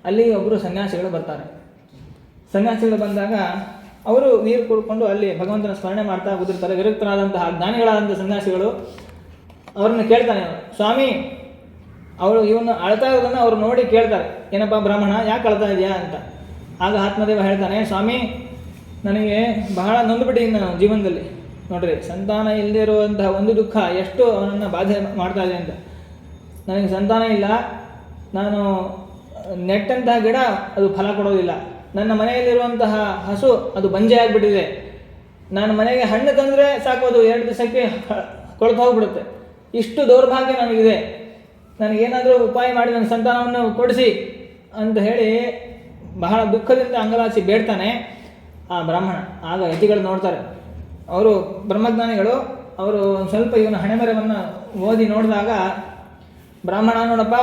ಅಲ್ಲಿ ಒಬ್ಬರು ಸನ್ಯಾಸಿಗಳು ಬರ್ತಾರೆ. ಸನ್ಯಾಸಿಗಳು ಬಂದಾಗ ಅವರು ನೀರು ಕುಡ್ಕೊಂಡು ಅಲ್ಲಿ ಭಗವಂತನ ಸ್ಮರಣೆ ಮಾಡ್ತಾ ಕೂತಿರ್ತಾರೆ. ವಿರಕ್ತರಾದಂತಹ ಜ್ಞಾನಿಗಳಾದಂಥ ಸನ್ಯಾಸಿಗಳು ಅವ್ರನ್ನ ಕೇಳ್ತಾನೆ, ಸ್ವಾಮಿ ಇವನು ಅಳ್ತಾ ಇರೋದನ್ನು ಅವರು ನೋಡಿ ಕೇಳ್ತಾರೆ, ಏನಪ್ಪ ಬ್ರಾಹ್ಮಣ ಯಾಕೆ ಅಳ್ತಾ ಇದೆಯಾ ಅಂತ. ಆಗ ಆತ್ಮದೇವ ಹೇಳ್ತಾನೆ, ಸ್ವಾಮಿ ನನಗೆ ಬಹಳ ನೊಂದುಬಿಟ್ಟಿದ್ದೀನಿ ನಾನು ಜೀವನದಲ್ಲಿ. ನೋಡ್ರಿ, ಸಂತಾನ ಇಲ್ಲದೆ ಇರುವಂತಹ ಒಂದು ದುಃಖ ಎಷ್ಟು ಅವನನ್ನು ಬಾಧೆ ಮಾಡ್ತಾ ಇದೆ ಅಂತ. ನನಗೆ ಸಂತಾನ ಇಲ್ಲ, ನಾನು ನೆಟ್ಟಂತಹ ಗಿಡ ಅದು ಫಲ ಕೊಡೋದಿಲ್ಲ, ನನ್ನ ಮನೆಯಲ್ಲಿರುವಂತಹ ಹಸು ಅದು ಬಂಜೆ ಆಗಿಬಿಟ್ಟಿದೆ, ನಾನು ಮನೆಗೆ ಹಣ್ಣು ತಂದರೆ ಸಾಕು ಅದು 2 ದಿವಸಕ್ಕೆ ಕೊಳ್ತು ಹೋಗ್ಬಿಡುತ್ತೆ, ಇಷ್ಟು ದೌರ್ಭಾಗ್ಯ ನನಗಿದೆ, ನನಗೇನಾದರೂ ಉಪಾಯ ಮಾಡಿ ನನ್ನ ಸಂತಾನವನ್ನು ಕೊಡಿಸಿ ಅಂತ ಹೇಳಿ ಬಹಳ ದುಃಖದಿಂದ ಅಂಗಲಾಚಿ ಬೇಡ್ತಾನೆ ಆ ಬ್ರಾಹ್ಮಣ. ಆಗ ಯತಿಗಳು ನೋಡ್ತಾರೆ, ಅವರು ಬ್ರಹ್ಮಜ್ಞಾನಿಗಳು, ಅವರು ಸ್ವಲ್ಪ ಇವನ ಹಣೆಮರವನ್ನು ಓದಿ ನೋಡಿದಾಗ, ಬ್ರಾಹ್ಮಣ ನೋಡಪ್ಪ,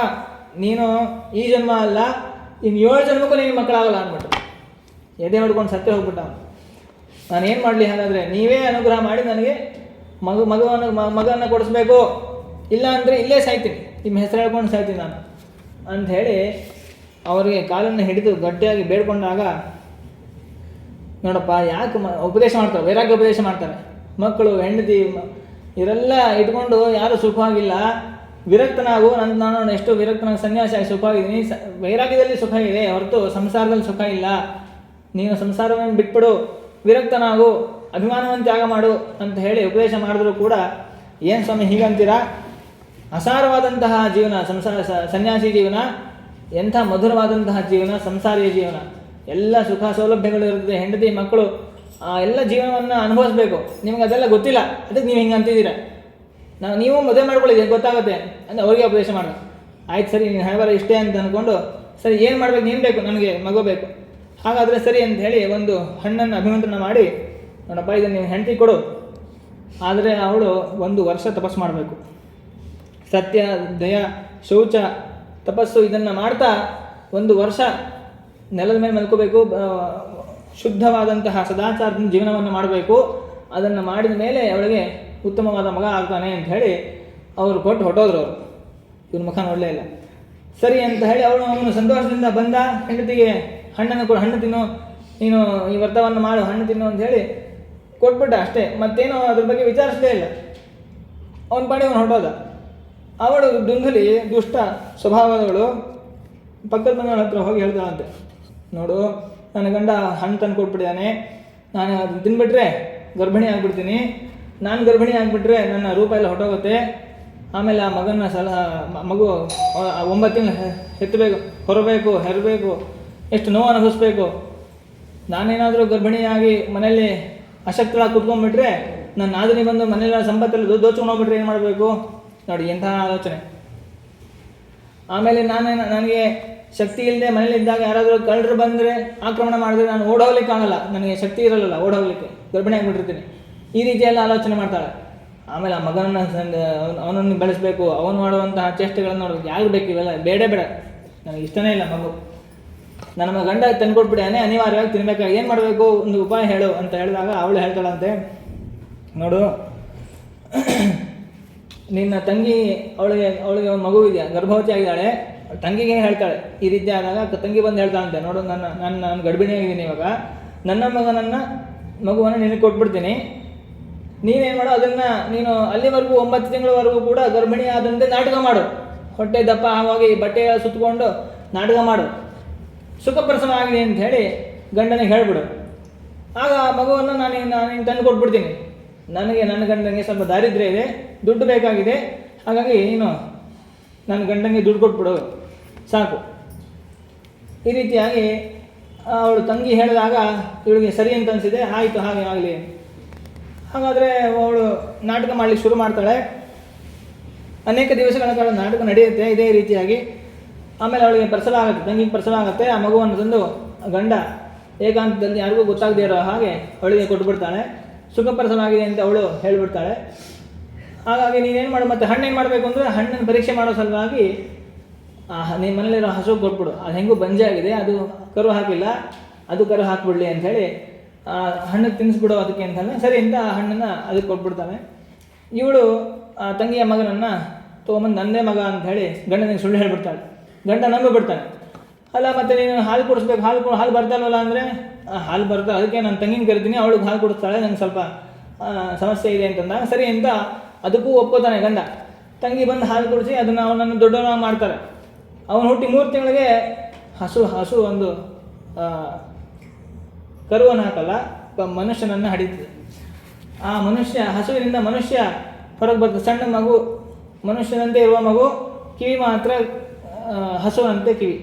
ನೀನು ಈ ಜನ್ಮ ಅಲ್ಲ ಇನ್ನು 7 ಜನ್ಮಕ್ಕೂ ನಿಮಗೆ ಮಕ್ಕಳಾಗಲ್ಲ ಅಂದ್ಬಿಟ್ಟು ಎದೆ ಹೊಡ್ಕೊಂಡು ಸತ್ತೇ ಹೋಗ್ಬಿಟ್ಟ. ನಾನೇನು ಮಾಡಲಿ, ಹಾಗಾದರೆ ನೀವೇ ಅನುಗ್ರಹ ಮಾಡಿ ನನಗೆ ಮಗವನ್ನು ಕೊಡಿಸ್ಬೇಕು, ಇಲ್ಲ ಅಂದರೆ ಇಲ್ಲೇ ಸಾಯ್ತೀನಿ, ನಿಮ್ಮ ಹೆಸರು ಹೇಳ್ಕೊಂಡು ಸಾಯ್ತೀನಿ ನಾನು ಅಂಥೇಳಿ ಅವರಿಗೆ ಕಾಲನ್ನು ಹಿಡಿದು ಗಟ್ಟಿಯಾಗಿ ಬೇಡ್ಕೊಂಡಾಗ, ನೋಡಪ್ಪ ಯಾಕೆ ಉಪದೇಶ ಮಾಡ್ತಾರೆ, ವೈರಾಗ್ಯ ಉಪದೇಶ ಮಾಡ್ತಾರೆ. ಮಕ್ಕಳು ಹೆಂಡತಿ ಇವರೆಲ್ಲ ಇಟ್ಕೊಂಡು ಯಾರೂ ಸುಖವಾಗಿಲ್ಲ, ವಿರಕ್ತನಾಗು, ನಾನು ಎಷ್ಟು ವಿರಕ್ತನಾಗಿ ಸನ್ಯಾಸಿಯಾಗಿ ಸುಖವಾಗಿದ್ದೀನಿ, ವೈರಾಗ್ಯದಲ್ಲಿ ಸುಖ ಇದೆ ಹೊರತು ಸಂಸಾರದಲ್ಲಿ ಸುಖ ಇಲ್ಲ, ನೀನು ಸಂಸಾರವನ್ನು ಬಿಟ್ಬಿಡು, ವಿರಕ್ತನಾಗು, ಅಭಿಮಾನವನ್ನು ತ್ಯಾಗ ಮಾಡು ಅಂತ ಹೇಳಿ ಉಪದೇಶ ಮಾಡಿದ್ರು ಕೂಡ, ಏನು ಸ್ವಾಮಿ ಹೀಗಂತೀರಾ, ಅಸಾರವಾದಂತಹ ಜೀವನ ಸನ್ಯಾಸಿ ಜೀವನ, ಎಂಥ ಮಧುರವಾದಂತಹ ಜೀವನ ಸಂಸಾರಿಯ ಜೀವನ, ಎಲ್ಲ ಸುಖ ಸೌಲಭ್ಯಗಳು ಇರ್ತದೆ, ಹೆಂಡತಿ ಮಕ್ಕಳು ಎಲ್ಲ ಜೀವನವನ್ನು ಅನುಭವಿಸ್ಬೇಕು, ನಿಮ್ಗೆ ಅದೆಲ್ಲ ಗೊತ್ತಿಲ್ಲ, ಅದಕ್ಕೆ ನೀವು ಹಿಂಗೆ ಅಂತಿದ್ದೀರ, ನೀವು ಮದುವೆ ಮಾಡ್ಕೊಳ್ಳಿ ಗೊತ್ತಾಗುತ್ತೆ ಅಂದರೆ ಅವ್ರಿಗೆ ಉಪದೇಶ ಮಾಡ. ಆಯ್ತು ಸರಿ, ನೀನು ಹಣೆಬರ ಇಷ್ಟೇ ಅಂತ ಅಂದ್ಕೊಂಡು, ಸರಿ ಏನು ಮಾಡಬೇಕು, ನೀನು ಬೇಕು, ನನಗೆ ಮಗು ಬೇಕು, ಹಾಗಾದರೆ ಸರಿ ಅಂತ ಹೇಳಿ ಒಂದು ಹಣ್ಣನ್ನು ಅಭಿಮಂತ್ರಣ ಮಾಡಿ, ನೋಡಪ್ಪ ಇದನ್ನು ನೀವು ಹೆಂಡತಿ ಕೊಡು, ಆದರೆ ಅವಳು 1 ವರ್ಷ ತಪಸ್ಸು ಮಾಡಬೇಕು, ಸತ್ಯ ದಯ ಶೌಚ ತಪಸ್ಸು ಇದನ್ನು ಮಾಡ್ತಾ 1 ವರ್ಷ ನೆಲದ ಮೇಲೆ ಮಲ್ಕೋಬೇಕು, ಶುದ್ಧವಾದಂತಹ ಸದಾಚಾರದ ಜೀವನವನ್ನು ಮಾಡಬೇಕು, ಅದನ್ನು ಮಾಡಿದ ಮೇಲೆ ಅವಳಿಗೆ ಉತ್ತಮವಾದ ಮಗ ಆಗ್ತಾನೆ ಅಂತ ಹೇಳಿ ಅವರು ಕೊಟ್ಟು ಹೊಟ್ಟೋದ್ರು. ಅವರು ಇವ್ರ ಮುಖ ನೋಡಲೇ ಇಲ್ಲ. ಸರಿ ಅಂತ ಹೇಳಿ ಅವನು ಸಂತೋಷದಿಂದ ಬಂದ. ಹೆಂಡತಿಗೆ ಹಣ್ಣನ್ನು ಕೊಡು, ಹಣ್ಣು ತಿನ್ನು, ನೀನು ಈ ವ್ರತವನ್ನು ಮಾಡು, ಹಣ್ಣು ತಿನ್ನು ಅಂತ ಹೇಳಿ ಕೊಟ್ಬಿಟ್ಟ ಅಷ್ಟೇ. ಮತ್ತೇನೋ ಅದ್ರ ಬಗ್ಗೆ ವಿಚಾರಿಸಲೇ ಇಲ್ಲ. ಅವನ ಪಾಡಿ ಅವನು ಹೊರಟೋದ. ಅವಳು ದುಂದುಲಿ ದುಷ್ಟ ಸ್ವಭಾವದವಳು ಪಕ್ಕದ ಮನೆಗಳ ಹತ್ರ ಹೋಗಿ ಹೇಳ್ತಾಳಂತೆ, ನೋಡು ನನ್ನ ಗಂಡ ಹಣ್ಣು ತಂದು ಕೊಟ್ಬಿಟ್ಟಿದ್ದಾನೆ, ನಾನು ಅದನ್ನು ತಿನ್ಬಿಟ್ರೆ ಗರ್ಭಿಣಿ ಆಗಿಬಿಡ್ತೀನಿ, ನಾನು ಗರ್ಭಿಣಿ ಆಗಿಬಿಟ್ರೆ ನನ್ನ ರೂಪ ಎಲ್ಲ ಹೊಟ್ಟೋಗುತ್ತೆ, ಆಮೇಲೆ ಆ ಮಗನ ಮಗು 9 ತಿಂಗಳು ಹೆತ್ತಬೇಕು, ಹೊರಬೇಕು, ಹೆರಬೇಕು, ಎಷ್ಟು ನೋವು ಅನುಭವಿಸ್ಬೇಕು, ನಾನೇನಾದರೂ ಗರ್ಭಿಣಿಯಾಗಿ ಮನೆಯಲ್ಲಿ ಅಶಕ್ತಳಾಗಿ ಕುತ್ಕೊಂಡ್ಬಿಟ್ರೆ ನನ್ನ ನಾದಿನಿ ಬಂದು ಮನೆಯಲ್ಲ ಸಂಪತ್ತೆಲ್ಲ ದೋಚ್ಕೊಂಡು ಹೋಗ್ಬಿಟ್ರೆ ಏನು ಮಾಡಬೇಕು ನೋಡಿ, ಎಂತಹ ಆಲೋಚನೆ. ಆಮೇಲೆ ನನಗೆ ಶಕ್ತಿ ಇಲ್ಲದೆ ಮನೇಲಿದ್ದಾಗ ಯಾರಾದರೂ ಕಳ್ಳರು ಬಂದರೆ ಆಕ್ರಮಣ ಮಾಡಿದ್ರೆ ನಾನು ಓಡೋಗ್ಲಿಕ್ಕೆ ಆಗಲ್ಲ, ನನಗೆ ಶಕ್ತಿ ಇರಲ್ಲ ಓಡೋಗ್ಲಿಕ್ಕೆ, ಗರ್ಭಿಣಿ ಆಗಿಬಿಟ್ಟಿರ್ತೀನಿ, ಈ ರೀತಿಯೆಲ್ಲ ಆಲೋಚನೆ ಮಾಡ್ತಾಳೆ. ಆಮೇಲೆ ಆ ಮಗನನ್ನು ಅವನನ್ನು ಬೆಳೆಸಬೇಕು, ಅವನು ಮಾಡುವಂತಹ ಚೇಷ್ಟೆಗಳನ್ನು ನೋಡೋದು ಯಾರು ಬೇಕು, ಇವೆಲ್ಲ ಬೇಡ, ನನಗೆ ಇಷ್ಟನೇ ಇಲ್ಲ ಮಗು, ನನ್ನ ಗಂಡ ತಂದುಕೊಟ್ಬಿಡ್ಯಾನೆ, ಅನಿವಾರ್ಯವಾಗಿ ತಿನ್ಬೇಕಾಗಿ ಏನು ಮಾಡಬೇಕು, ಒಂದು ಉಪಾಯ ಹೇಳು ಅಂತ ಹೇಳಿದಾಗ ಅವಳು ಹೇಳ್ತಾಳಂತೆ, ನೋಡು ನಿನ್ನ ತಂಗಿ ಅವಳಿಗೆ ಒಂದು ಮಗು ಇದೆಯಾ, ಗರ್ಭವತಿ ಆಗಿದ್ದಾಳೆ, ತಂಗಿಗೆ ಹೇಳ್ತಾಳೆ ಈ ರೀತಿ ಆದಾಗ ತಂಗಿ ಬಂದು ಹೇಳ್ತಾಳಂತೆ, ನೋಡು ನಾನು ಗರ್ಭಿಣಿಯಾಗಿದ್ದೀನಿ, ಇವಾಗ ನನ್ನ ಮಗುವನ್ನು ನಿನಗೆ ಕೊಟ್ಬಿಡ್ತೀನಿ, ನೀನೇನು ಮಾಡು ಅದನ್ನು ನೀನು ಅಲ್ಲಿವರೆಗೂ 9 ತಿಂಗಳವರೆಗೂ ಕೂಡ ಗರ್ಭಿಣಿ ಆದಂತೆ ನಾಟಕ ಮಾಡು, ಹೊಟ್ಟೆ ದಪ್ಪ ಆಗಿ ಬಟ್ಟೆ ಸುತ್ತಕೊಂಡು ನಾಟಕ ಮಾಡು, ಸುಖಪ್ರಸವ ಆಗಿದೆ ಅಂತ ಹೇಳಿ ಗಂಡನಿಗೆ ಹೇಳಿಬಿಡು. ಆಗ ಮಗುವನ್ನು ನಾನು ತಂದು ಕೊಟ್ಬಿಡ್ತೀನಿ, ನನ್ನ ಗಂಡನಿಗೆ ಸ್ವಲ್ಪ ದಾರಿದ್ರ್ಯ ಇದೆ, ದುಡ್ಡು ಬೇಕಾಗಿದೆ, ಹಾಗಾಗಿ ನೀನು ನನ್ನ ಗಂಡನಿಗೆ ದುಡ್ಡು ಕೊಟ್ಬಿಡು ಸಾಕು. ಈ ರೀತಿಯಾಗಿ ಅವಳು ತಂಗಿ ಹೇಳಿದಾಗ ಇವಳಿಗೆ ಸರಿ ಅಂತ ಅನಿಸಿದೆ, ಆಯಿತು ಹಾಗೆ ಆಗಲಿ. ಹಾಗಾದರೆ ಅವಳು ನಾಟಕ ಮಾಡಲಿಕ್ಕೆ ಶುರು ಮಾಡ್ತಾಳೆ. ಅನೇಕ ದಿವಸಗಳ ಕಾಲ ನಾಟಕ ನಡೆಯುತ್ತೆ ಇದೇ ರೀತಿಯಾಗಿ. ಆಮೇಲೆ ಅವಳಿಗೆ ಪ್ರಸವ ಆಗುತ್ತೆ, ತಂಗಿಗೆ ಪ್ರಸವ ಆಗುತ್ತೆ. ಆ ಮಗುವನ್ನು ತಂದು ಗಂಡ ಏಕಾಂತದಲ್ಲಿ ಯಾರಿಗೂ ಗೊತ್ತಾಗದೇ ಇರೋ ಹಾಗೆ ಅವಳಿಗೆ ಕೊಟ್ಬಿಡ್ತಾಳೆ. ಸುಖ ಪ್ರಸವ ಆಗಿದೆ ಅಂತ ಅವಳು ಹೇಳಿಬಿಡ್ತಾಳೆ. ಹಾಗಾಗಿ ನೀನೇನು ಮಾಡು, ಮತ್ತು ಹಣ್ಣೇನು ಮಾಡಬೇಕು ಅಂದರೆ ಹಣ್ಣನ್ನು ಪರೀಕ್ಷೆ ಮಾಡೋ ಸಲುವಾಗಿ ನಿಮ್ಮ ಮನೇಲಿರೋ ಹಸು ಕೊಟ್ಬಿಡು, ಅದು ಹೆಂಗೂ ಬಂಜೆ ಆಗಿದೆ, ಅದು ಕರು ಹಾಕಿಲ್ಲ, ಅದು ಕರು ಹಾಕ್ಬಿಡ್ಲಿ ಅಂಥೇಳಿ ಹಣ್ಣು ತಿನ್ನಿಸ್ಬಿಡೋ ಅದಕ್ಕೆ ಅಂತಂದರೆ ಸರಿ ಅಂತ ಆ ಹಣ್ಣನ್ನು ಅದಕ್ಕೆ ಕೊಟ್ಬಿಡ್ತಾನೆ. ಇವಳು ತಂಗಿಯ ಮಗನನ್ನು ತೊಗೊಂಬಂದು ನನ್ನದೇ ಮಗ ಅಂತ ಹೇಳಿ ಗಂಡನಿಗೆ ಸುಳ್ಳು ಹೇಳಿಬಿಡ್ತಾಳೆ. ಗಂಡ ನಂಬಿಬಿಡ್ತಾನೆ. ಅಲ್ಲ ಮತ್ತು ನೀನು ಹಾಲು ಕುಡಿಸ್ಬೇಕು, ಹಾಲು ಬರ್ತಾ ಇಲ್ವಲ್ಲ ಅಂದರೆ ಹಾಲು ಬರ್ತಾ, ಅದಕ್ಕೆ ನಾನು ತಂಗಿನ ಕರಿತೀನಿ, ಅವಳಿಗೆ ಹಾಲು ಕುಡಿಸ್ತಾಳೆ, ನಂಗೆ ಸ್ವಲ್ಪ ಸಮಸ್ಯೆ ಇದೆ ಅಂತಂದಾಗ ಸರಿ ಅಂತ ಅದಕ್ಕೂ ಒಪ್ಕೋತಾನೆ ಗಂಡ. ತಂಗಿ ಬಂದು ಹಾಲು ಕುಡಿಸಿ ಅದನ್ನು ಅವನನ್ನು ದೊಡ್ಡವನಾಗಿ ಮಾಡ್ತಾರೆ. ಅವನು ಹುಟ್ಟಿ 3 ತಿಂಗಳಿಗೆ ಹಸು ಒಂದು ಕರುವನ್ನು ಹಾಕಲ್ಲ, ಮನುಷ್ಯನನ್ನು ಹಡಿತದೆ. ಆ ಹಸುವಿನಿಂದ ಮನುಷ್ಯ ಹೊರಗೆ ಬರ್ತದೆ. ಸಣ್ಣ ಮಗು, ಮನುಷ್ಯನಂತೆ ಇರುವ ಮಗು, ಕಿವಿ ಮಾತ್ರ ಹಸುವಂತೆ ಕಿವಿ.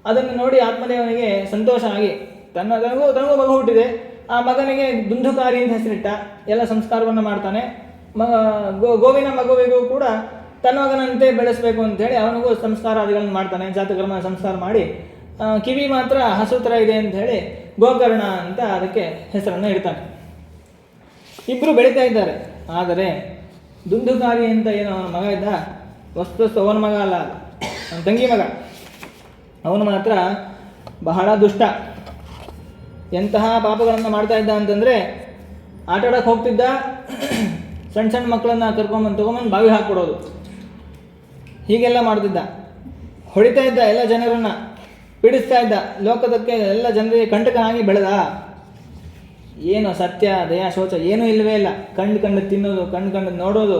ಅದನ್ನು ನೋಡಿ ಆತ್ಮದೇವನಿಗೆ ಸಂತೋಷ ಆಗಿ ತನಗೂ ಮಗು ಹುಟ್ಟಿದೆ, ಆ ಮಗನಿಗೆ ದುಂದುಕಾರಿ ಅಂತ ಹೆಸರಿಟ್ಟ, ಎಲ್ಲ ಸಂಸ್ಕಾರವನ್ನು ಮಾಡ್ತಾನೆ. ಗೋವಿನ ಮಗುವಿಗೂ ಕೂಡ ತನ್ನ ಮಗನಂತೆ ಬೆಳೆಸಬೇಕು ಅಂತೇಳಿ ಅವನಿಗೂ ಸಂಸ್ಕಾರಾದಿಗಳನ್ನು ಮಾಡ್ತಾನೆ, ಜಾತಕರ್ಮ ಸಂಸ್ಕಾರ ಮಾಡಿ. ಕಿವಿ ಮಾತ್ರ ಹಸು ಥರ ಇದೆ ಅಂತ ಹೇಳಿ ಗೋಕರ್ಣ ಅಂತ ಅದಕ್ಕೆ ಹೆಸರನ್ನು ಇಡ್ತಾನೆ. ಇಬ್ಬರು ಬೆಳೀತಾ ಇದ್ದಾರೆ. ಆದರೆ ದುಂದುಕಾರಿ ಅಂತ ಏನೋ ಅವನ ಮಗ ಇದ್ದ, ವಸ್ತು ಅವನ ಮಗ ಅಲ್ಲ, ಅವನ ತಂಗಿ ಮಗ. ಅವನು ಮಾತ್ರ ಬಹಳ ದುಷ್ಟ. ಎಂತಹ ಪಾಪಗಳನ್ನು ಮಾಡ್ತಾ ಇದ್ದ ಅಂತಂದರೆ, ಆಟಾಡೋಕ್ಕೆ ಹೋಗ್ತಿದ್ದ, ಸಣ್ಣ ಮಕ್ಕಳನ್ನು ತೊಗೊಂಬಂದು ಬಾವಿ ಹಾಕ್ಬಿಡೋದು, ಹೀಗೆಲ್ಲ ಮಾಡ್ತಿದ್ದ. ಹೊಡಿತಾ ಇದ್ದ, ಎಲ್ಲ ಜನರನ್ನು ಪೀಡಿಸ್ತಾ ಇದ್ದ, ಲೋಕದಕ್ಕೆ ಎಲ್ಲ ಜನರಿಗೆ ಕಂಟಕನಾಗಿ ಬೆಳೆದ. ಏನು ಸತ್ಯ ದಯಾ ಶೋಚ ಏನೂ ಇಲ್ಲವೇ ಇಲ್ಲ. ಕಂಡು ತಿನ್ನೋದು, ಕಂಡು ನೋಡೋದು,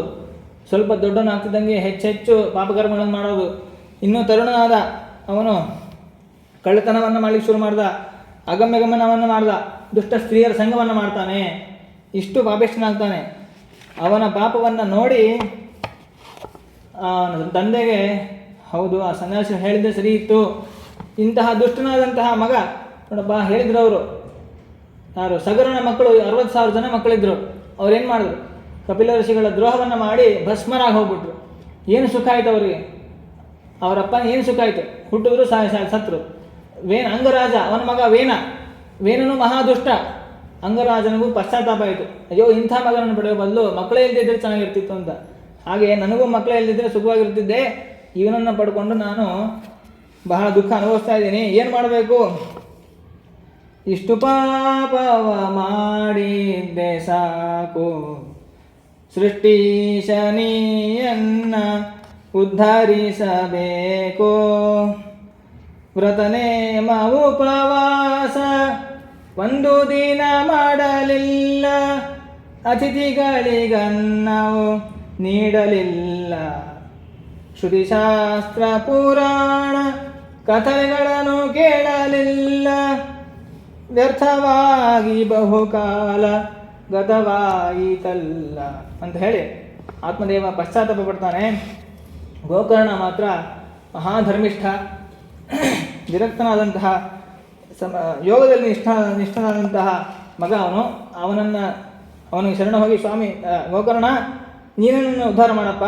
ಸ್ವಲ್ಪ ದೊಡ್ಡವನಾಗ್ತಿದ್ದಂಗೆ ಹೆಚ್ಚೆಚ್ಚು ಪಾಪಕರ್ಮಗಳನ್ನು ಮಾಡೋದು. ಇನ್ನೂ ತರುಣನಾದ ಅವನು ಕಳ್ಳತನವನ್ನು ಮಾಡಲಿಕ್ಕೆ ಶುರು ಮಾಡ್ದ, ಅಗಮ್ಯಗಮನವನ್ನು ಮಾಡ್ದ, ದುಷ್ಟ ಸ್ತ್ರೀಯರ ಸಂಘವನ್ನು ಮಾಡ್ತಾನೆ, ಇಷ್ಟು ಪಾಪಿಷ್ಠನಾಗ್ತಾನೆ. ಅವನ ಪಾಪವನ್ನು ನೋಡಿ ತಂದೆಗೆ, ಹೌದು ಆ ಸನ್ಯಾಸಿ ಹೇಳಿದ್ದೆ ಸರಿ ಇತ್ತು, ಇಂತಹ ದುಷ್ಟನಾದಂತಹ ಮಗ ನೋಡಪ್ಪ ಹೇಳಿದ್ರು ಅವರು ಯಾರು ಸಗರನ ಮಕ್ಕಳು 60,000 ಜನ ಮಕ್ಕಳಿದ್ರು. ಅವ್ರೇನು ಮಾಡಿದ್ರು, ಕಪಿಲ ಋಷಿಗಳ ದ್ರೋಹವನ್ನು ಮಾಡಿ ಭಸ್ಮರಾಗಿ ಹೋಗ್ಬಿಟ್ರು. ಏನು ಸುಖ ಆಯಿತು ಅವರಿಗೆ, ಅವರಪ್ಪ ಏನು ಸುಖ ಆಯಿತು, ಹುಟ್ಟಿದ್ರು ಸತ್ರು. ಅಂಗರಾಜ ಅವನ ಮಗ ವೇನನು ಮಹಾದುಷ್ಟ. ಅಂಗರಾಜನಿಗೂ ಪಶ್ಚಾತ್ತಾಪ ಆಯಿತು, ಅಯ್ಯೋ ಇಂಥ ಮಗನನ್ನು ಪಡೆಯೋ ಬದಲು ಮಕ್ಕಳೇ ಇಲ್ದಿದ್ರೆ ಚೆನ್ನಾಗಿರ್ತಿತ್ತು ಅಂತ. ಹಾಗೆ ನನಗೂ ಮಕ್ಕಳೇ ಇಲ್ದಿದ್ರೆ ಸುಖವಾಗಿರ್ತಿದ್ದೆ, ಇವನನ್ನು ಪಡ್ಕೊಂಡು ನಾನು ಬಹಳ ದುಃಖ ಅನುಭವಿಸ್ತಾ ಇದ್ದೀನಿ, ಏನು ಮಾಡಬೇಕು ಇಷ್ಟು ಪಾಪವ ಮಾಡಿದ್ದೆ ಸಾಕು, ಸೃಷ್ಟೀಶನೀಯನ್ನ ಉದ್ಧರಿಸಬೇಕು. ವ್ರತನೇಮ ಉಪವಾಸ ಒಂದು ದಿನ ಮಾಡಲಿಲ್ಲ, ಅತಿಥಿಗಳಿಗನ್ನವು ನೀಡಲಿಲ್ಲ. ಶ್ರುತಿಶಾಸ್ತ್ರ ಪುರಾಣ ಕಥೆಗಳನ್ನು ಕೇಳಲಿಲ್ಲ, ವ್ಯರ್ಥವಾಗಿ ಬಹುಕಾಲ ಗತವಾಯಿತಲ್ಲ ಅಂತ ಹೇಳಿ ಆತ್ಮದೇವ ಪಶ್ಚಾತ್ತಾಪ ಪಡ್ತಾನೆ. ಗೋಕರ್ಣ ಮಾತ್ರ ಮಹಾಧರ್ಮಿಷ್ಠ, ವಿರಕ್ತನಾದಂತಹ ಯೋಗದಲ್ಲಿ ನಿಷ್ಠನಾದಂತಹ ಮಗ ಅವನಿಗೆ ಶರಣ ಹೋಗಿ, ಸ್ವಾಮಿ ಗೋಕರ್ಣ ನೀನನ್ನು ಉದ್ಧಾರ ಮಾಡಪ್ಪ,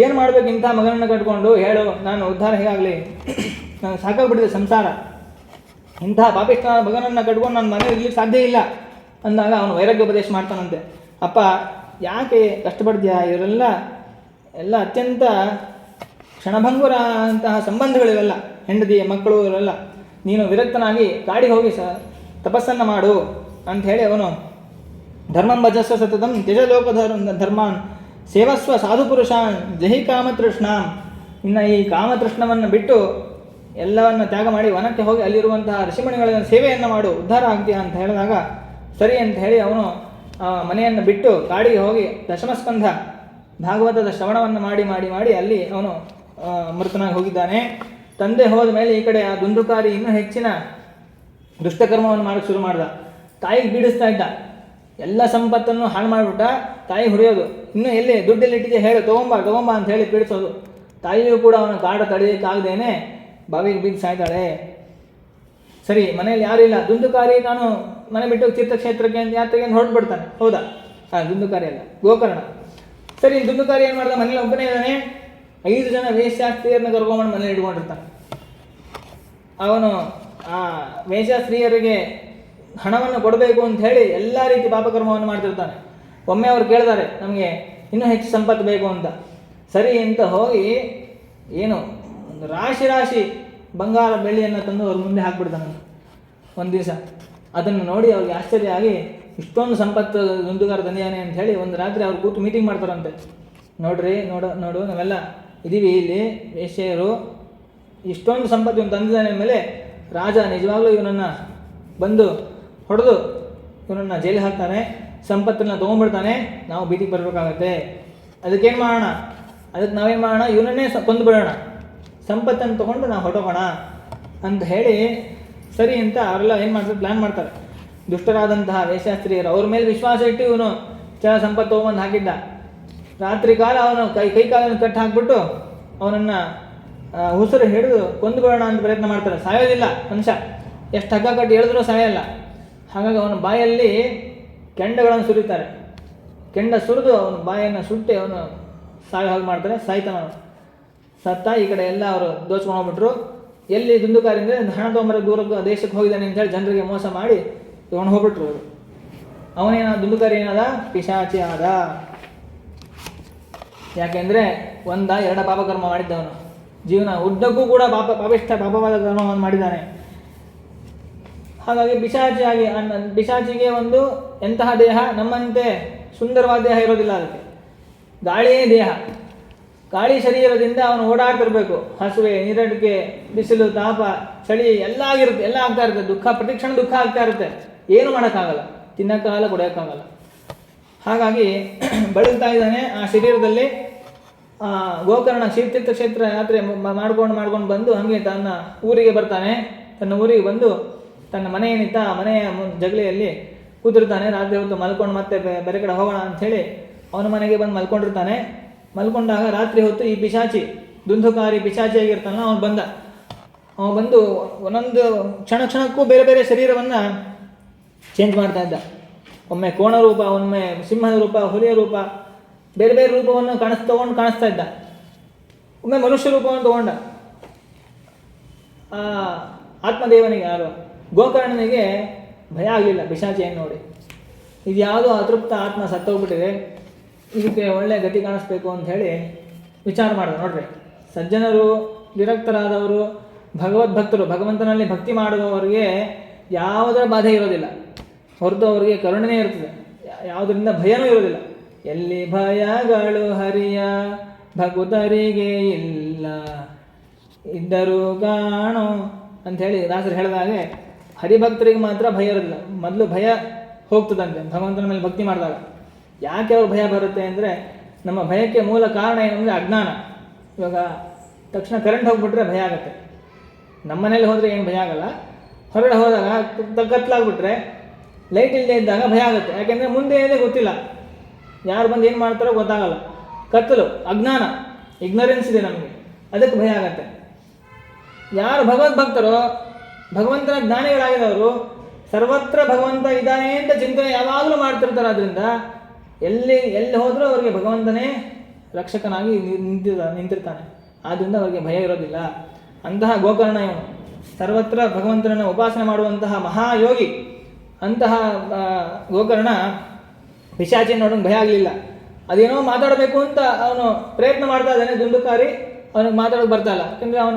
ಏನು ಮಾಡಬೇಕು ಇಂಥ ಮಗನನ್ನು ಕಟ್ಕೊಂಡು ಹೇಳು, ನಾನು ಉದ್ಧಾರ ಹೇಗಾಗಲಿ, ನಾನು ಸಾಕಾಗ್ಬಿಟ್ಟಿದೆ ಸಂಸಾರ, ಇಂಥ ಪಾಪಿಷ್ಠ ಮಗನನ್ನು ಕಟ್ಕೊಂಡು ನನ್ನ ಮನೆ ಇರ್ಲಿಕ್ಕೆ ಸಾಧ್ಯ ಇಲ್ಲ ಅಂದಾಗ ಅವನು ವೈರಾಗ್ಯ ಉಪದೇಶ ಮಾಡ್ತಾನಂತೆ. ಅಪ್ಪ ಯಾಕೆ ಕಷ್ಟಪಡ್ತೀಯಾ, ಇವರೆಲ್ಲ ಅತ್ಯಂತ ಕ್ಷಣಭಂಗುರ ಅಂತಹ ಸಂಬಂಧಗಳಿವೆಲ್ಲ, ಹೆಂಡತಿ ಮಕ್ಕಳು ಇವರೆಲ್ಲ, ನೀನು ವಿರಕ್ತನಾಗಿ ಕಾಡಿಗೆ ಹೋಗಿ ತಪಸ್ಸನ್ನು ಮಾಡು ಅಂಥೇಳಿ ಅವನು ಧರ್ಮಂ ಭಜಸ್ವ ಸತತಂ ತ್ಯಜಲೋಕ ಧರ್ಮಾನ್ ಸೇವಸ್ವ ಸಾಧು ಪುರುಷಾನ್ ಜಹಿ ಕಾಮತೃಷ್ಣಾಂ. ಇನ್ನು ಈ ಕಾಮತೃಷ್ಣವನ್ನು ಬಿಟ್ಟು ಎಲ್ಲವನ್ನು ತ್ಯಾಗ ಮಾಡಿ ವನಕ್ಕೆ ಹೋಗಿ ಅಲ್ಲಿರುವಂತಹ ಋಷಿಮಣಿಗಳ ಸೇವೆಯನ್ನು ಮಾಡು, ಉದ್ಧಾರ ಆಗ್ತೀಯ ಅಂತ ಹೇಳಿದಾಗ ಸರಿ ಅಂತ ಹೇಳಿ ಅವನು ಮನೆಯನ್ನು ಬಿಟ್ಟು ಕಾಡಿಗೆ ಹೋಗಿ ದಶಮಸ್ಕಂಧ ಭಾಗವತದ ಶ್ರವಣವನ್ನು ಮಾಡಿ ಅಲ್ಲಿ ಅವನು ಮೃತನಾಗಿ ಹೋಗಿದ್ದಾನೆ. ತಂದೆ ಹೋದ ಮೇಲೆ ಈ ಕಡೆ ಆ ದುಂದುಕಾರಿ ಇನ್ನೂ ಹೆಚ್ಚಿನ ದುಷ್ಟಕರ್ಮವನ್ನು ಮಾಡೋಕ್ಕೆ ಶುರು ಮಾಡ್ದ. ತಾಯಿಗೆ ಬೀಡಿಸ್ತಾ ಇದ್ದ, ಎಲ್ಲ ಸಂಪತ್ತನ್ನು ಹಾಳು ಮಾಡಿಬಿಟ್ಟ, ತಾಯಿ ಹುರಿಯೋದು, ಇನ್ನೂ ಎಲ್ಲಿ ದುಡ್ಡೆಲ್ಲಿ ಇಟ್ಟಿದೆ ಹೇಳು, ತಗೊಂಬ ಅಂತ ಹೇಳಿ ಪೀಡಿಸೋದು. ತಾಯಿಯೂ ಕೂಡ ಅವನ ಕಾಡ ತಡೆಯೋಕ್ಕಾಗದೇನೆ ಬಾವಿಗೆ ಬಿದ್ದು ಸಾಯ್ತಾಳೆ. ಸರಿ, ಮನೇಲಿ ಯಾರೂ ಇಲ್ಲ, ದುಂದುಕಾರಿ ನಾನು ಮನೆ ಬಿಟ್ಟು ತೀರ್ಥಕ್ಷೇತ್ರಕ್ಕೆ ಅಂತ ಯಾತ್ರೆಗೆ ಹೊರಟ್ಬಿಡ್ತಾನೆ. ಹೌದಾ? ದುಂದುಕಾರಿ ಅಲ್ಲ, ಗೋಕರ್ಣ. ಸರಿ, ದುಂದುಕಾರಿ ಏನು ಮಾಡ್ದ, ಮನೇಲಿ ಒಬ್ಬನೇ ಇದ್ದಾನೆ, 5 ಜನ ವೇಶ್ಯಾಸ್ತ್ರೀಯರನ್ನ ಕರ್ಕೊಂಬಂದು ಮನೇಲಿ ಇಟ್ಕೊಂಡಿರ್ತಾನೆ. ಅವನು ಆ ವೇಶ್ಯಾಸ್ತ್ರೀಯರಿಗೆ ಹಣವನ್ನು ಕೊಡಬೇಕು ಅಂತ ಹೇಳಿ ಎಲ್ಲ ರೀತಿ ಪಾಪಕರ್ಮವನ್ನು ಮಾಡ್ತಿರ್ತಾನೆ. ಒಮ್ಮೆ ಅವ್ರು ಕೇಳಿದ್ದಾರೆ, ನಮಗೆ ಇನ್ನೂ ಹೆಚ್ಚು ಸಂಪತ್ತು ಬೇಕು ಅಂತ. ಸರಿ ಅಂತ ಹೋಗಿ ಏನು ಒಂದು ರಾಶಿ ಬಂಗಾರ ಬೆಳ್ಳಿಯನ್ನು ತಂದು ಅವ್ರ ಮುಂದೆ ಹಾಕ್ಬಿಡ್ತಾನೆ ಒಂದು ದಿವಸ. ಅದನ್ನು ನೋಡಿ ಅವ್ರಿಗೆ ಆಶ್ಚರ್ಯ ಆಗಿ, ಇಷ್ಟೊಂದು ಸಂಪತ್ತು ದುಂದುಗಾರ ತಂದಿಯಾನೆ ಅಂತ ಹೇಳಿ ಒಂದು ರಾತ್ರಿ ಅವ್ರು ಕೂತು ಮೀಟಿಂಗ್ ಮಾಡ್ತಾರಂತೆ. ನೋಡು ನಾವೆಲ್ಲ ಇದ್ದೀವಿ ಇಲ್ಲಿ ವೇಶ್ಯೆಯರು, ಇಷ್ಟೊಂದು ಸಂಪತ್ತು ಇವನು ತಂದಿದ್ದಾನೆ ಮೇಲೆ ರಾಜ ನಿಜವಾಗ್ಲೂ ಇವನನ್ನು ಬಂದು ಹೊಡೆದು ಇವನನ್ನು ಜೈಲಿಗೆ ಹಾಕ್ತಾನೆ, ಸಂಪತ್ತನ್ನು ತೊಗೊಂಡ್ಬಿಡ್ತಾನೆ, ನಾವು ಬೀದಿಗೆ ಬರಬೇಕಾಗತ್ತೆ. ಅದಕ್ಕೇನು ಮಾಡೋಣ, ಅದಕ್ಕೆ ನಾವೇನು ಮಾಡೋಣ, ಇವನನ್ನೇ ಕೊಂದು ಬಿಡೋಣ, ಸಂಪತ್ತನ್ನು ತೊಗೊಂಡು ನಾವು ಹೊರಟೋಗೋಣ ಅಂತ ಹೇಳಿ ಸರಿ ಅಂತ ಅವರೆಲ್ಲ ಏನು ಮಾಡ್ತಾರೆ, ಪ್ಲ್ಯಾನ್ ಮಾಡ್ತಾರೆ. ದುಷ್ಟರಾದಂತಹ ವೇಶ್ಯಾಸ್ತ್ರೀಯರು ಅವ್ರ ಮೇಲೆ ವಿಶ್ವಾಸ ಇಟ್ಟು ಇವನು ಚೆನ್ನಾಗಿ ಸಂಪತ್ತು ತೊಗೊಂಬಂದು ಹಾಕಿದ್ದ. ರಾತ್ರಿ ಕಾಲ ಅವನು ಕೈ ಕಾಲನ್ನು ಕಟ್ಟಿ ಹಾಕ್ಬಿಟ್ಟು ಅವನನ್ನು ಉಸಿರು ಹಿಡಿದು ಕೊಂದುಕೊಳ್ಳೋಣ ಅಂತ ಪ್ರಯತ್ನ ಮಾಡ್ತಾರೆ. ಸಾಯೋದಿಲ್ಲ ಮನುಷ್ಯ, ಎಷ್ಟು ಹಗ್ಗ ಕಟ್ಟಿ ಹೇಳಿದ್ರೂ ಸಾಯಲ್ಲ. ಹಾಗಾಗಿ ಅವನ ಬಾಯಲ್ಲಿ ಕೆಂಡಗಳನ್ನು ಸುರಿತಾರೆ. ಕೆಂಡ ಸುರಿದು ಅವನ ಬಾಯನ್ನು ಸುಟ್ಟಿ ಅವನು ಸಾಯೋ ಹಾಗೆ ಮಾಡ್ತಾರೆ. ಸಾಯ್ತಾನ ಅವನು. ಸತ್ತ ಈ ಕಡೆ ಎಲ್ಲ ಅವರು ದೋಚ್ಕೊಂಡು ಹೋಗ್ಬಿಟ್ರು. ಎಲ್ಲಿ ದುಂದುಕಾರಿ ಅಂದರೆ ಹಣ ತೊಗೊಂಬರ ದೂರ ದೇಶಕ್ಕೆ ಹೋಗಿದ್ದಾನೆ ಅಂತೇಳಿ ಜನರಿಗೆ ಮೋಸ ಮಾಡಿ ತೊಗೊಂಡು ಹೋಗ್ಬಿಟ್ರು ಅವರು. ಅವನೇನ ದುಂದುಕಾರಿ ಏನಾದ, ಪಿಶಾಚಿ ಆದ. ಯಾಕೆಂದರೆ 1-2 ಪಾಪಕರ್ಮ ಮಾಡಿದ್ದವನು, ಜೀವನ ಉದ್ದಕ್ಕೂ ಕೂಡ ಪಾಪವಾದ ಕರ್ಮವನ್ನು ಮಾಡಿದ್ದಾನೆ. ಹಾಗಾಗಿ ಪಿಶಾಚಿಗೆ ಒಂದು ಎಂತಹ ದೇಹ, ನಮ್ಮಂತೆ ಸುಂದರವಾದ ದೇಹ ಇರೋದಿಲ್ಲ. ಅದಕ್ಕೆ ಗಾಳಿಯೇ ದೇಹ. ಗಾಳಿ ಶರೀರದಿಂದ ಅವನು ಓಡಾಡ್ತಿರ್ಬೇಕು. ಹಸುವೆ, ನೀರಡಿಕೆ, ಬಿಸಿಲು, ತಾಪ, ಚಳಿ ಎಲ್ಲ ಆಗ್ತಾ ಇರುತ್ತೆ. ದುಃಖ, ಪ್ರತಿಕ್ಷಣ ದುಃಖ ಆಗ್ತಾ ಇರುತ್ತೆ. ಏನು ಮಾಡೋಕ್ಕಾಗಲ್ಲ, ತಿನ್ನೋಕ್ಕಾಗಲ್ಲ, ಕುಡಿಯೋಕ್ಕಾಗಲ್ಲ. ಹಾಗಾಗಿ ಬಳಲ್ತಾ ಇದ್ದಾನೆ ಆ ಶರೀರದಲ್ಲಿ. ಗೋಕರ್ಣ ತೀರ್ಥ ಕ್ಷೇತ್ರ ಯಾತ್ರೆ ಮಾಡ್ಕೊಂಡು ಬಂದು ಹಾಗೆ ತನ್ನ ಊರಿಗೆ ಬರ್ತಾನೆ. ತನ್ನ ಊರಿಗೆ ಬಂದು ತನ್ನ ಮನೆಯೇನಿತ್ತ ಮನೆಯ ಜಗಲಿಯಲ್ಲಿ ಕೂತಿರ್ತಾನೆ. ರಾತ್ರಿ ಹೊತ್ತು ಮಲ್ಕೊಂಡು ಮತ್ತೆ ಬೇರೆ ಕಡೆ ಹೋಗೋಣ ಅಂಥೇಳಿ ಅವನ ಮನೆಗೆ ಬಂದು ಮಲ್ಕೊಂಡಿರ್ತಾನೆ. ಮಲ್ಕೊಂಡಾಗ ರಾತ್ರಿ ಹೊತ್ತು ಈ ಪಿಶಾಚಿ, ದುಂದುಕಾರಿ ಪಿಶಾಚಿಯಾಗಿರ್ತಾನ, ಅವನು ಬಂದು ಒಂದೊಂದು ಕ್ಷಣಕ್ಕೂ ಬೇರೆ ಬೇರೆ ಶರೀರವನ್ನು ಚೇಂಜ್ ಮಾಡ್ತಾ ಇದ್ದ. ಒಮ್ಮೆ ಕೋಣ ರೂಪ, ಒಮ್ಮೆ ಸಿಂಹದ ರೂಪ, ಹುಲಿಯ ರೂಪ, ಬೇರೆ ಬೇರೆ ರೂಪವನ್ನು ಕಾಣಿಸ್ತಾ ಇದ್ದ. ಒಮ್ಮೆ ಮನುಷ್ಯ ರೂಪವನ್ನು ತಗೊಂಡ. ಆತ್ಮದೇವನಿಗೆ ಯಾರು ಗೋಕರ್ಣನಿಗೆ ಭಯ ಆಗಲಿಲ್ಲ ಪಿಶಾಚಿಯನ್ನು ನೋಡಿ. ಇದು ಯಾವುದೋ ಅತೃಪ್ತ ಆತ್ಮ ಸತ್ತೋಗ್ಬಿಟ್ಟಿದೆ, ಇದಕ್ಕೆ ಒಳ್ಳೆಯ ಗತಿ ಕಾಣಿಸ್ಬೇಕು ಅಂಥೇಳಿ ವಿಚಾರ ಮಾಡಿದ. ನೋಡ್ರಿ, ಸಜ್ಜನರು, ವಿರಕ್ತರಾದವರು, ಭಗವದ್ಭಕ್ತರು, ಭಗವಂತನಲ್ಲಿ ಭಕ್ತಿ ಮಾಡುವವರಿಗೆ ಯಾವುದರ ಬಾಧೆ ಇರೋದಿಲ್ಲ, ಹೊರತು ಅವರಿಗೆ ಕರುಣೆನೇ ಇರ್ತದೆ, ಯಾವುದರಿಂದ ಭಯನೂ ಇರೋದಿಲ್ಲ. ಎಲ್ಲಿ ಭಯಗಳು ಹರಿಯ ಭಕ್ತರಿಗೆ ಇಲ್ಲ ಇದ್ದರೂ ಕಾಣೋ ಅಂಥೇಳಿ ದಾಸರು ಹೇಳಿದ ಹಾಗೆ ಹರಿಭಕ್ತರಿಗೆ ಮಾತ್ರ ಭಯ ಇರೋದಿಲ್ಲ. ಮೊದಲು ಭಯ ಹೋಗ್ತದಂತೆ ಭಗವಂತನ ಮೇಲೆ ಭಕ್ತಿ ಮಾಡಿದಾಗ. ಯಾಕೆ ಅವ್ರ ಭಯ ಬರುತ್ತೆ ಅಂದರೆ, ನಮ್ಮ ಭಯಕ್ಕೆ ಮೂಲ ಕಾರಣ ಏನು ಅಂದರೆ ಅಜ್ಞಾನ. ಇವಾಗ ತಕ್ಷಣ ಕರೆಂಟ್ ಹೋಗ್ಬಿಟ್ರೆ ಭಯ ಆಗುತ್ತೆ. ನಮ್ಮ ಮನೇಲಿ ಹೋದರೆ ಏನು ಭಯ ಆಗಲ್ಲ, ಹೊರಗಡೆ ಹೋದಾಗ ಕತ್ಲಾಗ್ಬಿಟ್ರೆ ಲೈಟ್ ಇಲ್ಲದೆ ಇದ್ದಾಗ ಭಯ ಆಗುತ್ತೆ. ಯಾಕೆಂದರೆ ಮುಂದೆ ಏನೇ ಗೊತ್ತಿಲ್ಲ, ಯಾರು ಬಂದು ಏನು ಮಾಡ್ತಾರೋ ಗೊತ್ತಾಗಲ್ಲ. ಕತ್ತಲು, ಅಜ್ಞಾನ, ಇಗ್ನರೆನ್ಸ್ ಇದೆ ನಮಗೆ, ಅದಕ್ಕೆ ಭಯ ಆಗತ್ತೆ. ಯಾರು ಭಗವದ್ಭಕ್ತರೋ, ಭಗವಂತನ ಜ್ಞಾನಿಗಳಾಗಿದವರು, ಸರ್ವತ್ರ ಭಗವಂತ ಇದ್ದಾನೆ ಅಂತ ಚಿಂತನೆ ಯಾವಾಗಲೂ ಮಾಡ್ತಿರ್ತಾರೆ. ಆದ್ದರಿಂದ ಎಲ್ಲಿ ಹೋದರೂ ಅವರಿಗೆ ಭಗವಂತನೇ ರಕ್ಷಕನಾಗಿ ನಿಂತಿರ್ತಾನೆ. ಆದ್ದರಿಂದ ಅವರಿಗೆ ಭಯ ಇರೋದಿಲ್ಲ. ಅಂತಹ ಗೋಕರ್ಣ ಇವನು, ಸರ್ವತ್ರ ಭಗವಂತನನ್ನು ಉಪಾಸನೆ ಮಾಡುವಂತಹ ಮಹಾಯೋಗಿ. ಅಂತಹ ಗೋಕರ್ಣ ಪಿಶಾಚಿ ನೋಡೋಂಗೆ ಭಯ ಆಗಲಿಲ್ಲ. ಅದೇನೋ ಮಾತಾಡಬೇಕು ಅಂತ ಅವನು ಪ್ರಯತ್ನ ಮಾಡ್ತಾ ಇದ್ದಾನೆ, ದುಂದುಕಾರಿ, ಅವನಿಗೆ ಮಾತಾಡೋಕೆ ಬರ್ತಾ ಇಲ್ಲ. ಯಾಕಂದರೆ ಅವನ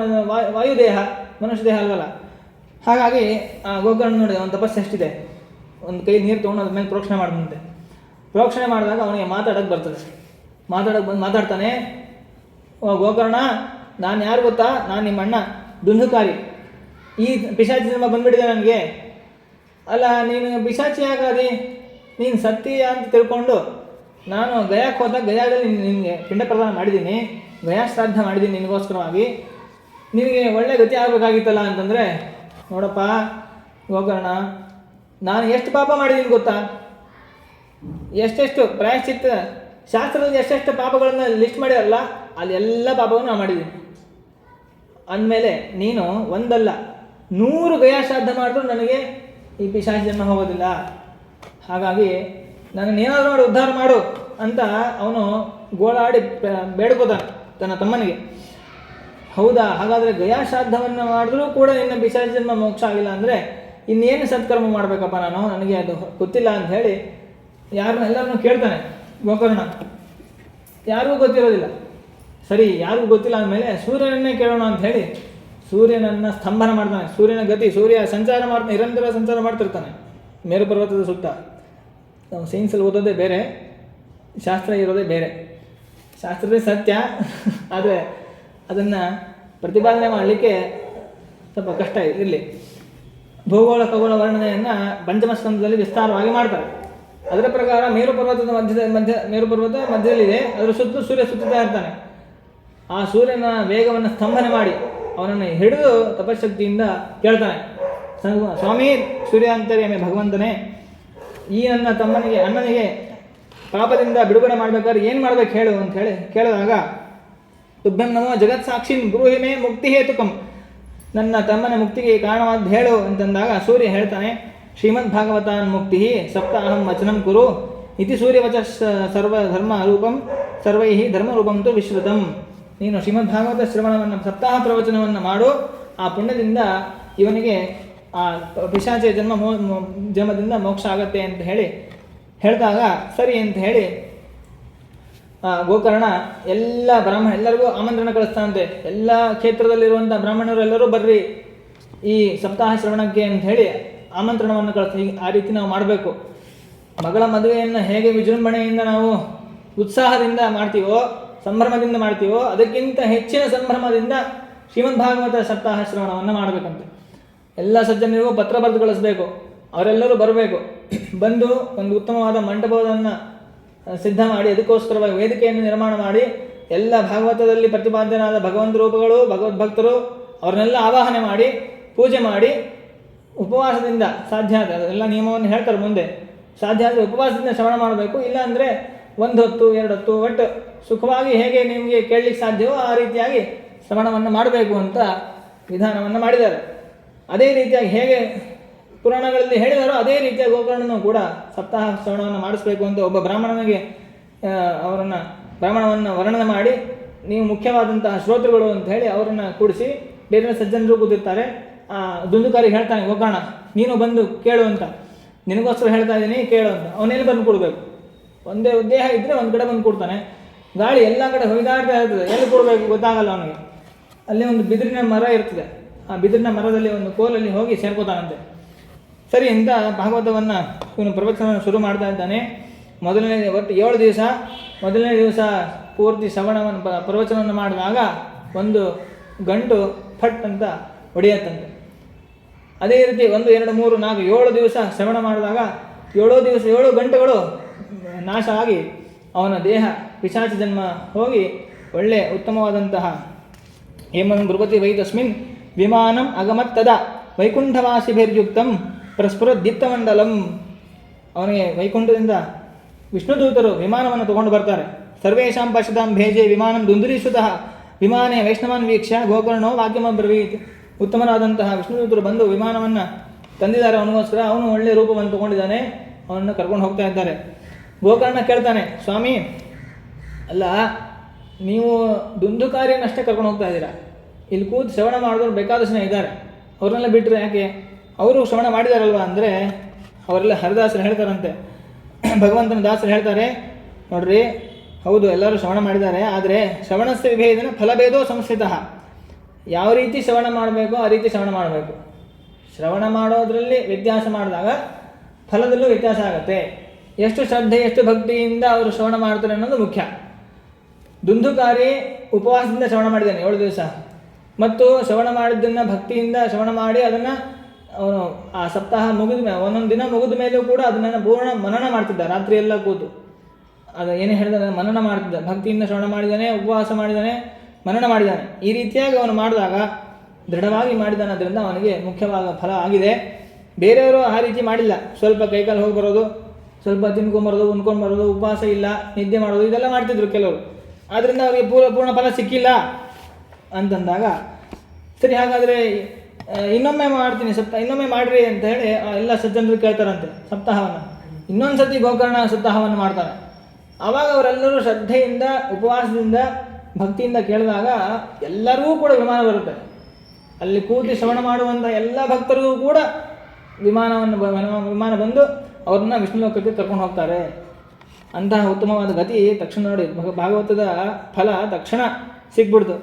ವಾಯುದೇಹ, ಮನುಷ್ಯ ದೇಹ ಅಲ್ವಲ್ಲ. ಹಾಗಾಗಿ ಆ ಗೋಕರ್ಣ ನೋಡಿದೆ, ಅವನ ತಪಸ್ಸು ಎಷ್ಟಿದೆ. ಒಂದು ಕೈ ನೀರು ತೊಗೊಂಡು ಅದ್ರ ಮೇಲೆ ಪ್ರೋಕ್ಷಣೆ ಮಾಡಿದಂತೆ. ಪ್ರೋಕ್ಷಣೆ ಮಾಡಿದಾಗ ಅವನಿಗೆ ಮಾತಾಡೋಕ್ಕೆ ಬರ್ತದೆ. ಮಾತಾಡ್ತಾನೆ, ಓ ಗೋಕರ್ಣ, ನಾನು ಯಾರು ಗೊತ್ತಾ? ನಾನು ನಿಮ್ಮ ಅಣ್ಣ ದುಂದುಕಾರಿ. ಈ ಪಿಶಾಚಿ ಜನ್ಮ ಬಂದ್ಬಿಟ್ಟಿದೆ ನನಗೆ. ಅಲ್ಲ, ನೀನು ಪಿಶಾಚಿ ಆಗಾದಿ, ನೀನು ಸತ್ಯ ಅಂತ ತಿಳ್ಕೊಂಡು ನಾನು ಗಯಾಕ್ಕೆ ಹೋದಾಗ ಗಯಾದಲ್ಲಿ ನಿನಗೆ ಪಿಂಡ ಪ್ರದಾನ ಮಾಡಿದ್ದೀನಿ, ಗಯಾ ಶ್ರಾದ್ದ ಮಾಡಿದ್ದೀನಿ ನಿನಗೋಸ್ಕರವಾಗಿ. ನಿನಗೆ ಒಳ್ಳೆ ಗತಿ ಆಗಬೇಕಾಗಿತ್ತಲ್ಲ ಅಂತಂದರೆ, ನೋಡಪ್ಪ ಗೋಕರ್ಣ, ನಾನು ಎಷ್ಟು ಪಾಪ ಮಾಡಿದ್ದೀನಿ ಗೊತ್ತಾ? ಎಷ್ಟೆಷ್ಟು ಪ್ರಾಯಶ್ಚಿತ್ತ ಶಾಸ್ತ್ರದಲ್ಲಿ ಎಷ್ಟೆಷ್ಟು ಪಾಪಗಳನ್ನು ಲಿಸ್ಟ್ ಮಾಡಿರಲ್ಲ, ಅಲ್ಲಿ ಎಲ್ಲ ಪಾಪವನ್ನು ನಾನು ಮಾಡಿದ್ದೀನಿ. ಅಂದಮೇಲೆ ನೀನು ಒಂದಲ್ಲ 100 ಗಯಾಶ್ರಾದ್ದ ಮಾಡಿದ್ರು ನನಗೆ ಈ ಪಿಶಾಚಿ ಜನ್ಮ ಹೋಗೋದಿಲ್ಲ. ಹಾಗಾಗಿ ನನ್ನನ್ನೇನಾದರೂ ಮಾಡಿ ಉದ್ಧಾರ ಮಾಡು ಅಂತ ಅವನು ಗೋಳಾಡಿ ಬೇಡ್ಕೋತಾನೆ ತನ್ನ ತಮ್ಮನಿಗೆ. ಹೌದಾ, ಹಾಗಾದರೆ ಗಯಾಶ್ರಾದ್ದವನ್ನು ಮಾಡಿದ್ರೂ ಕೂಡ ನಿನ್ನ ಪಿಶಾಚಿ ಜನ್ಮ ಮೋಕ್ಷ ಆಗಿಲ್ಲ ಅಂದರೆ ಇನ್ನೇನು ಸತ್ಕರ್ಮ ಮಾಡಬೇಕಪ್ಪ ನಾನು, ನನಗೆ ಅದು ಗೊತ್ತಿಲ್ಲ ಅಂತ ಹೇಳಿ ಎಲ್ಲರನ್ನೂ ಕೇಳ್ತಾನೆ ಗೋಕರ್ಣ. ಯಾರಿಗೂ ಗೊತ್ತಿರೋದಿಲ್ಲ. ಸರಿ, ಯಾರಿಗೂ ಗೊತ್ತಿಲ್ಲ ಅಂದಮೇಲೆ ಸೂರ್ಯನನ್ನೇ ಕೇಳೋಣ ಅಂತ ಹೇಳಿ ಸೂರ್ಯನನ್ನು ಸ್ತಂಭನ ಮಾಡ್ತಾನೆ. ಸೂರ್ಯನ ಗತಿ, ಸೂರ್ಯ ಸಂಚಾರ ಮಾಡ್ತಾನೆ, ನಿರಂತರ ಸಂಚಾರ ಮಾಡ್ತಿರ್ತಾನೆ ಮೇರು ಪರ್ವತದ ಸುತ್ತ. ನಾವು ಸೈನ್ಸಲ್ಲಿ ಓದೋದೇ ಬೇರೆ, ಶಾಸ್ತ್ರ ಇರೋದೇ ಬೇರೆ. ಶಾಸ್ತ್ರದೇ ಸತ್ಯ, ಆದರೆ ಅದನ್ನು ಪ್ರತಿಪಾದನೆ ಮಾಡಲಿಕ್ಕೆ ಸ್ವಲ್ಪ ಕಷ್ಟ ಇರಲಿ. ಭೂಗೋಳ ಖಗೋಳ ವರ್ಣನೆಯನ್ನು ಪಂಚಮಸ್ಕಂದದಲ್ಲಿ ವಿಸ್ತಾರವಾಗಿ ಮಾಡ್ತಾರೆ. ಅದರ ಪ್ರಕಾರ ಮೇರು ಪರ್ವತದ ಮೇರು ಪರ್ವತ ಮಧ್ಯದಲ್ಲಿದೆ, ಅದರ ಸುತ್ತಲೂ ಸೂರ್ಯ ಸುತ್ತುತ್ತಾ ಇರ್ತಾನೆ. ಆ ಸೂರ್ಯನ ವೇಗವನ್ನು ಸ್ತಂಭನೆ ಮಾಡಿ ಅವನನ್ನು ಹಿಡಿದು ತಪಶಕ್ತಿಯಿಂದ ಕೇಳ್ತಾನೆ, ಸ್ವಾಮಿ ಸೂರ್ಯಾಂತರ್ಯಾಮಿ ಭಗವಂತನೇ, ಈ ನನ್ನ ತಮ್ಮನಿಗೆ ಅಣ್ಣನಿಗೆ ಪಾಪದಿಂದ ಬಿಡುಗಡೆ ಮಾಡಬೇಕಾದ್ರೆ ಏನು ಮಾಡ್ಬೇಕು ಹೇಳು ಅಂತ ಹೇಳಿ ಕೇಳಿದಾಗ, ತುಭ್ಯಂ ನಮೋ ಜಗತ್ ಸಾಕ್ಷಿನ್ ಬ್ರೂಹಿಮೆ ಮುಕ್ತಿ ಹೇತುಕಂ, ನನ್ನ ತಮ್ಮನ ಮುಕ್ತಿಗೆ ಕಾರಣವಾದ ಹೇಳು ಅಂತಂದಾಗ ಸೂರ್ಯ ಹೇಳ್ತಾನೆ, ಶ್ರೀಮದ್ ಭಾಗವತಾನ್ ಮುಕ್ತಿ ಸಪ್ತಾಹಂ ವಚನಂ ಕುರು ಇತಿ ಸೂರ್ಯವಚ ಸರ್ವಧರ್ಮ ರೂಪಂ ಸರ್ವೈ ಧರ್ಮರೂಪಂ ತು ವಿಶ್ರುತಂ. ನೀನು ಶ್ರೀಮದ್ ಭಾಗವತ ಶ್ರವಣವನ್ನು, ಸಪ್ತಾಹ ಪ್ರವಚನವನ್ನು ಮಾಡು, ಆ ಪುಣ್ಯದಿಂದ ಇವನಿಗೆ ಆ ಪಿಶಾಚಿ ಜನ್ಮದಿಂದ ಮೋಕ್ಷ ಆಗತ್ತೆ ಅಂತ ಹೇಳಿ ಹೇಳಿದಾಗ ಸರಿ ಅಂತ ಹೇಳಿ ಗೋಕರ್ಣ ಎಲ್ಲರಿಗೂ ಆಮಂತ್ರಣ ಕಳಿಸ್ತಾನಂತೆ. ಎಲ್ಲ ಕ್ಷೇತ್ರದಲ್ಲಿರುವಂಥ ಬ್ರಾಹ್ಮಣರು ಎಲ್ಲರೂ ಬರ್ರಿ ಈ ಸಪ್ತಾಹ ಶ್ರವಣಕ್ಕೆ ಅಂತ ಹೇಳಿ ಆಮಂತ್ರಣವನ್ನು ಕಳಿಸ್ತೀವಿ. ಆ ರೀತಿ ನಾವು ಮಾಡಬೇಕು. ಮಗಳ ಮದುವೆಯನ್ನು ಹೇಗೆ ವಿಜೃಂಭಣೆಯಿಂದ ನಾವು ಉತ್ಸಾಹದಿಂದ ಮಾಡ್ತೀವೋ, ಸಂಭ್ರಮದಿಂದ ಮಾಡ್ತೀವೋ, ಅದಕ್ಕಿಂತ ಹೆಚ್ಚಿನ ಸಂಭ್ರಮದಿಂದ ಶ್ರೀಮದ್ ಭಾಗವತ ಸಪ್ತಾಹ ಶ್ರವಣವನ್ನು ಮಾಡಬೇಕಂತೆ. ಎಲ್ಲ ಸಜ್ಜನರಿಗೂ ಪತ್ರ ಬರೆದು ಕಳಿಸ್ಬೇಕು. ಅವರೆಲ್ಲರೂ ಬರಬೇಕು. ಬಂದು ಒಂದು ಉತ್ತಮವಾದ ಮಂಟಪವನ್ನು ಸಿದ್ಧ ಮಾಡಿ, ಅದಕ್ಕೋಸ್ಕರವಾಗಿ ವೇದಿಕೆಯನ್ನು ನಿರ್ಮಾಣ ಮಾಡಿ, ಎಲ್ಲ ಭಾಗವತದಲ್ಲಿ ಪ್ರತಿಪಾದ್ಯನಾದ ಭಗವಂತ ರೂಪಗಳು, ಭಗವದ್ಭಕ್ತರು ಅವ್ರನ್ನೆಲ್ಲ ಆವಾಹನೆ ಮಾಡಿ, ಪೂಜೆ ಮಾಡಿ, ಉಪವಾಸದಿಂದ ಸಾಧ್ಯ ಆದರೆ ಅದೆಲ್ಲ ನಿಯಮವನ್ನು ಹೇಳ್ತಾರೆ ಮುಂದೆ. ಸಾಧ್ಯ ಆದರೆ ಉಪವಾಸದಿಂದ ಶ್ರವಣ ಮಾಡಬೇಕು. ಇಲ್ಲಾಂದರೆ 1 ಹೊತ್ತು 2 ಹೊತ್ತು ಒಟ್ಟು ಸುಖವಾಗಿ ಹೇಗೆ ನಿಮಗೆ ಕೇಳಲಿಕ್ಕೆ ಸಾಧ್ಯವೋ ಆ ರೀತಿಯಾಗಿ ಶ್ರವಣವನ್ನು ಮಾಡಬೇಕು ಅಂತ ವಿಧಾನವನ್ನು ಮಾಡಿದ್ದಾರೆ. ಅದೇ ರೀತಿಯಾಗಿ ಹೇಗೆ ಪುರಾಣಗಳಲ್ಲಿ ಹೇಳಿದಾರೋ ಅದೇ ರೀತಿಯ ಗೋಕರ್ಣನೂ ಕೂಡ ಸಪ್ತಾಹ ಶ್ರವಣವನ್ನು ಮಾಡಿಸ್ಬೇಕು ಅಂತ ಒಬ್ಬ ಬ್ರಾಹ್ಮಣನಿಗೆ ಬ್ರಾಹ್ಮಣವನ್ನು ವರ್ಣನೆ ಮಾಡಿ, ನೀವು ಮುಖ್ಯವಾದಂತಹ ಶ್ರೋತೃಗಳು ಅಂತ ಹೇಳಿ ಅವರನ್ನು ಕೂಡಿಸಿ, ಬೇರೆ ಸಜ್ಜನರು ಕೂತಿರ್ತಾರೆ. ದುಂದುಕಾರಿಗೆ ಹೇಳ್ತಾನೆ ಗೋಕರ್ಣ, ನೀನು ಬಂದು ಕೇಳು ಅಂತ, ನಿನಗೋಸ್ಕರ ಹೇಳ್ತಾ ಇದ್ದೀನಿ ಕೇಳು ಅಂತ. ಅವನೆಲ್ಲಿ ಬಂದು ಕೊಡಬೇಕು? ಒಂದೇ ದೇಹ ಇದ್ದರೆ ಒಂದು ಕಡೆ ಬಂದು ಕೊಡ್ತಾನೆ. ಗಾಳಿ ಎಲ್ಲ ಕಡೆ ಹೊಯ್ದಾಡ್ತಾ ಇರ್ತದೆ, ಎಲ್ಲಿ ಕೊಡಬೇಕು ಗೊತ್ತಾಗಲ್ಲ ಅವನಿಗೆ. ಅಲ್ಲಿ ಒಂದು ಬಿದಿರಿನ ಮರ ಇರ್ತದೆ. ಆ ಬಿದಿರಿನ ಮರದಲ್ಲಿ ಒಂದು ಕೋಲಲ್ಲಿ ಹೋಗಿ ಸೇರ್ಕೋತಾನಂತೆ. ಸರಿ ಇಂದ ಭಾಗವತವನ್ನು ಇವನು ಪ್ರವಚನ ಶುರು ಮಾಡ್ತಾ ಇದ್ದಾನೆ. ಒಟ್ಟು 7 ದಿವಸ, ಮೊದಲನೇ ದಿವಸ ಪೂರ್ತಿ ಶ್ರವಣವನ್ನು ಪ್ರವಚನವನ್ನು ಮಾಡಿದಾಗ ಒಂದು ಗಂಟು ಫಟ್ ಅಂತ ಹೊಡೆಯತ್ತಂತೆ. ಅದೇ ರೀತಿ 1, 2, 3, 4, 7 ದಿವಸ ಶ್ರವಣ ಮಾಡಿದಾಗ 7 ಗಂಟೆಗಳು ನಾಶ ಆಗಿ ಅವನ ದೇಹ ಪಿಶಾಚ ಜನ್ಮ ಹೋಗಿ ಒಳ್ಳೆ ಉತ್ತಮವಾದಂತಹ ಹೇಮನ್ ಬೃಹತಿ ವೈ ತಸ್ಮಿನ್ ವಿಮಾನಂ ಅಗಮತ್ತದ ವೈಕುಂಠವಾಸಿಭಿರ್ಯುಕ್ತಂ ಪ್ರಸ್ಫುರದೀಪ್ತಮಂಡಲಂ. ಅವನಿಗೆ ವೈಕುಂಠದಿಂದ ವಿಷ್ಣುದೂತರು ವಿಮಾನವನ್ನು ತಗೊಂಡು ಬರ್ತಾರೆ. ಸರ್ವೇಷಾಂ ಪಶ್ಯತಾಂ ಭೇಜೆ ವಿಮಾನಂ ದುಂದುರೀಸುತಃ ವಿಮಾನೇ ವೈಷ್ಣವನ್ ವೀಕ್ಷ್ಯ ಗೋಕರ್ಣೋ ವಾಕ್ಯಮಬ್ರವೀತ್. ಉತ್ತಮರಾದಂತಹ ವಿಷ್ಣುದೂತರು ಬಂದು ವಿಮಾನವನ್ನು ತಂದಿದ್ದಾರೆ ಅವನಿಗೋಸ್ಕರ. ಅವನು ಒಳ್ಳೆಯ ರೂಪವನ್ನು ತಗೊಂಡಿದ್ದಾನೆ, ಅವನನ್ನು ಕರ್ಕೊಂಡು ಹೋಗ್ತಾ ಇದ್ದಾರೆ. ಗೋಕರ್ಣ ಕೇಳ್ತಾನೆ, ಸ್ವಾಮಿ ಅಲ್ಲ, ನೀವು ದುಂದುಕಾರಿಯನ್ನಷ್ಟೇ ಕರ್ಕೊಂಡು ಹೋಗ್ತಾ ಇದ್ದೀರಾ, ಇಲ್ಲಿ ಕೂತು ಶ್ರವಣ ಮಾಡಿದವರು ಬೇಕಾದಷ್ಟು ಜನ ಇದ್ದಾರೆ, ಅವ್ರನ್ನೆಲ್ಲ ಬಿಟ್ಟರೆ ಯಾಕೆ? ಅವರು ಶ್ರವಣ ಮಾಡಿದಾರಲ್ವ ಅಂದರೆ ಅವರೆಲ್ಲ ಹರಿದಾಸರು ಹೇಳ್ತಾರಂತೆ, ಭಗವಂತನ ದಾಸರು ಹೇಳ್ತಾರೆ, ನೋಡ್ರಿ ಹೌದು ಎಲ್ಲರೂ ಶ್ರವಣ ಮಾಡಿದ್ದಾರೆ, ಆದರೆ ಶ್ರವಣಸ್ಯ ವಿಭೇದನ ಫಲಭೇದೋ ಸಂಸ್ಥಿತಃ. ಯಾವ ರೀತಿ ಶ್ರವಣ ಮಾಡಬೇಕೋ ಆ ರೀತಿ ಶ್ರವಣ ಮಾಡಬೇಕು. ಶ್ರವಣ ಮಾಡೋದರಲ್ಲಿ ವ್ಯತ್ಯಾಸ ಮಾಡಿದಾಗ ಫಲದಲ್ಲೂ ವ್ಯತ್ಯಾಸ ಆಗುತ್ತೆ. ಎಷ್ಟು ಶ್ರದ್ಧೆ ಎಷ್ಟು ಭಕ್ತಿಯಿಂದ ಅವರು ಶ್ರವಣ ಮಾಡ್ತಾರೆ ಅನ್ನೋದು ಮುಖ್ಯ. ದುಂದುಕಾರಿ ಉಪವಾಸದಿಂದ ಶ್ರವಣ ಮಾಡಿದ್ದಾನೆ 7 ದಿವಸ, ಮತ್ತು ಶ್ರವಣ ಮಾಡಿದ್ದನ್ನು ಭಕ್ತಿಯಿಂದ ಶ್ರವಣ ಮಾಡಿ ಅದನ್ನು ಅವನು ಆ ಸಪ್ತಾಹ ಮುಗಿದ ಮೇಲೆ ಒಂದೊಂದು ದಿನ ಮುಗಿದ ಮೇಲೂ ಕೂಡ ಅದನ್ನು ಪೂರ್ಣ ಮನನ ಮಾಡ್ತಿದ್ದ. ರಾತ್ರಿ ಎಲ್ಲ ಕೂತು ಅದು ಏನೇ ಹೇಳಿದ ಮನನ ಮಾಡ್ತಿದ್ದ. ಭಕ್ತಿಯಿಂದ ಶ್ರವಣ ಮಾಡಿದ್ದಾನೆ, ಉಪವಾಸ ಮಾಡಿದ್ದಾನೆ, ಮನನ ಮಾಡಿದ್ದಾನೆ. ಈ ರೀತಿಯಾಗಿ ಅವನು ಮಾಡಿದಾಗ ದೃಢವಾಗಿ ಮಾಡಿದ್ದಾನೆ. ಅದರಿಂದ ಅವನಿಗೆ ಮುಖ್ಯವಾದ ಫಲ ಆಗಿದೆ. ಬೇರೆಯವರು ಆ ರೀತಿ ಮಾಡಿಲ್ಲ. ಸ್ವಲ್ಪ ಕೈಕಾಲು ಹೋಗಿ ಬರೋದು, ಸ್ವಲ್ಪ ತಿನ್ಕೊಂಬರೋದು, ಉಣ್ಕೊಂಡ್ಬರೋದು, ಉಪವಾಸ ಇಲ್ಲ, ನಿದ್ದೆ ಮಾಡೋದು, ಇದೆಲ್ಲ ಮಾಡ್ತಿದ್ರು ಕೆಲವರು. ಆದ್ದರಿಂದ ಅವರಿಗೆ ಪೂರ್ಣ ಫಲ ಸಿಕ್ಕಿಲ್ಲ ಅಂತಂದಾಗ, ಸರಿ ಹಾಗಾದರೆ ಇನ್ನೊಮ್ಮೆ ಮಾಡ್ತೀನಿ ಇನ್ನೊಮ್ಮೆ ಮಾಡಿರಿ ಅಂತ ಹೇಳಿ ಎಲ್ಲ ಸಜ್ಜನರು ಕೇಳ್ತಾರಂತೆ ಸಪ್ತಾಹವನ್ನು. ಇನ್ನೊಂದು ಸತಿ ಗೋಕರ್ಣ ಸಪ್ತಾಹವನ್ನು ಮಾಡ್ತಾರೆ. ಆವಾಗ ಅವರೆಲ್ಲರೂ ಶ್ರದ್ಧೆಯಿಂದ ಉಪವಾಸದಿಂದ ಭಕ್ತಿಯಿಂದ ಕೇಳಿದಾಗ ಎಲ್ಲರಿಗೂ ಕೂಡ ವಿಮಾನ ಬರುತ್ತೆ. ಅಲ್ಲಿ ಕೂತಿ ಶ್ರವಣ ಮಾಡುವಂಥ ಎಲ್ಲ ಭಕ್ತರಿಗೂ ಕೂಡ ವಿಮಾನ ಬಂದು ಅವ್ರನ್ನ ವಿಷ್ಣು ಲೋಕಕ್ಕೆ ಕರ್ಕೊಂಡು ಹೋಗ್ತಾರೆ. ಅಂತಹ ಉತ್ತಮವಾದ ಗತಿ ತಕ್ಷಣ ನೋಡಿ, ಭಾಗವತದ ಫಲ ತಕ್ಷಣ ಸಿಗ್ಬಿಡ್ತು.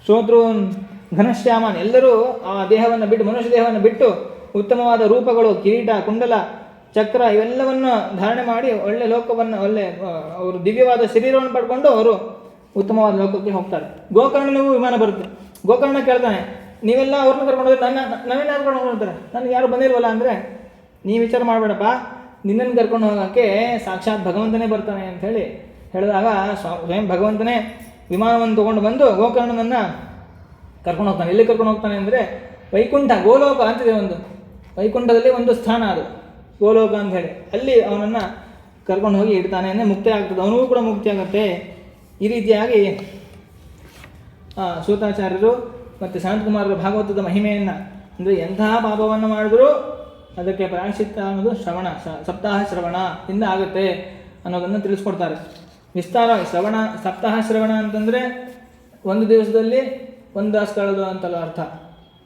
ಶ್ರೋತೃ ಘನಶ್ಯಾಮನ್ ಎಲ್ಲರೂ ಆ ದೇಹವನ್ನು ಬಿಟ್ಟು, ಮನುಷ್ಯ ದೇಹವನ್ನು ಬಿಟ್ಟು ಉತ್ತಮವಾದ ರೂಪಗಳು, ಕಿರೀಟ, ಕುಂಡಲ, ಚಕ್ರ ಇವೆಲ್ಲವನ್ನು ಧಾರಣೆ ಮಾಡಿ ಒಳ್ಳೆ ಲೋಕವನ್ನು, ಅವರು ದಿವ್ಯವಾದ ಶರೀರವನ್ನು ಪಡ್ಕೊಂಡು ಅವರು ಉತ್ತಮವಾದ ಲೋಕಕ್ಕೆ ಹೋಗ್ತಾರೆ. ಗೋಕರ್ಣನಿಗೂ ವಿಮಾನ ಬರುತ್ತೆ. ಗೋಕರ್ಣ ಕೇಳ್ತಾನೆ, ನೀವೆಲ್ಲ ಅವ್ರನ್ನ ಕರ್ಕೊಂಡು ಹೋದ್ರೆ ನಾವೇನು ಕರ್ಕೊಂಡು ಹೋಗ್ತಾರೆ, ನನಗೆ ಯಾರು ಬಂದಿಲ್ವಲ್ಲ ಅಂದರೆ, ನೀವು ವಿಚಾರ ಮಾಡಬೇಡಪ್ಪ, ನಿನ್ನನ್ನು ಕರ್ಕೊಂಡು ಹೋಗೋಕ್ಕೆ ಸಾಕ್ಷಾತ್ ಭಗವಂತನೇ ಬರ್ತಾನೆ ಅಂಥೇಳಿ ಹೇಳಿದಾಗ ಸ್ವಯಂ ಭಗವಂತನೇ ವಿಮಾನವನ್ನು ತೊಗೊಂಡು ಬಂದು ಗೋಕರ್ಣನನ್ನು ಕರ್ಕೊಂಡು ಹೋಗ್ತಾನೆ. ಎಲ್ಲಿ ಕರ್ಕೊಂಡು ಹೋಗ್ತಾನೆ ಅಂದರೆ ವೈಕುಂಠ, ಗೋಲೋಕ ಅಂತಿದೆ ಒಂದು, ವೈಕುಂಠದಲ್ಲಿ ಒಂದು ಸ್ಥಾನ ಅದು ಗೋಲೋಕ ಅಂತ ಹೇಳಿ, ಅಲ್ಲಿ ಅವನನ್ನು ಕರ್ಕೊಂಡು ಹೋಗಿ ಇಡ್ತಾನೆ. ಅಂದರೆ ಮುಕ್ತಿ ಆಗ್ತದೆ, ಅವನಿಗೂ ಕೂಡ ಮುಕ್ತಿ ಆಗುತ್ತೆ. ಈ ರೀತಿಯಾಗಿ ಸೂತಾಚಾರ್ಯರು ಮತ್ತು ಸನತ್ಕುಮಾರರು ಭಾಗವತದ ಮಹಿಮೆಯನ್ನು, ಅಂದರೆ ಎಂತಹ ಪಾಪವನ್ನು ಮಾಡಿದರೂ ಅದಕ್ಕೆ ಪ್ರಾಯಶ್ಚಿತ್ತ ಅನ್ನೋದು ಶ್ರವಣ, ಸಪ್ತಾಹ ಶ್ರವಣ ಇಂದ ಆಗುತ್ತೆ ಅನ್ನೋದನ್ನು ತಿಳಿಸ್ಕೊಡ್ತಾರೆ. ವಿಸ್ತಾರ ಶ್ರವಣ, ಸಪ್ತಾಹ ಶ್ರವಣ ಅಂತಂದರೆ ಒಂದು ದಿವಸದಲ್ಲಿ ಒಂದು ದಾಸ ಕಳೆದು ಅಂತಲ್ಲ ಅರ್ಥ.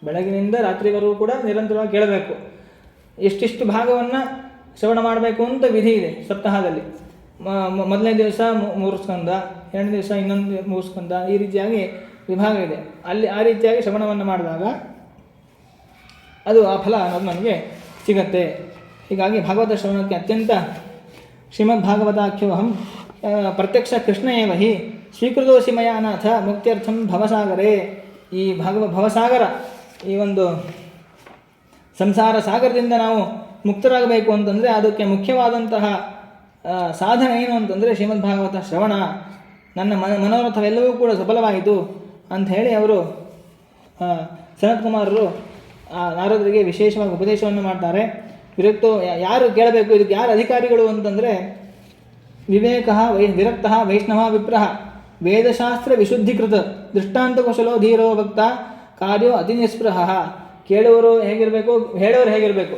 ಬೆಳಗಿನಿಂದ ರಾತ್ರಿವರೆಗೂ ಕೂಡ ನಿರಂತರವಾಗಿ ಕೇಳಬೇಕು. ಎಷ್ಟಿಷ್ಟು ಭಾಗವನ್ನು ಶ್ರವಣ ಮಾಡಬೇಕು ಅಂತ ವಿಧಿ ಇದೆ ಸಪ್ತಾಹದಲ್ಲಿ. ಮೊದಲನೇ ದಿವಸ 3 ಸ್ಕಂದ, 2ನೇ ದಿವಸ ಇನ್ನೊಂದು 3 ಸ್ಕಂದ, ಈ ರೀತಿಯಾಗಿ ವಿಭಾಗ ಇದೆ. ಅಲ್ಲಿ ಆ ರೀತಿಯಾಗಿ ಶ್ರವಣವನ್ನು ಮಾಡಿದಾಗ ಅದು ಆ ಫಲ ಅನ್ನೋದು ನಮಗೆ ಸಿಗತ್ತೆ. ಹೀಗಾಗಿ ಭಾಗವತ ಶ್ರವಣಕ್ಕೆ ಅತ್ಯಂತ ಶ್ರೀಮದ್ ಭಾಗವತಾಖ್ಯೋಹಂ ಪ್ರತ್ಯಕ್ಷ ಕೃಷ್ಣ ಏವ ಹಿ ಸ್ವೀಕೃತೋಸಿ ಮಯ ನಾಥ ಮುಕ್ತ್ಯರ್ಥಂ ಭವಸಾಗರೇ. ಈ ಭವಸಾಗರ, ಈ ಒಂದು ಸಂಸಾರ ಸಾಗರದಿಂದ ನಾವು ಮುಕ್ತರಾಗಬೇಕು ಅಂತಂದರೆ ಅದಕ್ಕೆ ಮುಖ್ಯವಾದಂತಹ ಸಾಧನ ಏನು ಅಂತಂದರೆ ಶ್ರೀಮದ್ ಭಾಗವತ ಶ್ರವಣ. ನನ್ನ ಮನೋರಥವೆಲ್ಲವೂ ಕೂಡ ಸಫಲವಾಯಿತು ಅಂಥೇಳಿ ಅವರು ಸನತ್ಕುಮಾರರು ನಾರದರಿಗೆ ವಿಶೇಷವಾಗಿ ಉಪದೇಶವನ್ನು ಮಾಡ್ತಾರೆ. ಯಾರು ಕೇಳಬೇಕು, ಇದಕ್ಕೆ ಯಾರು ಅಧಿಕಾರಿಗಳು ಅಂತಂದರೆ ವಿರಕ್ತ ವೈಷ್ಣವ ವಿಪ್ರಹ ವೇದಶಾಸ್ತ್ರ ವಿಶುದ್ಧೀಕೃತ ದೃಷ್ಟಾಂತ ಕುಶಲೋ ಧೀರೋ ಭಕ್ತ ಕಾರ್ಯೋ ಅತಿ ನಿಸ್ಪೃಹ. ಕೇಳುವವರು ಹೇಗಿರಬೇಕು, ಹೇಳೋರು ಹೇಗಿರಬೇಕು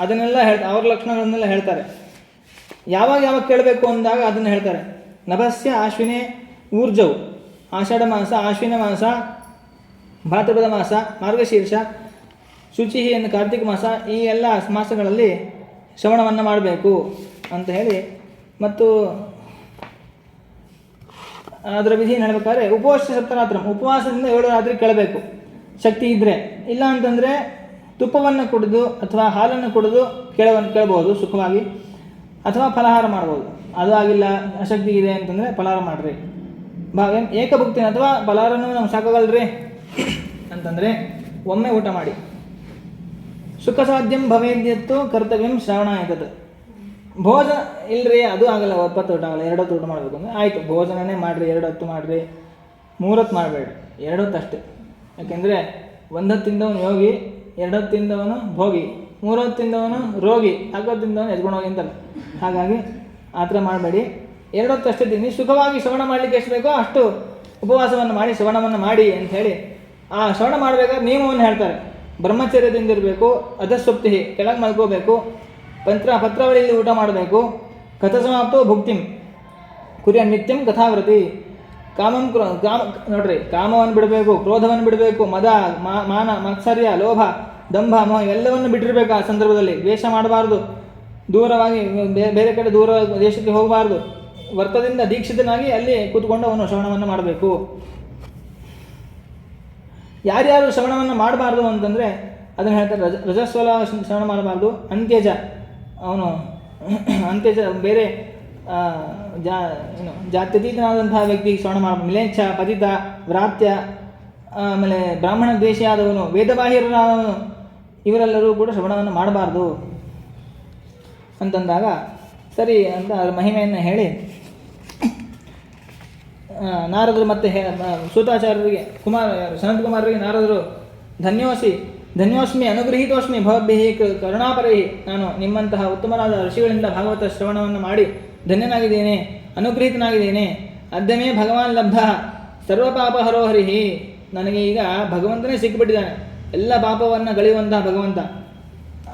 ಅದನ್ನೆಲ್ಲ ಅವ್ರ ಲಕ್ಷಣಗಳನ್ನೆಲ್ಲ ಹೇಳ್ತಾರೆ. ಯಾವಾಗ ಕೇಳಬೇಕು ಅಂದಾಗ ಅದನ್ನು ಹೇಳ್ತಾರೆ. ನಭಸ್ಯ ಆಶ್ವಿನೇ ಊರ್ಜವು, ಆಷಾಢ ಮಾಸ, ಆಶ್ವಿನ ಮಾಸ, ಭಾದ್ರಪದ ಮಾಸ, ಮಾರ್ಗಶೀರ್ಷ, ಶುಚಿ ಎಂದು ಕಾರ್ತಿಕ ಮಾಸ, ಈ ಎಲ್ಲ ಮಾಸಗಳಲ್ಲಿ ಶ್ರವಣವನ್ನು ಮಾಡಬೇಕು ಅಂತ ಹೇಳಿ, ಮತ್ತು ಅದರ ವಿಧಿ ಹೇಳಬೇಕಾದ್ರೆ ಉಪವಾಸ ಸಪ್ತರಾತ್ರ, ಉಪವಾಸದಿಂದ 7 ರಾತ್ರಿ ಕೇಳಬೇಕು ಶಕ್ತಿ ಇದ್ದರೆ. ಇಲ್ಲ ಅಂತಂದರೆ ತುಪ್ಪವನ್ನು ಕುಡಿದು ಅಥವಾ ಹಾಲನ್ನು ಕುಡಿದು ಕೇಳಬಹುದು ಸುಖವಾಗಿ, ಅಥವಾ ಫಲಹಾರ ಮಾಡ್ಬೋದು. ಅದು ಆಗಿಲ್ಲ, ಅಶಕ್ತಿ ಇದೆ ಅಂತಂದರೆ ಫಲಹಾರ ಮಾಡಿರಿ. ಏಕಭುಕ್ತಿನ ಅಥವಾ ಫಲಹಾರನೂ ನಮ್ಗೆ ಸಾಕಾಗಲ್ರಿ ಅಂತಂದರೆ ಒಮ್ಮೆ ಊಟ ಮಾಡಿ. ಸುಖ ಸಾಧ್ಯಂ ಭವೇದ್ಯತ್ತು ಕರ್ತವ್ಯಂ ಶ್ರವಣ ಆಯ್ತದೆ. ಭೋಜನ ಇಲ್ಲರಿ, ಅದು ಆಗಲ್ಲ, ಒಪ್ಪತ್ತು ಊಟ ಆಗಲ್ಲ, 2 ಹೊತ್ತು ಊಟ ಮಾಡಬೇಕು ಅಂದರೆ ಆಯಿತು, ಭೋಜನನೇ ಮಾಡಿರಿ, 2 ಹೊತ್ತು ಮಾಡಿರಿ, 3 ಹೊತ್ತು ಮಾಡಬೇಡಿ, 2 ಹೊತ್ತು ಅಷ್ಟೇ. ಯಾಕೆಂದರೆ 1 ಹೊತ್ತು ತಿಂದವನು ಯೋಗಿ, 2 ಹೊತ್ತು ತಿಂದವನು ಭೋಗಿ, 3 ಹೊತ್ತು ತಿಂದವನು ರೋಗಿ, 4 ಹೊತ್ತು ತಿಂದವನು ಎದ್ಕೊಂಡು ಹೋಗಿ ಅಂತಾನೆ. ಹಾಗಾಗಿ ಆ ಥರ ಮಾಡಬೇಡಿ, 2 ಹೊತ್ತು ಅಷ್ಟೇ ತಿನ್ನಿ. ಸುಖವಾಗಿ ಶ್ರವಣ ಮಾಡಲಿಕ್ಕೆ ಎಷ್ಟು ಬೇಕೋ ಅಷ್ಟು ಉಪವಾಸವನ್ನು ಮಾಡಿ ಶ್ರವಣವನ್ನು ಮಾಡಿ ಅಂಥೇಳಿ ಆ ಶ್ರವಣ ಮಾಡಬೇಕಾದ್ರೆ ನಿಯಮವನ್ನು ಹೇಳ್ತಾರೆ. ಬ್ರಹ್ಮಚರ್ಯದಿಂದಿರಬೇಕು, ಅಧಸ್ವಪ್ತಿ ಕೆಳಗೆ ಮಲ್ಕೋಬೇಕು, ಪತ್ರಾವಳಿಯಲ್ಲಿ ಊಟ ಮಾಡಬೇಕು, ಕಥಸಮಾಪ್ತೋ ಭುಕ್ತಿಂ ಕುರಿಯ ನಿತ್ಯಂ ಕಥಾವೃತಿ. ನೋಡ್ರಿ, ಕಾಮವನ್ನು ಬಿಡಬೇಕು, ಕ್ರೋಧವನ್ನು ಬಿಡಬೇಕು, ಮದ ಮಾನ ಮತ್ಸರ್ಯ ಲೋಭ ದಂಭ ಮೋಹ ಎಲ್ಲವನ್ನು ಬಿಟ್ಟಿರಬೇಕು. ಆ ಸಂದರ್ಭದಲ್ಲಿ ದ್ವೇಷ ಮಾಡಬಾರ್ದು, ದೂರವಾಗಿ ಬೇರೆ ಕಡೆ ದೂರ ದೇಶಕ್ಕೆ ಹೋಗಬಾರ್ದು. ವ್ರತದಿಂದ ದೀಕ್ಷಿತನಾಗಿ ಅಲ್ಲಿ ಕೂತ್ಕೊಂಡು ಅವನು ಶ್ರವಣವನ್ನು ಮಾಡಬೇಕು. ಯಾರ್ಯಾರು ಶ್ರವಣವನ್ನು ಮಾಡಬಾರ್ದು ಅಂತಂದರೆ ಅದನ್ನು ಹೇಳ್ತಾರೆ. ರಜಸ್ವಲ ಶ್ರವಣ ಮಾಡಬಾರ್ದು. ಅಂತ್ಯಜ ಅವನು ಅಂತ್ಯಜ ಬೇರೆ ಜಾತ್ಯತೀತನಾದಂತಹ ವ್ಯಕ್ತಿ ಶ್ರವಣ ಮಾಡಬಾರ್ದು. ಮಿಲೇಚ್ಛ, ಪತಿತ, ವ್ರಾತ್ಯ, ಆಮೇಲೆ ಬ್ರಾಹ್ಮಣ ದ್ವೇಷಿಯಾದವನು, ವೇದಬಾಹಿರನಾದವನು, ಇವರೆಲ್ಲರೂ ಕೂಡ ಶ್ರವಣವನ್ನು ಮಾಡಬಾರ್ದು ಅಂತಂದಾಗ ಸರಿ ಅಂತ ಅದರ ಮಹಿಮೆಯನ್ನು ಹೇಳಿ ನಾರದರು ಮತ್ತೆ ಸೂತಾಚಾರ್ಯರಿಗೆ ಸನತ್ಕುಮಾರರಿಗೆ ನಾರದರು ಧನ್ಯೋಸ್ಮಿ ಅನುಗೃಹೀತೋಸ್ಮಿ ಭವದ್ಭಿಃ ಕರುಣಾಪರೈಃ. ನಾನು ನಿಮ್ಮಂತಹ ಉತ್ತಮರಾದ ಋಷಿಗಳಿಂದ ಭಾಗವತ ಶ್ರವಣವನ್ನು ಮಾಡಿ ಧನ್ಯನಾಗಿದ್ದೇನೆ, ಅನುಗೃಹೀತನಾಗಿದ್ದೇನೆ. ಅದ್ಯಮೇ ಭಗವಾನ್ ಲಬ್ಧ ಸರ್ವಪಾಪಹರೋ ಹರಿಃ. ನನಗೆ ಈಗ ಭಗವಂತನೇ ಸಿಕ್ಕಿಬಿಟ್ಟಿದ್ದಾನೆ, ಎಲ್ಲ ಪಾಪವನ್ನು ಗಳೆಯುವಂತಹ ಭಗವಂತ.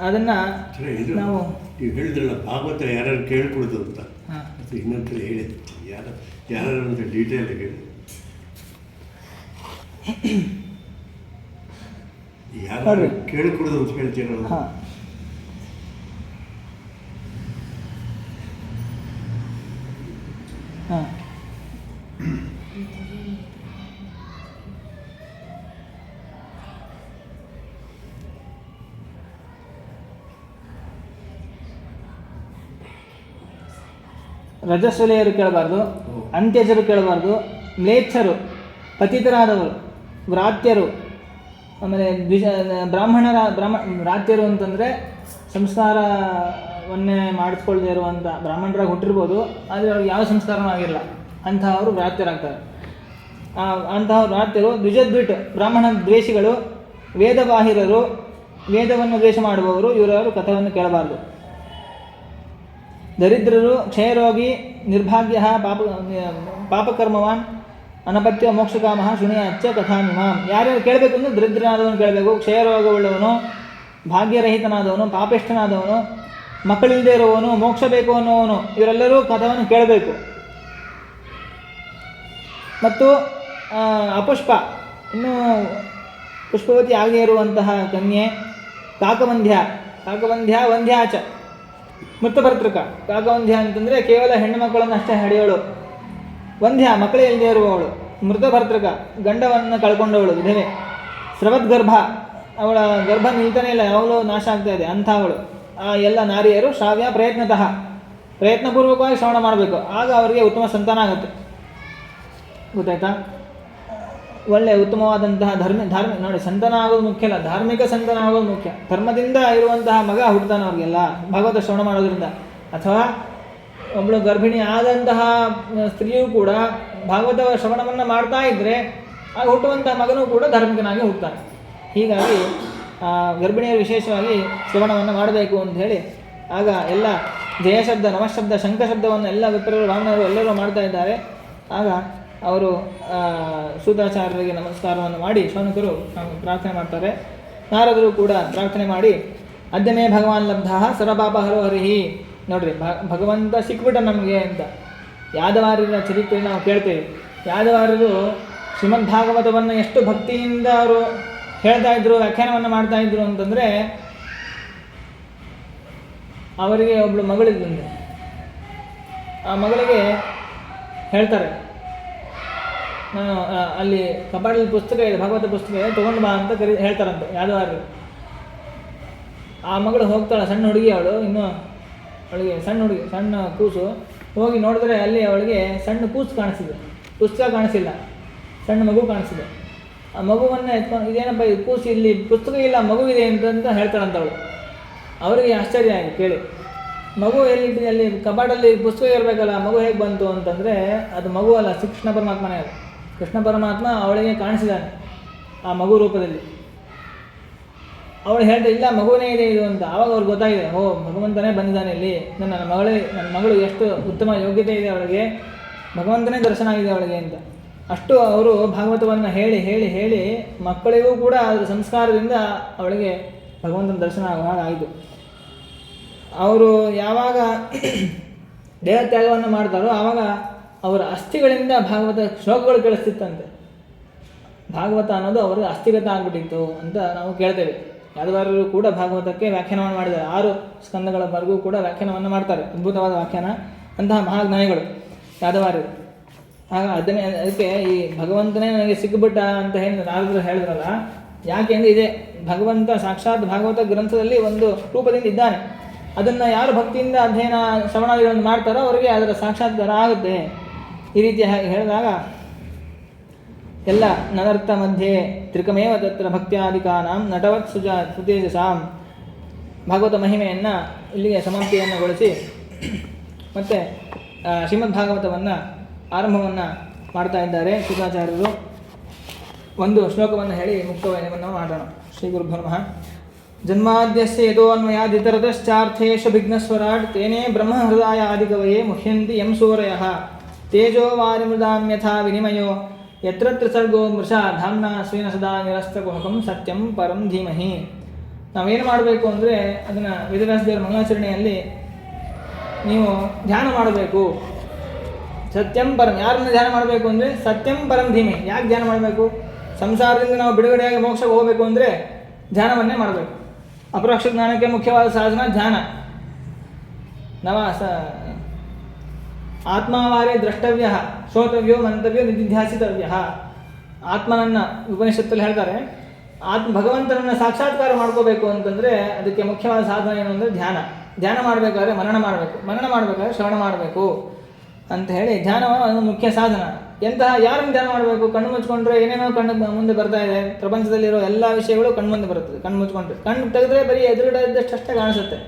ಅದನ್ನು ನಾವು ನೀವು ಹೇಳಿದ್ರಲ್ಲ ಭಾಗವತ ಯಾರು ಕೇಳ್ಕೊಡ್ದು ಅಂತ, ಇನ್ನೊಂದ್ಸಲ ಹೇಳಿ ಯಾರು ಅಂತ ಡೀಟೇಲ್ ಹೇಳಿ. ಯಾರು ಕೇಳಿಕೊಡೋದು ಅಂತ ಹೇಳ್ತೀರ? ರಜಸ್ವಲೆಯರು ಕೇಳಬಾರ್ದು, ಅಂತ್ಯಜರು ಕೇಳಬಾರ್ದು, ಮ್ಲೇಚ್ಛರು, ಪತಿತರಾದವರು, ವ್ರಾತ್ಯರು, ಆಮೇಲೆ ವ್ರಾತ್ಯರು ಅಂತಂದರೆ ಸಂಸ್ಕಾರವನ್ನೇ ಮಾಡಿಸ್ಕೊಳ್ದೇ ಇರುವಂಥ ಬ್ರಾಹ್ಮಣರಾಗಿ ಹುಟ್ಟಿರ್ಬೋದು, ಆದರೆ ಅವ್ರಿಗೆ ಯಾವ ಸಂಸ್ಕಾರವೂ ಆಗಿರಲ್ಲ, ಅಂಥವರು ವ್ರಾತ್ಯರಾಗ್ತಾರೆ. ಅಂಥವ್ರು ವ್ರಾತ್ಯರು. ದ್ವಿಜದ್ವಿಟ್ ಬ್ರಾಹ್ಮಣ ದ್ವೇಷಿಗಳು, ವೇದಬಾಹಿರರು, ವೇದವನ್ನು ದ್ವೇಷ ಮಾಡುವವರು, ಇವರವರು ಕಥವನ್ನು ಕೇಳಬಾರ್ದು. ದರಿದ್ರರು, ಕ್ಷಯರೋಗಿ, ನಿರ್ಭಾಗ್ಯ, ಪಾಪಕರ್ಮವಾನ್, ಅನಪತ್ಯ ಮೋಕ್ಷಕಾಮ ಶುಣಿಯಾಚ್ಚ ಕಥಾಮಿಮಾಂ. ಯಾರ್ಯಾರು ಕೇಳಬೇಕು ಅಂದರೆ ದರಿದ್ರನಾದವನು ಕೇಳಬೇಕು, ಕ್ಷಯರೋಗವುಳ್ಳವನು, ಭಾಗ್ಯರಹಿತನಾದವನು, ಪಾಪಿಷ್ಠನಾದವನು, ಮಕ್ಕಳಿಲ್ಲದೆ ಇರುವವನು, ಮೋಕ್ಷ ಬೇಕು ಅನ್ನುವವನು, ಇವರೆಲ್ಲರೂ ಕಥವನ್ನು ಕೇಳಬೇಕು. ಮತ್ತು ಅಪುಷ್ಪ, ಇನ್ನೂ ಪುಷ್ಪವತಿ ಆಗದೇ ಇರುವಂತಹ ಕನ್ಯೆ, ಕಾಕವಂಧ್ಯ ವಂಧ್ಯಾಚ, ಮೃತಭರ್ತೃಕ. ಕಾಕವಂಧ್ಯ ಅಂತಂದರೆ ಕೇವಲ ಹೆಣ್ಣು ಮಕ್ಕಳನ್ನು ಅಷ್ಟೇ ಹಡೆಯೋಳು, ವಂಧ್ಯ ಮಕ್ಕಳೇ ಇಲ್ಲದೆ ಇರುವವಳು, ಮೃತಭರ್ತೃಕ ಗಂಡವನ್ನು ಕಳ್ಕೊಂಡವಳು, ವಿಧವೆ, ಸ್ರವದ್ಗರ್ಭ ಅವಳ ಗರ್ಭ ನಿಲ್ತಾನೆ ಇಲ್ಲ, ಯಾವಾಗಲೂ ನಾಶ ಆಗ್ತಾ ಇದೆ, ಅಂಥವಳು. ಆ ಎಲ್ಲ ನಾರಿಯರು ಶ್ರಾವ್ಯ ಪ್ರಯತ್ನಪೂರ್ವಕವಾಗಿ ಶ್ರವಣ ಮಾಡಬೇಕು, ಆಗ ಅವರಿಗೆ ಉತ್ತಮ ಸಂತಾನ ಆಗುತ್ತೆ. ಗೊತ್ತಾಯ್ತಾ? ಒಳ್ಳೆಯ ಉತ್ತಮವಾದಂತಹ ನೋಡಿ, ಸಂತಾನ ಆಗೋದು ಮುಖ್ಯ ಅಲ್ಲ, ಧಾರ್ಮಿಕ ಸಂತಾನ ಆಗೋದು ಮುಖ್ಯ. ಧರ್ಮದಿಂದ ಇರುವಂತಹ ಮಗ ಹುಟ್ಟುತ್ತಾನೆ ಅವ್ರಿಗೆಲ್ಲ ಭಾಗವತ ಶ್ರವಣ ಮಾಡೋದ್ರಿಂದ. ಅಥವಾ ಒಬ್ಬಳು ಗರ್ಭಿಣಿ ಆದಂತಹ ಸ್ತ್ರೀಯೂ ಕೂಡ ಭಾಗವತ ಶ್ರವಣವನ್ನು ಮಾಡ್ತಾ ಇದ್ದರೆ ಆಗ ಹುಟ್ಟುವಂತಹ ಮಗನೂ ಕೂಡ ಧಾರ್ಮಿಕನಾಗಿ ಹುಟ್ಟುತ್ತಾನೆ. ಹೀಗಾಗಿ ಗರ್ಭಿಣಿಯರು ವಿಶೇಷವಾಗಿ ಶ್ರವಣವನ್ನು ಮಾಡಬೇಕು ಅಂತ ಹೇಳಿ ಆಗ ಎಲ್ಲ ಜಯಶಬ್ದ, ನಮಶಬ್ದ, ಶಂಖಶಬ್ದವನ್ನು ಎಲ್ಲ ವಿಪ್ರರು, ಬ್ರಾಹ್ಮಣರು ಎಲ್ಲರೂ ಮಾಡ್ತಾ ಇದ್ದಾರೆ. ಆಗ ಅವರು ಸೂತಾಚಾರ್ಯರಿಗೆ ನಮಸ್ಕಾರವನ್ನು ಮಾಡಿ ಶೌನಕರು ಪ್ರಾರ್ಥನೆ ಮಾಡ್ತಾರೆ. ನಾರದರು ಕೂಡ ಪ್ರಾರ್ಥನೆ ಮಾಡಿ ಅದ್ಯಮೇ ಭಗವಾನ್ ಲಬ್ಧ ಸರ್ವಪಾಪಹರೋ ಹರಿಃ. ನೋಡ್ರಿ, ಭಗವಂತ ಸಿಕ್ಬಿಟ್ಟ ನಮಗೆ ಅಂತ. ಯಾದವಾರ್ಯರ ಚರಿತ್ರೆ ನಾವು ಕೇಳ್ತೇವೆ. ಯಾದವಾರ್ಯರು ಶ್ರೀಮದ್ ಭಾಗವತವನ್ನು ಎಷ್ಟು ಭಕ್ತಿಯಿಂದ ಅವರು ಹೇಳ್ತಾ ಇದ್ರು, ವ್ಯಾಖ್ಯಾನವನ್ನು ಮಾಡ್ತಾ ಇದ್ರು ಅಂತಂದರೆ, ಅವರಿಗೆ ಒಬ್ಬಳು ಮಗಳಿದ್ದಂತೆ. ಆ ಮಗಳಿಗೆ ಹೇಳ್ತಾರೆ, ನಾನು ಅಲ್ಲಿ ಕಪಾಡಲ್ಲಿ ಪುಸ್ತಕ ಇದೆ, ಭಾಗವತ ಪುಸ್ತಕ ಇದೆ, ತೊಗೊಂಡು ಬಾ ಅಂತ ಹೇಳ್ತಾರಂತೆ ಯಾದವಾರ್ಯರು. ಆ ಮಗಳು ಹೋಗ್ತಾಳೆ, ಸಣ್ಣ ಹುಡುಗಿ ಅವಳು, ಇನ್ನೂ ಅವಳಿಗೆ ಸಣ್ಣ ಹುಡುಗಿ, ಸಣ್ಣ ಕೂಸು. ಹೋಗಿ ನೋಡಿದ್ರೆ ಅಲ್ಲಿ ಅವಳಿಗೆ ಸಣ್ಣ ಕೂಸು ಕಾಣಿಸಿದೆ, ಪುಸ್ತಕ ಕಾಣಿಸಿಲ್ಲ, ಸಣ್ಣ ಮಗು ಕಾಣಿಸಿದೆ. ಆ ಮಗುವನ್ನು ಎತ್ಕೊಂಡು, ಇದೇನಪ್ಪ ಇದು ಕೂಸು, ಇಲ್ಲಿ ಪುಸ್ತಕ ಇಲ್ಲ ಮಗು ಇದೆ ಅಂತ ಹೇಳ್ತಾಳಂತವಳು. ಅವರಿಗೆ ಆಶ್ಚರ್ಯ ಆಗಿ ಕೇಳಿ, ಮಗು ಎಲ್ಲಿಟ್ಟಿದೆ, ಅಲ್ಲಿ ಕಪಾಟಲ್ಲಿ ಪುಸ್ತಕ ಇರಬೇಕಲ್ಲ, ಮಗು ಹೇಗೆ ಬಂತು ಅಂತಂದರೆ ಅದು ಮಗು ಅಲ್ಲ, ಕೃಷ್ಣ ಪರಮಾತ್ಮನೇ ಅದು. ಕೃಷ್ಣ ಪರಮಾತ್ಮ ಅವಳಿಗೆ ಕಾಣಿಸಿದ್ದಾನೆ ಆ ಮಗು ರೂಪದಲ್ಲಿ. ಅವಳು ಹೇಳ್ತಾ ಇಲ್ಲ ಮಗುವೇ ಇದೆ ಇದು ಅಂತ. ಆವಾಗ ಅವ್ರಿಗೆ ಗೊತ್ತಾಗಿದೆ, ಓ ಭಗವಂತನೇ ಬಂದಿದ್ದಾನೆ ಇಲ್ಲಿ, ನನ್ನ ಮಗಳು ಎಷ್ಟು ಉತ್ತಮ ಯೋಗ್ಯತೆ ಇದೆ ಅವಳಿಗೆ, ಭಗವಂತನೇ ದರ್ಶನ ಆಗಿದೆ ಅವಳಿಗೆ ಅಂತ. ಅಷ್ಟು ಅವರು ಭಾಗವತವನ್ನು ಹೇಳಿ ಹೇಳಿ ಹೇಳಿ ಮಕ್ಕಳಿಗೂ ಕೂಡ ಅದರ ಸಂಸ್ಕಾರದಿಂದ ಅವಳಿಗೆ ಭಗವಂತನ ದರ್ಶನ ಆಗುವಾಗ ಆಯಿತು. ಅವರು ಯಾವಾಗ ದೇಹತ್ಯಾಗವನ್ನು ಮಾಡ್ತಾರೋ ಆವಾಗ ಅವರ ಅಸ್ಥಿಗಳಿಂದ ಭಾಗವತ ಶ್ಲೋಕಗಳು ಕೇಳಿಸ್ತಿತ್ತಂತೆ. ಭಾಗವತ ಅನ್ನೋದು ಅವರಿಗೆ ಅಸ್ಥಿಗತ ಆಗಿಬಿಟ್ಟಿತ್ತು ಅಂತ ನಾವು ಕೇಳ್ತೇವೆ. ಯಾದವಾರರು ಕೂಡ ಭಾಗವತಕ್ಕೆ ವ್ಯಾಖ್ಯಾನವನ್ನು ಮಾಡಿದ್ದಾರೆ. 6 ಸ್ಕಂದಗಳವರೆಗೂ ಕೂಡ ವ್ಯಾಖ್ಯಾನವನ್ನು ಮಾಡ್ತಾರೆ, ಅದ್ಭುತವಾದ ವ್ಯಾಖ್ಯಾನ. ಅಂತಹ ಮಹಾಜ್ಞಾನಿಗಳು ಯಾದವಾರರು. ಅದಕ್ಕೆ ಈ ಭಗವಂತನೇ ನನಗೆ ಸಿಕ್ಕಿಬಿಟ್ಟ ಅಂತ ಏನು ನಾರದರು ಹೇಳಿದ್ರಲ್ಲ, ಯಾಕೆ ಅಂದರೆ ಇದೆ, ಭಗವಂತ ಸಾಕ್ಷಾತ್ ಭಾಗವತ ಗ್ರಂಥದಲ್ಲಿ ಒಂದು ರೂಪದಿಂದ ಇದ್ದಾನೆ. ಅದನ್ನು ಯಾರು ಭಕ್ತಿಯಿಂದ ಅಧ್ಯಯನ ಶ್ರವಣಾದಿಗಳನ್ನು ಮಾಡ್ತಾರೋ ಅವರಿಗೆ ಅದರ ಸಾಕ್ಷಾತ್ಕಾರ ಆಗುತ್ತೆ. ಈ ರೀತಿ ಹೇಳಿದಾಗ ಎಲ್ಲ ನನರ್ಥ ಮಧ್ಯೆ ತ್ರಿಕಮೇವ ತತ್ರ ಭಕ್ತ್ಯಾದಿಕಾನಾಂ ನಟವತ್ ಸುತೇಜಸಾಂ ಭಾಗವತ ಮಹಿಮೆಯನ್ನು ಇಲ್ಲಿಗೆ ಸಮಾಪ್ತಿಯನ್ನುಗೊಳಿಸಿ ಮತ್ತೆ ಶ್ರೀಮದ್ ಭಾಗವತವನ್ನು ಆರಂಭವನ್ನು ಮಾಡ್ತಾ ಇದ್ದಾರೆ ಶುಕಾಚಾರ್ಯರು. ಒಂದು ಶ್ಲೋಕವನ್ನು ಹೇಳಿ ಮುಕ್ತವನ್ನು ಮಾಡೋಣ. ಶ್ರೀ ಗುರುಭ್ಯೋ ನಮಃ. ಜನ್ಮಾದ್ಯಸ್ಯ ಯತೋನ್ಮಯಾದಿತರತಶ್ಚಾರ್ಥೇಷು ವಿಘ್ನಸ್ವರಾಟ್ ತೇನೇ ಬ್ರಹ್ಮ ಹೃದಯ ಆದಿಕವಯೇ ಮುಹ್ಯಂತಿ ಯಂ ಸೂರಯಃ ತೇಜೋ ವಾರಿಮೃದಾಂ ಯಥಾ ವಿನಿಮಯೋ ಯತ್ರ ಸರ್ಗೋ ಮೃಷಾ ಧಾಮ್ನಾ ಸ್ವೇನ ಸದಾ ನಿರಸ್ತಕುಹಕಂ ಸತ್ಯಂ ಪರಂ ಧೀಮಹಿ. ನಾವೇನು ಮಾಡಬೇಕು ಅಂದರೆ ಅದನ್ನು ವೇದವ್ಯಾಸದೇವರ ಮಂಗಳಾಚರಣೆಯಲ್ಲಿ ನೀವು ಧ್ಯಾನ ಮಾಡಬೇಕು. ಸತ್ಯಂ ಪರಂ, ಯಾರನ್ನು ಧ್ಯಾನ ಮಾಡಬೇಕು ಅಂದರೆ ಸತ್ಯಂ ಪರಂ ಧೀಮಹಿ. ಯಾಕೆ ಧ್ಯಾನ ಮಾಡಬೇಕು? ಸಂಸಾರದಿಂದ ನಾವು ಬಿಡುಗಡೆಯಾಗಿ ಮೋಕ್ಷಕ್ಕೆ ಹೋಗಬೇಕು ಅಂದರೆ ಧ್ಯಾನವನ್ನೇ ಮಾಡಬೇಕು. ಅಪರೋಕ್ಷ ಜ್ಞಾನಕ್ಕೆ ಮುಖ್ಯವಾದ ಸಾಧನ ಧ್ಯಾನ. ಆತ್ಮಾವಾರೇ ದ್ರಷ್ಟವ್ಯ ಶ್ರೋತವ್ಯೋ ಮಂತವ್ಯೋ ನಿಧಿಧ್ಯಾಸಿತವ್ಯ. ಆತ್ಮನನ್ನು ಉಪನಿಷತ್ತಲ್ಲಿ ಹೇಳ್ತಾರೆ. ಭಗವಂತನನ್ನು ಸಾಕ್ಷಾತ್ಕಾರ ಮಾಡ್ಕೋಬೇಕು ಅಂತಂದರೆ ಅದಕ್ಕೆ ಮುಖ್ಯವಾದ ಸಾಧನ ಏನು ಅಂದರೆ ಧ್ಯಾನ. ಧ್ಯಾನ ಮಾಡಬೇಕಾದ್ರೆ ಮನನ ಮಾಡಬೇಕು, ಮನನ ಮಾಡಬೇಕಾದ್ರೆ ಶ್ರವಣ ಮಾಡಬೇಕು ಅಂತ ಹೇಳಿ ಧ್ಯಾನ ಒಂದು ಮುಖ್ಯ ಸಾಧನ. ಯಾರನ್ನು ಧ್ಯಾನ ಮಾಡಬೇಕು? ಕಣ್ಣು ಮುಚ್ಕೊಂಡ್ರೆ ಏನೇನೋ ಕಣ್ಣು ಮುಂದೆ ಬರ್ತಾ ಇದೆ, ಪ್ರಪಂಚದಲ್ಲಿರೋ ಎಲ್ಲ ವಿಷಯಗಳು ಕಣ್ಣು ಮುಂದೆ ಬರುತ್ತದೆ. ಕಣ್ಣು ಮುಚ್ಕೊಂಡ್ರೆ, ಕಣ್ಣು ತೆಗೆದ್ರೆ ಬರೀ ಎದುರುಗಡೆ ಇದ್ದಷ್ಟೇ ಕಾಣಿಸುತ್ತೆ.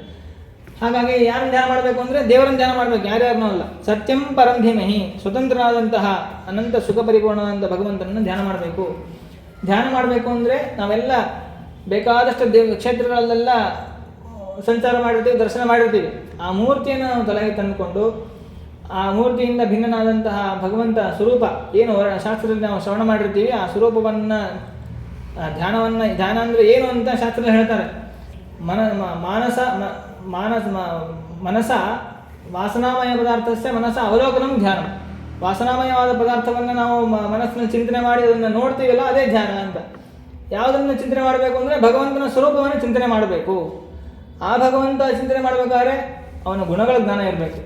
ಹಾಗಾಗಿ ಯಾರನ್ನು ಧ್ಯಾನ ಮಾಡಬೇಕು ಅಂದರೆ ದೇವರನ್ನು ಧ್ಯಾನ ಮಾಡಬೇಕು, ಯಾರ್ಯಾರನ್ನೂ ಅಲ್ಲ. ಸತ್ಯಂ ಪರಂ ಧೀಮಹಿ, ಸ್ವತಂತ್ರನಾದಂತಹ ಅನಂತ ಸುಖ ಪರಿಪೂರ್ಣವಾದಂಥ ಭಗವಂತನನ್ನು ಧ್ಯಾನ ಮಾಡಬೇಕು. ಧ್ಯಾನ ಮಾಡಬೇಕು ಅಂದರೆ ನಾವೆಲ್ಲ ಬೇಕಾದಷ್ಟು ಕ್ಷೇತ್ರಗಳಲ್ಲೆಲ್ಲ ಸಂಚಾರ ಮಾಡಿರ್ತೀವಿ, ದರ್ಶನ ಮಾಡಿರ್ತೀವಿ. ಆ ಮೂರ್ತಿಯನ್ನು ನಾವು ತಲೆಗೆ ತಂದುಕೊಂಡು ಆ ಮೂರ್ತಿಯಿಂದ ಭಿನ್ನನಾದಂತಹ ಭಗವಂತ ಸ್ವರೂಪ ಏನು ಶಾಸ್ತ್ರದಲ್ಲಿ ನಾವು ಶ್ರವಣ ಮಾಡಿರ್ತೀವಿ, ಆ ಸ್ವರೂಪವನ್ನು ಧ್ಯಾನ ಅಂದರೆ ಏನು ಅಂತ ಶಾಸ್ತ್ರದಲ್ಲಿ ಹೇಳ್ತಾರೆ. ಮನಸ ವಾಸನಾಮಯ ಪದಾರ್ಥಸ್ಯ ಮನಸ ಅವಲೋಕನಂ ಧ್ಯಾನ. ವಾಸನಾಮಯವಾದ ಪದಾರ್ಥವನ್ನು ನಾವು ಮನಸ್ಸಿನಲ್ಲಿ ಚಿಂತನೆ ಮಾಡಿ ಅದನ್ನು ನೋಡ್ತೀವಲ್ಲ, ಅದೇ ಧ್ಯಾನ ಅಂತ. ಯಾವುದನ್ನು ಚಿಂತನೆ ಮಾಡಬೇಕು ಅಂದರೆ ಭಗವಂತನ ಸ್ವರೂಪವನ್ನು ಚಿಂತನೆ ಮಾಡಬೇಕು. ಆ ಭಗವಂತ ಚಿಂತನೆ ಮಾಡಬೇಕಾದ್ರೆ ಅವನ ಗುಣಗಳ ಜ್ಞಾನ ಇರಬೇಕು.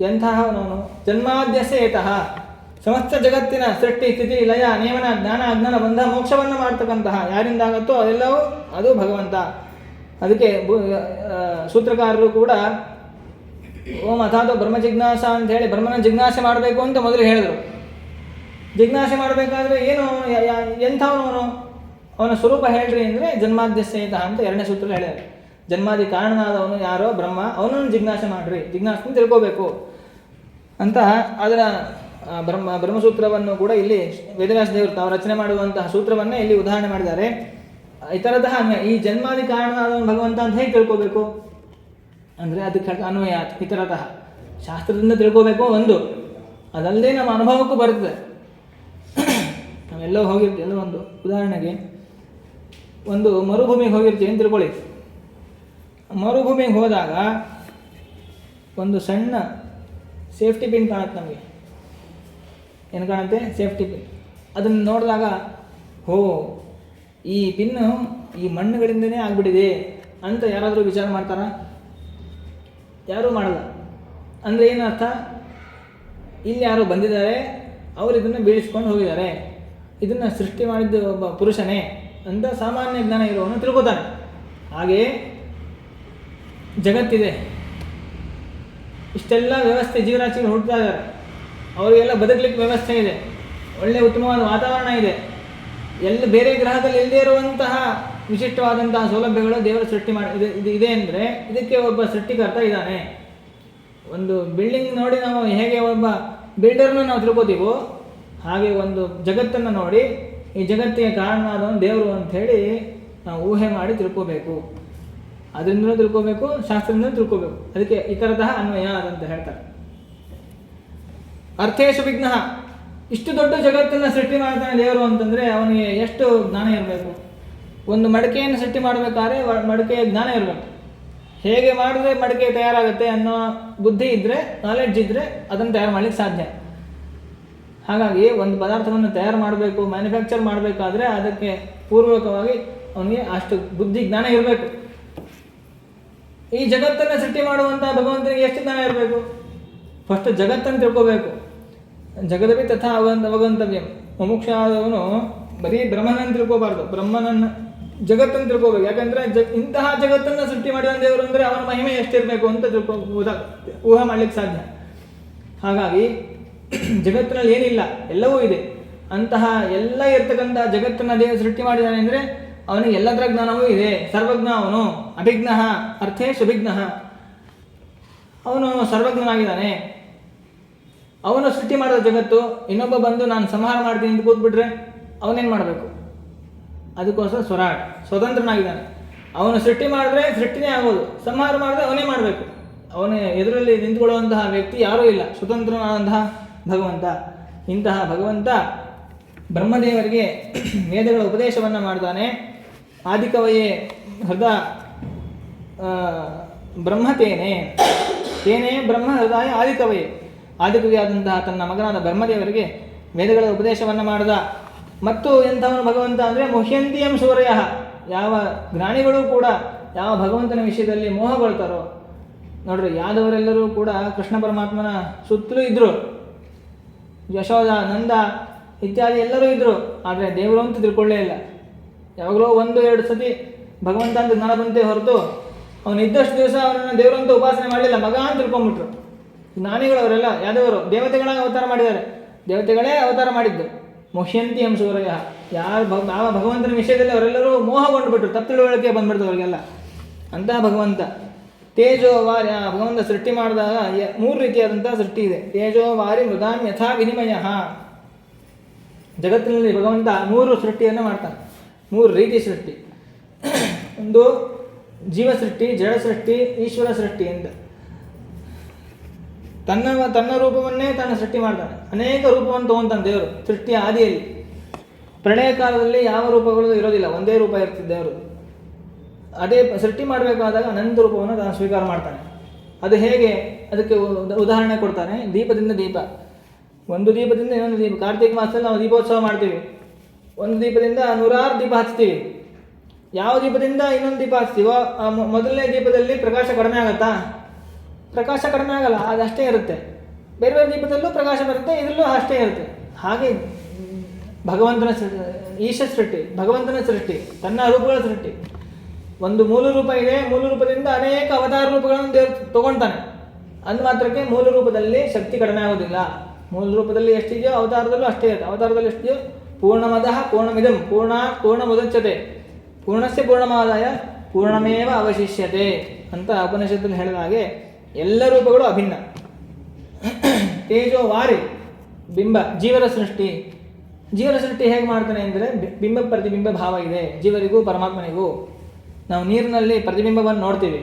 ಎಂತಹವನವನು? ಜನ್ಮಾದ್ಯಸ್ಯ ಯತಃ, ಸಮಸ್ತ ಜಗತ್ತಿನ ಸೃಷ್ಟಿ ಸ್ಥಿತಿ ಲಯ ನೇಮನ ಜ್ಞಾನ ಅಜ್ಞಾನ ಬಂಧ ಮೋಕ್ಷವನ್ನು ಮಾಡ್ತಕ್ಕಂತಹ ಯಾರಿಂದಾಗತ್ತೋ ಅದೆಲ್ಲವೂ ಅದು ಭಗವಂತ. ಅದಕ್ಕೆ ಸೂತ್ರಕಾರರು ಕೂಡ ಓಂ ಅಥಾತೋ ಬ್ರಹ್ಮ ಜಿಜ್ಞಾಸ ಅಂತ ಹೇಳಿ ಬ್ರಹ್ಮನ ಜಿಜ್ಞಾಸೆ ಮಾಡಬೇಕು ಅಂತ ಮೊದಲು ಹೇಳಿದರು. ಜಿಜ್ಞಾಸೆ ಮಾಡಬೇಕಾದ್ರೆ ಏನು, ಎಂಥವನು ಅವನ ಸ್ವರೂಪ ಹೇಳ್ರಿ ಅಂದರೆ ಜನ್ಮಾದ್ಯಸ್ಯೇತ ಅಂತ 2ನೇ ಸೂತ್ರ ಹೇಳ್ಯಾರ. ಜನ್ಮಾದಿ ಕಾರಣನಾದವನು ಯಾರೋ ಬ್ರಹ್ಮ, ಅವನನ್ನು ಜಿಜ್ಞಾಸೆ ಮಾಡಿರಿ, ಜಿಜ್ಞಾಸೆ ತಿಳ್ಕೋಬೇಕು ಅಂತ ಅದರ ಬ್ರಹ್ಮಸೂತ್ರವನ್ನು ಕೂಡ ಇಲ್ಲಿ ವೇದವ್ಯಾಸ ದೇವರು ತಾವು ರಚನೆ ಮಾಡುವಂತಹ ಸೂತ್ರವನ್ನೇ ಇಲ್ಲಿ ಉದಾಹರಣೆ ಮಾಡಿದ್ದಾರೆ. ಇತರತಃ ಈ ಜನ್ಮಾದಿ ಕಾರಣನಾದವನು ಭಗವಂತ ಅಂತ ಹೇಗೆ ತಿಳ್ಕೋಬೇಕು ಅಂದರೆ ಅದಕ್ಕೆ ಅನ್ವಯ ಇತರತಃ ಶಾಸ್ತ್ರದಿಂದ ತಿಳ್ಕೋಬೇಕು ಒಂದು, ಅದಲ್ಲದೆ ನಮ್ಮ ಅನುಭವಕ್ಕೂ ಬರ್ತದೆ. ನಾವೆಲ್ಲೋ ಹೋಗಿರ್ತೀವಿ, ಎಲ್ಲೋ ಒಂದು ಉದಾಹರಣೆಗೆ ಒಂದು ಮರುಭೂಮಿಗೆ ಹೋಗಿರ್ತೀವಿ ಅಂತ ತಿಳ್ಕೊಳ್ಳಿ. ಮರುಭೂಮಿಗೆ ಹೋದಾಗ ಒಂದು ಸಣ್ಣ ಸೇಫ್ಟಿ ಪಿನ್ ಕಾಣುತ್ತೆ ನಮಗೆ. ಏನು ಕಾಣುತ್ತೆ? Safety pin. ಅದನ್ನು ನೋಡಿದಾಗ ಈ ಪಿನ್ನು ಈ ಮಣ್ಣುಗಳಿಂದನೇ ಆಗಿಬಿಟ್ಟಿದೆ ಅಂತ ಯಾರಾದರೂ ವಿಚಾರ ಮಾಡ್ತಾರಾ? ಯಾರೂ ಮಾಡಲ್ಲ. ಅಂದರೆ ಏನು ಅರ್ಥ? ಇಲ್ಲಿ ಯಾರೋ ಬಂದಿದ್ದಾರೆ, ಅವರು ಇದನ್ನು ಬೀಳಿಸ್ಕೊಂಡು ಹೋಗಿದ್ದಾರೆ, ಇದನ್ನು ಸೃಷ್ಟಿ ಮಾಡಿದ್ದು ಒಬ್ಬ ಪುರುಷನೇ ಅಂತ ಸಾಮಾನ್ಯ ಜ್ಞಾನ ಇರುವವನು ತಿಳ್ಕೊತಾನೆ. ಹಾಗೆಯೇ ಜಗತ್ತಿದೆ, ಇಷ್ಟೆಲ್ಲ ವ್ಯವಸ್ಥೆ ಜೀವರಾಶಿಗಳು ಹುಡ್ತಾ ಇದ್ದಾರೆ, ಅವರಿಗೆಲ್ಲ ಬದುಕಲಿಕ್ಕೆ ವ್ಯವಸ್ಥೆ ಇದೆ, ಒಳ್ಳೆಯ ಉತ್ತಮವಾದ ವಾತಾವರಣ ಇದೆ, ಎಲ್ಲ ಬೇರೆ ಗ್ರಹದಲ್ಲಿ ಇಲ್ಲದೇ ಇರುವಂತಹ ವಿಶಿಷ್ಟವಾದಂತಹ ಸೌಲಭ್ಯಗಳು ದೇವರು ಸೃಷ್ಟಿ ಮಾಡಿ ಇದೆ ಅಂದರೆ ಇದಕ್ಕೆ ಒಬ್ಬ ಸೃಷ್ಟಿಕರ್ತ ಇದ್ದಾನೆ. ಒಂದು ಬಿಲ್ಡಿಂಗ್ ನೋಡಿ ನಾವು ಹೇಗೆ ಒಬ್ಬ ಬಿಲ್ಡರ್ನ ನಾವು ತಿಳ್ಕೋತೀವೋ ಹಾಗೆ ಒಂದು ಜಗತ್ತನ್ನು ನೋಡಿ ಈ ಜಗತ್ತಿಗೆ ಕಾರಣವಾದವನು ದೇವರು ಅಂಥೇಳಿ ನಾವು ಊಹೆ ಮಾಡಿ ತಿಳ್ಕೋಬೇಕು. ಅದರಿಂದಲೂ ತಿಳ್ಕೋಬೇಕು, ಶಾಸ್ತ್ರದಿಂದಲೂ ತಿಳ್ಕೋಬೇಕು. ಅದಕ್ಕೆ ಈ ಥರತಃ ಅನ್ವಯ ಅಂತ ಹೇಳ್ತಾರೆ. ಅರ್ಥೇಶು ವಿಘ್ನ, ಇಷ್ಟು ದೊಡ್ಡ ಜಗತ್ತನ್ನು ಸೃಷ್ಟಿ ಮಾಡ್ತಾನೆ ದೇವರು ಅಂತಂದರೆ ಅವನಿಗೆ ಎಷ್ಟು ಜ್ಞಾನ ಇರಬೇಕು. ಒಂದು ಮಡಿಕೆಯನ್ನು ಸೃಷ್ಟಿ ಮಾಡಬೇಕಾದ್ರೆ ಮಡಿಕೆಯ ಜ್ಞಾನ ಇರಬೇಕು. ಹೇಗೆ ಮಾಡಿದ್ರೆ ಮಡಿಕೆ ತಯಾರಾಗುತ್ತೆ ಅನ್ನೋ ಬುದ್ಧಿ ಇದ್ದರೆ, ನಾಲೆಡ್ಜ್ ಇದ್ದರೆ ಅದನ್ನು ತಯಾರು ಮಾಡಲಿಕ್ಕೆ ಸಾಧ್ಯ. ಹಾಗಾಗಿ ಒಂದು ಪದಾರ್ಥವನ್ನು ತಯಾರು ಮಾಡಬೇಕು, ಮ್ಯಾನುಫ್ಯಾಕ್ಚರ್ ಮಾಡಬೇಕಾದ್ರೆ ಅದಕ್ಕೆ ಪೂರ್ವಕವಾಗಿ ಅವನಿಗೆ ಅಷ್ಟು ಬುದ್ಧಿ ಜ್ಞಾನ ಇರಬೇಕು. ಈ ಜಗತ್ತನ್ನು ಸೃಷ್ಟಿ ಮಾಡುವಂಥ ಭಗವಂತನಿಗೆ ಎಷ್ಟು ಜ್ಞಾನ ಇರಬೇಕು? ಫಸ್ಟ್ ಜಗತ್ತನ್ನು ತಿಳ್ಕೋಬೇಕು. ಜಗದವಿ ತಥಾ ಅವಗಂತವ್ಯಂ. ಮುಮುಕ್ಷ ಆದವನು ಬರೀ ಬ್ರಹ್ಮನನ್ನು ತಿಳ್ಕೋಬಾರ್ದು, ಬ್ರಹ್ಮನನ್ನು ಜಗತ್ತನ್ನು ತಿಳ್ಕೋಬೇಕು. ಯಾಕಂದರೆ ಇಂತಹ ಜಗತ್ತನ್ನು ಸೃಷ್ಟಿ ಮಾಡಿದ ದೇವರು ಅಂದರೆ ಅವನ ಮಹಿಮೆ ಎಷ್ಟಿರಬೇಕು ಅಂತ ಊಹೆ ಮಾಡಲಿಕ್ಕೆ ಸಾಧ್ಯ. ಹಾಗಾಗಿ ಜಗತ್ತಿನಲ್ಲಿ ಏನಿಲ್ಲ ಎಲ್ಲವೂ ಇದೆ, ಅಂತಹ ಎಲ್ಲ ಇರ್ತಕ್ಕಂಥ ಜಗತ್ತನ್ನು ದೇವರು ಸೃಷ್ಟಿ ಮಾಡಿದ್ದಾನೆ ಅಂದರೆ ಅವನಿಗೆ ಎಲ್ಲದರ ಜ್ಞಾನವೂ ಇದೆ. ಸರ್ವಜ್ಞ ಅವನು, ಅಭಿಜ್ಞ ಅರ್ಥೇ ಸುಭಿಜ್ಞ, ಅವನು ಸರ್ವಜ್ಞನಾಗಿದ್ದಾನೆ. ಅವನು ಸೃಷ್ಟಿ ಮಾಡಿದ ಜಗತ್ತು ಇನ್ನೊಬ್ಬ ಬಂದು ನಾನು ಸಂಹಾರ ಮಾಡ್ತೀನಿ ಅಂತ ಕೂತ್ಬಿಟ್ರೆ ಅವನೇನು ಮಾಡಬೇಕು? ಅದಕ್ಕೋಸ್ಕರ ಸ್ವರಾಟ್ ಸ್ವತಂತ್ರನಾಗಿದ್ದಾನೆ. ಅವನು ಸೃಷ್ಟಿ ಮಾಡಿದ್ರೆ ಸೃಷ್ಟಿನೇ ಆಗೋದು, ಸಂಹಾರ ಮಾಡಿದ್ರೆ ಅವನೇ ಮಾಡಬೇಕು. ಅವನ ಎದುರಲ್ಲಿ ನಿಂತುಕೊಳ್ಳುವಂತಹ ವ್ಯಕ್ತಿ ಯಾರೂ ಇಲ್ಲ, ಸ್ವತಂತ್ರನಾದಂತಹ ಭಗವಂತ. ಇಂತಹ ಭಗವಂತ ಬ್ರಹ್ಮದೇವರಿಗೆ ವೇದಗಳ ಉಪದೇಶವನ್ನು ಮಾಡ್ತಾನೆ. ಆದಿಕವಯೇ ಹೃದಯ ಬ್ರಹ್ಮತೇನೆ ತೇನೇ ಬ್ರಹ್ಮ ಹೃದಯ ಆದಿಕವಯೇ. ಆದಿಕವಿಯಾದಂತಹ ತನ್ನ ಮಗನಾದ ಬ್ರಹ್ಮದೇವರಿಗೆ ವೇದಗಳ ಉಪದೇಶವನ್ನು ಮಾಡಿದ. ಮತ್ತು ಎಂಥವನು ಭಗವಂತ ಅಂದರೆ ಮುಹ್ಯಂತಿಯಂ ಸೂರ್ಯ. ಯಾವ ಜ್ಞಾನಿಗಳು ಕೂಡ ಯಾವ ಭಗವಂತನ ವಿಷಯದಲ್ಲಿ ಮೋಹಗೊಳ್ತಾರೋ ನೋಡ್ರಿ, ಯಾದವರೆಲ್ಲರೂ ಕೂಡ ಕೃಷ್ಣ ಪರಮಾತ್ಮನ ಸುತ್ತಲೂ ಇದ್ದರು. ಯಶೋಧ, ನಂದ ಇತ್ಯಾದಿ ಎಲ್ಲರೂ ಇದ್ದರು. ಆದರೆ ದೇವರು ಅಂತ ತಿಳ್ಕೊಳ್ಳೇ ಇಲ್ಲ. ಯಾವಾಗಲೂ 1-2 ಸತಿ ಭಗವಂತ ಅಂತ ಜ್ಞಾನ ಬಂತೆ ಹೊರತು ಅವನು ಇದ್ದಷ್ಟು ದಿವಸ ಅವನನ್ನು ದೇವರಂತ ಉಪಾಸನೆ ಮಾಡಲಿಲ್ಲ, ಮಗ ಅಂತ ತಿಳ್ಕೊಂಬಿಟ್ರು. ಜ್ಞಾನಿಗಳವರೆಲ್ಲ ಯಾದವರು ದೇವತೆಗಳಾಗಿ ಅವತಾರ ಮಾಡಿದ್ದಾರೆ, ದೇವತೆಗಳೇ ಅವತಾರ ಮಾಡಿದ್ದು. ಮುಹ್ಯಂತಿ ಎಂ ಸೂರ್ಯ. ಯಾವ ಭಗವಂತನ ವಿಷಯದಲ್ಲಿ ಅವರೆಲ್ಲರೂ ಮೋಹಗೊಂಡು ಬಿಟ್ಟರು, ತಪ್ಪು ತಿಳುವಳಿಕೆ ಬಂದ್ಬಿಡ್ತು ಅವರಿಗೆಲ್ಲ. ಅಂತಹ ಭಗವಂತ ತೇಜೋ ವಾರಿ. ಭಗವಂತ ಸೃಷ್ಟಿ ಮಾಡಿದಾಗ 3 ರೀತಿಯಾದಂತಹ ಸೃಷ್ಟಿ ಇದೆ. ತೇಜೋ ವಾರಿ ಮೃದಾನ್ ಯಥಾ ವಿನಿಮಯ. ಜಗತ್ತಿನಲ್ಲಿ ಭಗವಂತ 3 ಸೃಷ್ಟಿಯನ್ನು ಮಾಡ್ತಾನೆ, 3 ರೀತಿ ಸೃಷ್ಟಿ. ಒಂದು ಜೀವ ಸೃಷ್ಟಿ, ಜಡ ಸೃಷ್ಟಿ, ಈಶ್ವರ ಸೃಷ್ಟಿ ಅಂತ. ತನ್ನ ರೂಪವನ್ನೇ ತಾನು ಸೃಷ್ಟಿ ಮಾಡ್ತಾನೆ. ಅನೇಕ ರೂಪವನ್ನು ತಗೊಂತಾನೆ ದೇವರು ಸೃಷ್ಟಿಯ ಆದಿಯಲ್ಲಿ. ಪ್ರಳಯ ಕಾಲದಲ್ಲಿ ಯಾವ ರೂಪಗಳು ಇರೋದಿಲ್ಲ, ಒಂದೇ ರೂಪ ಇರ್ತಿದ್ದೆ ದೇವರು. ಅದೇ ಸೃಷ್ಟಿ ಮಾಡಬೇಕಾದಾಗ ಅನಂತ ರೂಪವನ್ನು ತಾನು ಸ್ವೀಕಾರ ಮಾಡ್ತಾನೆ. ಅದು ಹೇಗೆ? ಅದಕ್ಕೆ ಉದಾಹರಣೆ ಕೊಡ್ತಾನೆ. ದೀಪದಿಂದ ದೀಪ, ಒಂದು ದೀಪದಿಂದ ಇನ್ನೊಂದು ದೀಪ. ಕಾರ್ತಿಕ ಮಾಸದಲ್ಲಿ ನಾವು ದೀಪೋತ್ಸವ ಮಾಡ್ತೀವಿ. ಒಂದು ದೀಪದಿಂದ 100 ದೀಪ ಹಚ್ತೀವಿ. ಯಾವ ದೀಪದಿಂದ ಇನ್ನೊಂದು ದೀಪ ಹಚ್ತೀವೋ ಆ ಮೊದಲನೇ ದೀಪದಲ್ಲಿ ಪ್ರಕಾಶ ಕಡಿಮೆ ಆಗುತ್ತಾ? ಪ್ರಕಾಶ ಕಡಿಮೆ ಆಗಲ್ಲ, ಅದಷ್ಟೇ ಇರುತ್ತೆ. ಬೇರೆ ಬೇರೆ ದೀಪದಲ್ಲೂ ಪ್ರಕಾಶ ಬರುತ್ತೆ, ಇದರಲ್ಲೂ ಅಷ್ಟೇ ಇರುತ್ತೆ. ಹಾಗೆ ಭಗವಂತನ ಈಶ ಸೃಷ್ಟಿ, ಭಗವಂತನ ಸೃಷ್ಟಿ, ತನ್ನ ರೂಪಗಳ ಸೃಷ್ಟಿ. ಒಂದು ಮೂಲ ರೂಪ ಇದೆ, ಮೂಲ ರೂಪದಿಂದ ಅನೇಕ ಅವತಾರ ರೂಪಗಳನ್ನು ದೇವರು ತಗೊಳ್ತಾನೆ. ಅಂದ ಮಾತ್ರಕ್ಕೆ ಮೂಲ ರೂಪದಲ್ಲಿ ಶಕ್ತಿ ಕಡಿಮೆ ಆಗೋದಿಲ್ಲ. ಮೂಲ ರೂಪದಲ್ಲಿ ಎಷ್ಟಿದೆಯೋ ಅವತಾರದಲ್ಲೂ ಅಷ್ಟೇ ಇರುತ್ತೆ. ಅವತಾರದಲ್ಲಿ ಎಷ್ಟಿದೆಯೋ ಪೂರ್ಣಮದಃ ಪೂರ್ಣಮಿದಂ ಪೂರ್ಣಮುದಚ್ಯತೆ ಪೂರ್ಣಸ್ಯ ಪೂರ್ಣಮಾದಾಯ ಪೂರ್ಣಮೇವ ಅವಶಿಷ್ಯತೆ ಅಂತ ಉಪನಿಷತ್ತಲ್ಲಿ ಹೇಳಿದ ಹಾಗೆ ಎಲ್ಲ ರೂಪಗಳು ಅಭಿನ್ನ. ತೇಜೋ ವಾರಿ ಬಿಂಬ, ಜೀವರ ಸೃಷ್ಟಿ. ಜೀವರ ಸೃಷ್ಟಿ ಹೇಗೆ ಮಾಡ್ತಾನೆ ಅಂದರೆ ಬಿಂಬ ಪ್ರತಿಬಿಂಬ ಭಾವ ಇದೆ ಜೀವರಿಗೂ ಪರಮಾತ್ಮನಿಗೂ. ನಾವು ನೀರಿನಲ್ಲಿ ಪ್ರತಿಬಿಂಬವನ್ನು ನೋಡ್ತೀವಿ.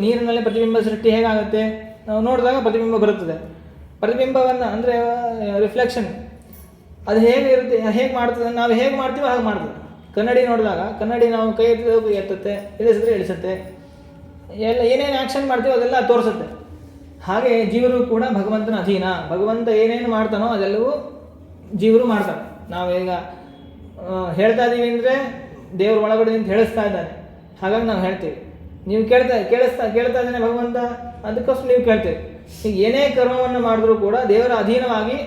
ನೀರಿನಲ್ಲಿ ಪ್ರತಿಬಿಂಬ ಸೃಷ್ಟಿ ಹೇಗಾಗುತ್ತೆ? ನಾವು ನೋಡಿದಾಗ ಪ್ರತಿಬಿಂಬ ಬರುತ್ತದೆ. ಪ್ರತಿಬಿಂಬವನ್ನು ಅಂದರೆ ರಿಫ್ಲೆಕ್ಷನ್, ಅದು ಹೇಗೆ ಇರುತ್ತೆ, ಹೇಗೆ ಮಾಡ್ತದೆ, ನಾವು ಹೇಗೆ ಮಾಡ್ತೀವೋ ಹಾಗೆ ಮಾಡ್ತದೆ. ಕನ್ನಡಿ ನೋಡಿದಾಗ ಕನ್ನಡಿ ನಾವು ಕೈ ಎತ್ತುತ್ತೆ, ಇಳಿಸಿದ್ರೆ ಇಳಿಸುತ್ತೆ, ಎಲ್ಲ ಏನೇನು ಆ್ಯಕ್ಷನ್ ಮಾಡ್ತೀವೋ ಅದೆಲ್ಲ ತೋರಿಸುತ್ತೆ. ಹಾಗೆ ಜೀವರು ಕೂಡ ಭಗವಂತನ ಅಧೀನ. ಭಗವಂತ ಏನೇನು ಮಾಡ್ತಾನೋ ಅದೆಲ್ಲವೂ ಜೀವರು ಮಾಡ್ತಾರೆ. ನಾವೀಗ ಹೇಳ್ತಾ ಇದ್ದೀವಿ ಅಂದರೆ ದೇವ್ರ ಒಳಗಡೆ ನಿಂತು ಹೇಳಿಸ್ತಾ ಇದ್ದಾನೆ, ಹಾಗಾಗಿ ನಾವು ಹೇಳ್ತೀವಿ. ನೀವು ಕೇಳ್ತಾ ಇದ್ದಾನೆ ಭಗವಂತ, ಅದಕ್ಕೋಸ್ಕರ ನೀವು ಕೇಳ್ತೀವಿ. ಈಗ ಏನೇ ಕರ್ಮವನ್ನು ಮಾಡಿದ್ರೂ ಕೂಡ ದೇವರ ಅಧೀನವಾಗಿ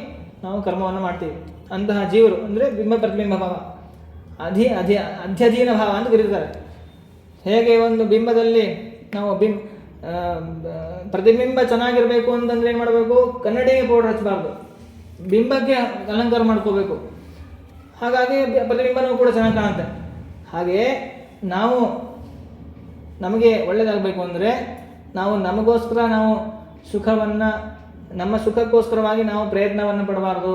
ನಾವು ಕರ್ಮವನ್ನು ಮಾಡ್ತೀವಿ. ಅಂತಹ ಜೀವರು ಅಂದರೆ ಬಿಂಬ ಪ್ರತಿಬಿಂಬ ಭಾವ, ಅಧ್ಯಧೀನ ಭಾವ ಅಂತ ಕರೀತಾರೆ. ಹೇಗೆ ಒಂದು ಬಿಂಬದಲ್ಲಿ ನಾವು ಪ್ರತಿಬಿಂಬ ಚೆನ್ನಾಗಿರಬೇಕು ಅಂತಂದ್ರೆ ಏನು ಮಾಡಬೇಕು? ಕನ್ನಡಿಗೆ ಪೌಡರ್ ಹಚ್ಚಬಾರ್ದು, ಬಿಂಬಕ್ಕೆ ಅಲಂಕಾರ ಮಾಡ್ಕೋಬೇಕು. ಹಾಗಾಗಿ ಪ್ರತಿಬಿಂಬನೂ ಕೂಡ ಚೆನ್ನಾಗಿ ಕಾಣುತ್ತೆ. ಹಾಗೆಯೇ ನಾವು ನಮಗೆ ಒಳ್ಳೆಯದಾಗಬೇಕು ಅಂದರೆ ನಾವು ನಮಗೋಸ್ಕರ ನಾವು ಸುಖವನ್ನು, ನಮ್ಮ ಸುಖಕ್ಕೋಸ್ಕರವಾಗಿ ನಾವು ಪ್ರಯತ್ನವನ್ನು ಪಡಬಾರ್ದು.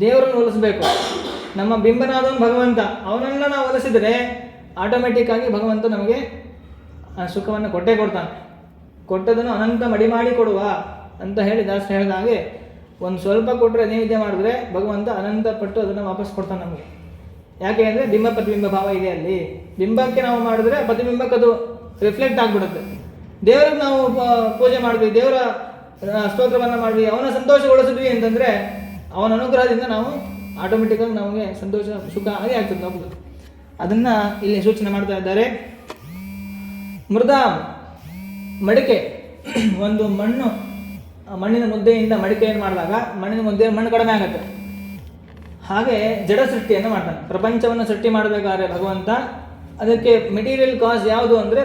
ದೇವರನ್ನು ಒಲಿಸಬೇಕು. ನಮ್ಮ ಬಿಂಬನಾದವನು ಭಗವಂತ, ಅವನನ್ನು ನಾವು ಒಲಿಸಿದರೆ ಆಟೋಮೆಟಿಕ್ಕಾಗಿ ಭಗವಂತ ನಮಗೆ ಸುಖವನ್ನು ಕೊಟ್ಟೇ ಕೊಡ್ತಾನೆ. ಕೊಟ್ಟದನ್ನು ಅನಂತ ಮಡಿ ಮಾಡಿ ಕೊಡುವ ಅಂತ ಹೇಳಿ ದಾಸ ಹೇಳಿದ ಹಾಗೆ, ಒಂದು ಸ್ವಲ್ಪ ಕೊಟ್ಟರೆ ನೈವೇದ್ಯ ಮಾಡಿದ್ರೆ ಭಗವಂತ ಅನಂತ ಪಟ್ಟು ಅದನ್ನು ವಾಪಸ್ ಕೊಡ್ತಾನೆ ನಮಗೆ. ಯಾಕೆ ಅಂದರೆ ಬಿಂಬ ಪ್ರತಿಬಿಂಬ ಭಾವ ಇದೆ ಅಲ್ಲಿ. ಬಿಂಬಕ್ಕೆ ನಾವು ಮಾಡಿದ್ರೆ ಪ್ರತಿಬಿಂಬಕ್ಕೆ ಅದು ರಿಫ್ಲೆಕ್ಟ್ ಆಗಿಬಿಡುತ್ತೆ. ದೇವರಿಗೆ ನಾವು ಪೂಜೆ ಮಾಡಿದ್ವಿ, ದೇವರ ಸ್ತೋತ್ರವನ್ನು ಮಾಡಿದ್ವಿ, ಅವನ ಸಂತೋಷಗೊಳಿಸಿದ್ವಿ ಅಂತಂದರೆ ಅವನ ಅನುಗ್ರಹದಿಂದ ನಾವು ಆಟೋಮೆಟಿಕ್ಕಾಗಿ ನಮಗೆ ಸಂತೋಷ ಸುಖ ಹಾಗೆ ಆಗ್ತದೆ ನಮ್ಮದು. ಅದನ್ನು ಇಲ್ಲಿ ಸೂಚನೆ ಮಾಡ್ತಾ ಇದ್ದಾರೆ. ಮೃದ ಮಡಿಕೆ, ಒಂದು ಮಣ್ಣಿನ ಮುದ್ದೆಯಿಂದ ಮಡಿಕೆಯನ್ನು ಮಾಡಿದಾಗ ಮಣ್ಣಿನ ಮುದ್ದೆ ಮಣ್ಣು ಕಡಿಮೆ ಆಗುತ್ತೆ. ಹಾಗೆ ಜಡ ಸೃಷ್ಟಿಯನ್ನು ಮಾಡ್ತಾನೆ. ಪ್ರಪಂಚವನ್ನು ಸೃಷ್ಟಿ ಮಾಡಬೇಕಾದ್ರೆ ಭಗವಂತ ಅದಕ್ಕೆ ಮೆಟೀರಿಯಲ್ ಕಾಸ್ ಯಾವುದು ಅಂದರೆ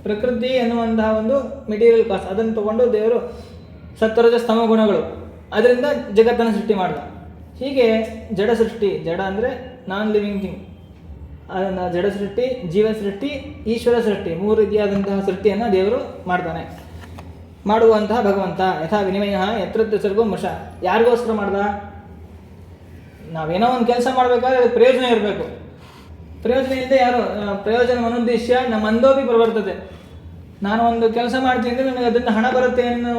ಪ್ರಕೃತಿ ಎನ್ನುವಂತಹ ಒಂದು ಮೆಟೀರಿಯಲ್ ಕಾಸ್. ಅದನ್ನು ತಗೊಂಡು ದೇವರು ಸತ್ವರಜ ಸ್ತಮ ಗುಣಗಳು, ಅದರಿಂದ ಜಗತ್ತನ್ನು ಸೃಷ್ಟಿ ಮಾಡಿದ. ಹೀಗೆ ಜಡ ಸೃಷ್ಟಿ, ಜಡ ಅಂದರೆ ನಾನ್ ಲಿವಿಂಗ್ ಥಿಂಗ್, ಅದನ್ನು ಜಡ ಸೃಷ್ಟಿ, ಜೀವ ಸೃಷ್ಟಿ, ಈಶ್ವರ ಸೃಷ್ಟಿ, 3 ರೀತಿಯಾದಂತಹ ಸೃಷ್ಟಿಯನ್ನು ದೇವರು ಮಾಡ್ತಾನೆ. ಮಾಡುವಂತಹ ಭಗವಂತ ಯಥಾ ವಿನಿಮಯ ಯತ್ರ ಸರ್ಗೋ ಮೃಷ. ಯಾರಿಗೋಸ್ಕರ ಮಾಡ್ದ? ನಾವೇನೋ ಒಂದು ಕೆಲಸ ಮಾಡಬೇಕಾದ್ರೆ ಅದಕ್ಕೆ ಪ್ರಯೋಜನ ಇರಬೇಕು. ಪ್ರಯೋಜನ ಇಲ್ಲದೆ ಪ್ರಯೋಜನ ಮನುದ್ದೇಶ ನಮ್ಮ ಅಂದೋಪಿ ಪ್ರವರ್ತತೆ. ನಾನು ಒಂದು ಕೆಲಸ ಮಾಡ್ತೀನಿ ಅಂದರೆ ನನಗೆ ಅದರಿಂದ ಹಣ ಬರುತ್ತೆ ಅನ್ನೋ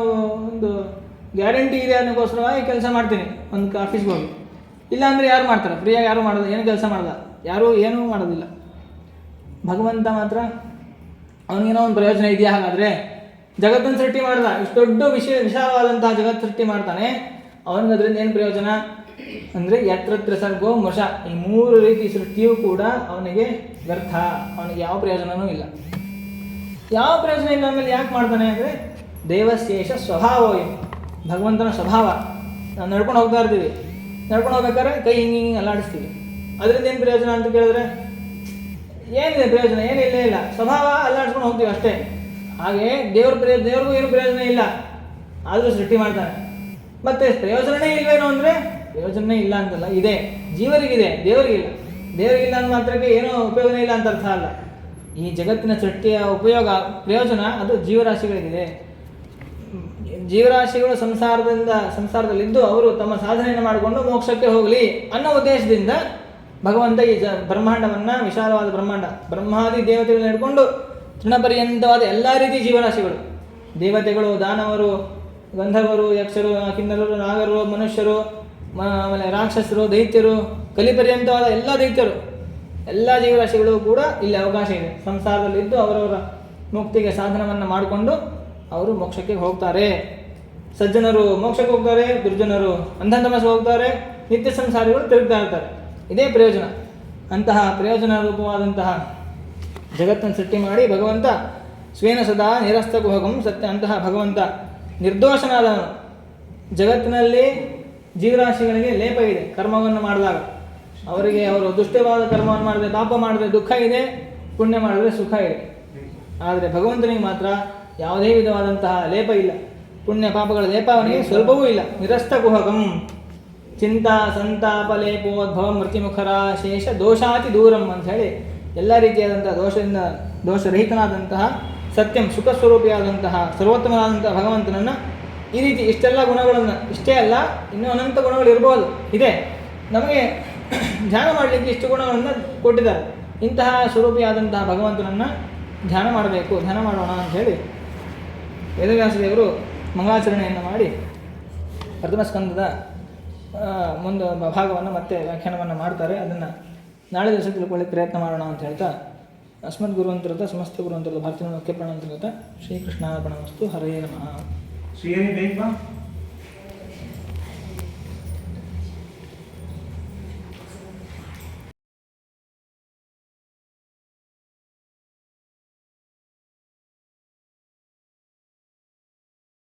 ಒಂದು ಗ್ಯಾರಂಟಿ ಇದೆ ಅನ್ನೋಕ್ಕೋಸ್ಕರವಾಗಿ ಕೆಲಸ ಮಾಡ್ತೀನಿ ಒಂದು ಆಫೀಸ್ಗೆ ಹೋಗಿ. ಇಲ್ಲಾಂದರೆ ಯಾರು ಮಾಡ್ತಾರೆ? ಫ್ರೀಯಾಗಿ ಯಾರು ಮಾಡೋದು? ಏನು ಕೆಲಸ ಮಾಡಲ್ಲ, ಯಾರೂ ಏನೂ ಮಾಡೋದಿಲ್ಲ. ಭಗವಂತ ಮಾತ್ರ ಅವನಿಗೇನೋ ಒಂದು ಪ್ರಯೋಜನ ಇದೆಯಾ? ಹಾಗಾದರೆ ಜಗತ್ತನ್ನು ಸೃಷ್ಟಿ ಮಾಡ್ದ, ಇಷ್ಟು ದೊಡ್ಡ ವಿಶಾಲವಾದಂತಹ ಜಗತ್ತು ಸೃಷ್ಟಿ ಮಾಡ್ತಾನೆ, ಅವನಿಗೆ ಅದರಿಂದ ಏನು ಪ್ರಯೋಜನ ಅಂದರೆ ಯತ್ರ ಸರ್ಗೋ ಮೃಷ. ಈ 3 ರೀತಿ ಸೃಷ್ಟಿಯೂ ಕೂಡ ಅವನಿಗೆ ವ್ಯರ್ಥ, ಅವನಿಗೆ ಯಾವ ಪ್ರಯೋಜನವೂ ಇಲ್ಲ. ಯಾವ ಪ್ರಯೋಜನ ಇಲ್ಲ ಆಮೇಲೆ ಯಾಕೆ ಮಾಡ್ತಾನೆ ಅಂದರೆ ದೇವಶೇಷ ಸ್ವಭಾವ. ಭಗವಂತನ ಸ್ವಭಾವ. ನಾವು ನಡ್ಕೊಂಡು ಹೋಗ್ತಾ ಇರ್ತೀವಿ, ನಡ್ಕೊಂಡು ಹೋಗ್ಬೇಕಾದ್ರೆ ಕೈ ಹಿಂಗೆ ಅಲ್ಲಾಡಿಸ್ತೀವಿ. ಅದರಿಂದ ಏನು ಪ್ರಯೋಜನ ಅಂತ ಕೇಳಿದ್ರೆ ಏನಿದೆ ಪ್ರಯೋಜನ? ಏನಿಲ್ಲೇ ಇಲ್ಲ, ಸ್ವಭಾವ ಅಲ್ಲಾಡಿಸ್ಕೊಂಡು ಹೋಗ್ತೀವಿ ಅಷ್ಟೇ. ಹಾಗೆ ದೇವ್ರಿಗೂ ಏನು ಪ್ರಯೋಜನ ಇಲ್ಲ, ಆದರೂ ಸೃಷ್ಟಿ ಮಾಡ್ತಾನೆ. ಮತ್ತು ಪ್ರಯೋಜನವೇ ಇಲ್ವೇನೋ ಅಂದರೆ ಪ್ರಯೋಜನವೇ ಇಲ್ಲ ಅಂತಲ್ಲ, ಇದೆ, ಜೀವರಿಗಿದೆ, ದೇವರಿಗಿಲ್ಲ. ದೇವರಿಗಿಲ್ಲ ಅಂದ ಮಾತ್ರಕ್ಕೆ ಏನೋ ಉಪಯೋಗನೇ ಇಲ್ಲ ಅಂತ ಅರ್ಥ ಅಲ್ಲ. ಈ ಜಗತ್ತಿನ ಸೃಷ್ಟಿಯ ಪ್ರಯೋಜನ ಅದು ಜೀವರಾಶಿಗಳಿಗಿದೆ. ಜೀವರಾಶಿಗಳು ಸಂಸಾರದಲ್ಲಿದ್ದು ಅವರು ತಮ್ಮ ಸಾಧನೆಯನ್ನು ಮಾಡಿಕೊಂಡು ಮೋಕ್ಷಕ್ಕೆ ಹೋಗಲಿ ಅನ್ನೋ ಉದ್ದೇಶದಿಂದ ಭಗವಂತ ಈ ಬ್ರಹ್ಮಾಂಡವನ್ನು, ವಿಶಾಲವಾದ ಬ್ರಹ್ಮಾಂಡ, ಬ್ರಹ್ಮಾದಿ ದೇವತೆಗಳನ್ನ ಹಿಡ್ಕೊಂಡು ತೃಣಪರ್ಯಂತವಾದ ಎಲ್ಲ ರೀತಿ ಜೀವರಾಶಿಗಳು, ದೇವತೆಗಳು, ದಾನವರು, ಗಂಧರ್ವರು, ಯಕ್ಷರು, ಕಿನ್ನರರು, ನಾಗರು, ಮನುಷ್ಯರು, ಆಮೇಲೆ ರಾಕ್ಷಸರು, ದೈತ್ಯರು, ಕಲಿಪರ್ಯಂತವಾದ ಎಲ್ಲ ದೈತ್ಯರು, ಎಲ್ಲ ಜೀವರಾಶಿಗಳು ಕೂಡ ಇಲ್ಲಿ ಅವಕಾಶ ಇದೆ. ಸಂಸಾರದಲ್ಲಿದ್ದು ಅವರವರ ಮುಕ್ತಿಗೆ ಸಾಧನವನ್ನು ಮಾಡಿಕೊಂಡು ಅವರು ಮೋಕ್ಷಕ್ಕೆ ಹೋಗ್ತಾರೆ. ಸಜ್ಜನರು ಮೋಕ್ಷಕ್ಕೆ ಹೋಗ್ತಾರೆ, ದುರ್ಜನರು ಅಂಧತಮಸ್ಸು ಹೋಗ್ತಾರೆ, ನಿತ್ಯ ಸಂಸಾರಿಗಳು ತಿರುಗ್ತಾ ಇರ್ತಾರೆ. ಇದೇ ಪ್ರಯೋಜನ. ಅಂತಹ ಪ್ರಯೋಜನ ರೂಪವಾದಂತಹ ಜಗತ್ತನ್ನು ಸೃಷ್ಟಿ ಮಾಡಿ ಭಗವಂತ ಸ್ವೇನ ಸದಾ ನಿರಸ್ತಕುಹಕಂ ಸತ್ಯ. ಅಂತಹ ಭಗವಂತ ನಿರ್ದೋಷನಾದವನು. ಜಗತ್ತಿನಲ್ಲಿ ಜೀವರಾಶಿಗಳಿಗೆ ಲೇಪ ಇದೆ. ಕರ್ಮವನ್ನು ಮಾಡಿದಾಗ ಅವರಿಗೆ ಅವರು ದುಷ್ಟವಾದ ಕರ್ಮವನ್ನು ಮಾಡಿದ್ರೆ, ಪಾಪ ಮಾಡಿದ್ರೆ ದುಃಖ ಇದೆ, ಪುಣ್ಯ ಮಾಡಿದ್ರೆ ಸುಖ ಇದೆ. ಆದರೆ ಭಗವಂತನಿಗೆ ಮಾತ್ರ ಯಾವುದೇ ವಿಧವಾದಂತಹ ಲೇಪ ಇಲ್ಲ. ಪುಣ್ಯ ಪಾಪಗಳ ಲೇಪ ಅವನಿಗೆ ಸ್ವಲ್ಪವೂ ಇಲ್ಲ. ನಿರಸ್ತಕುಹಕಂ ಚಿಂತಾ ಸಂತಾಪ ಲೇಪೋದ್ಭವ ಮೃತ್ಯುಮುಖರ ಶೇಷ ದೋಷಾತಿ ದೂರಂ ಅಂತ ಹೇಳಿ ಎಲ್ಲ ರೀತಿಯಾದಂತಹ ದೋಷರಹಿತನಾದಂತಹ ಸತ್ಯಂ ಸುಖಸ್ವರೂಪಿಯಾದಂತಹ ಸರ್ವೋತ್ತಮನಾದಂತಹ ಭಗವಂತನನ್ನು ಈ ರೀತಿ ಇಷ್ಟೆಲ್ಲ ಗುಣಗಳನ್ನು, ಇಷ್ಟೇ ಅಲ್ಲ ಇನ್ನೂ ಅನಂತ ಗುಣಗಳು ಇರ್ಬೋದು, ಇದೆ, ನಮಗೆ ಧ್ಯಾನ ಮಾಡಲಿಕ್ಕೆ ಇಷ್ಟು ಗುಣಗಳನ್ನು ಕೊಟ್ಟಿದ್ದಾರೆ. ಇಂತಹ ಸ್ವರೂಪಿಯಾದಂತಹ ಭಗವಂತನನ್ನು ಧ್ಯಾನ ಮಾಡಬೇಕು, ಧ್ಯಾನ ಮಾಡೋಣ ಅಂಥೇಳಿ ವೇದವ್ಯಾಸ ದೇವರು ಮಂಗಳಾಚರಣೆಯನ್ನು ಮಾಡಿ ಪ್ರಥಮ ಸ್ಕಂದದ ಮುಂದೆ ಭಾಗವನ್ನು ಮತ್ತೆ ವ್ಯಾಖ್ಯಾನವನ್ನು ಮಾಡ್ತಾರೆ. ಅದನ್ನು ನಾಳೆ ದಿವಸ ತಿಳ್ಕೊಳ್ಳಿಕ್ಕೆ ಪ್ರಯತ್ನ ಮಾಡೋಣ ಅಂತ ಹೇಳ್ತಾ ಅಸ್ಮದ್ ಗುರುವಂತರದ ಸಮಸ್ತ ಗುರುವಂತರದ ಭಾರತೀಯ ಮುಖ್ಯ ಪ್ರಾಣಾಂತರ್ಗತ ಶ್ರೀಕೃಷ್ಣಾರ್ಪಣಮಸ್ತು. ಹರೇ ನಮಃ. ಶ್ರೀಹರಿ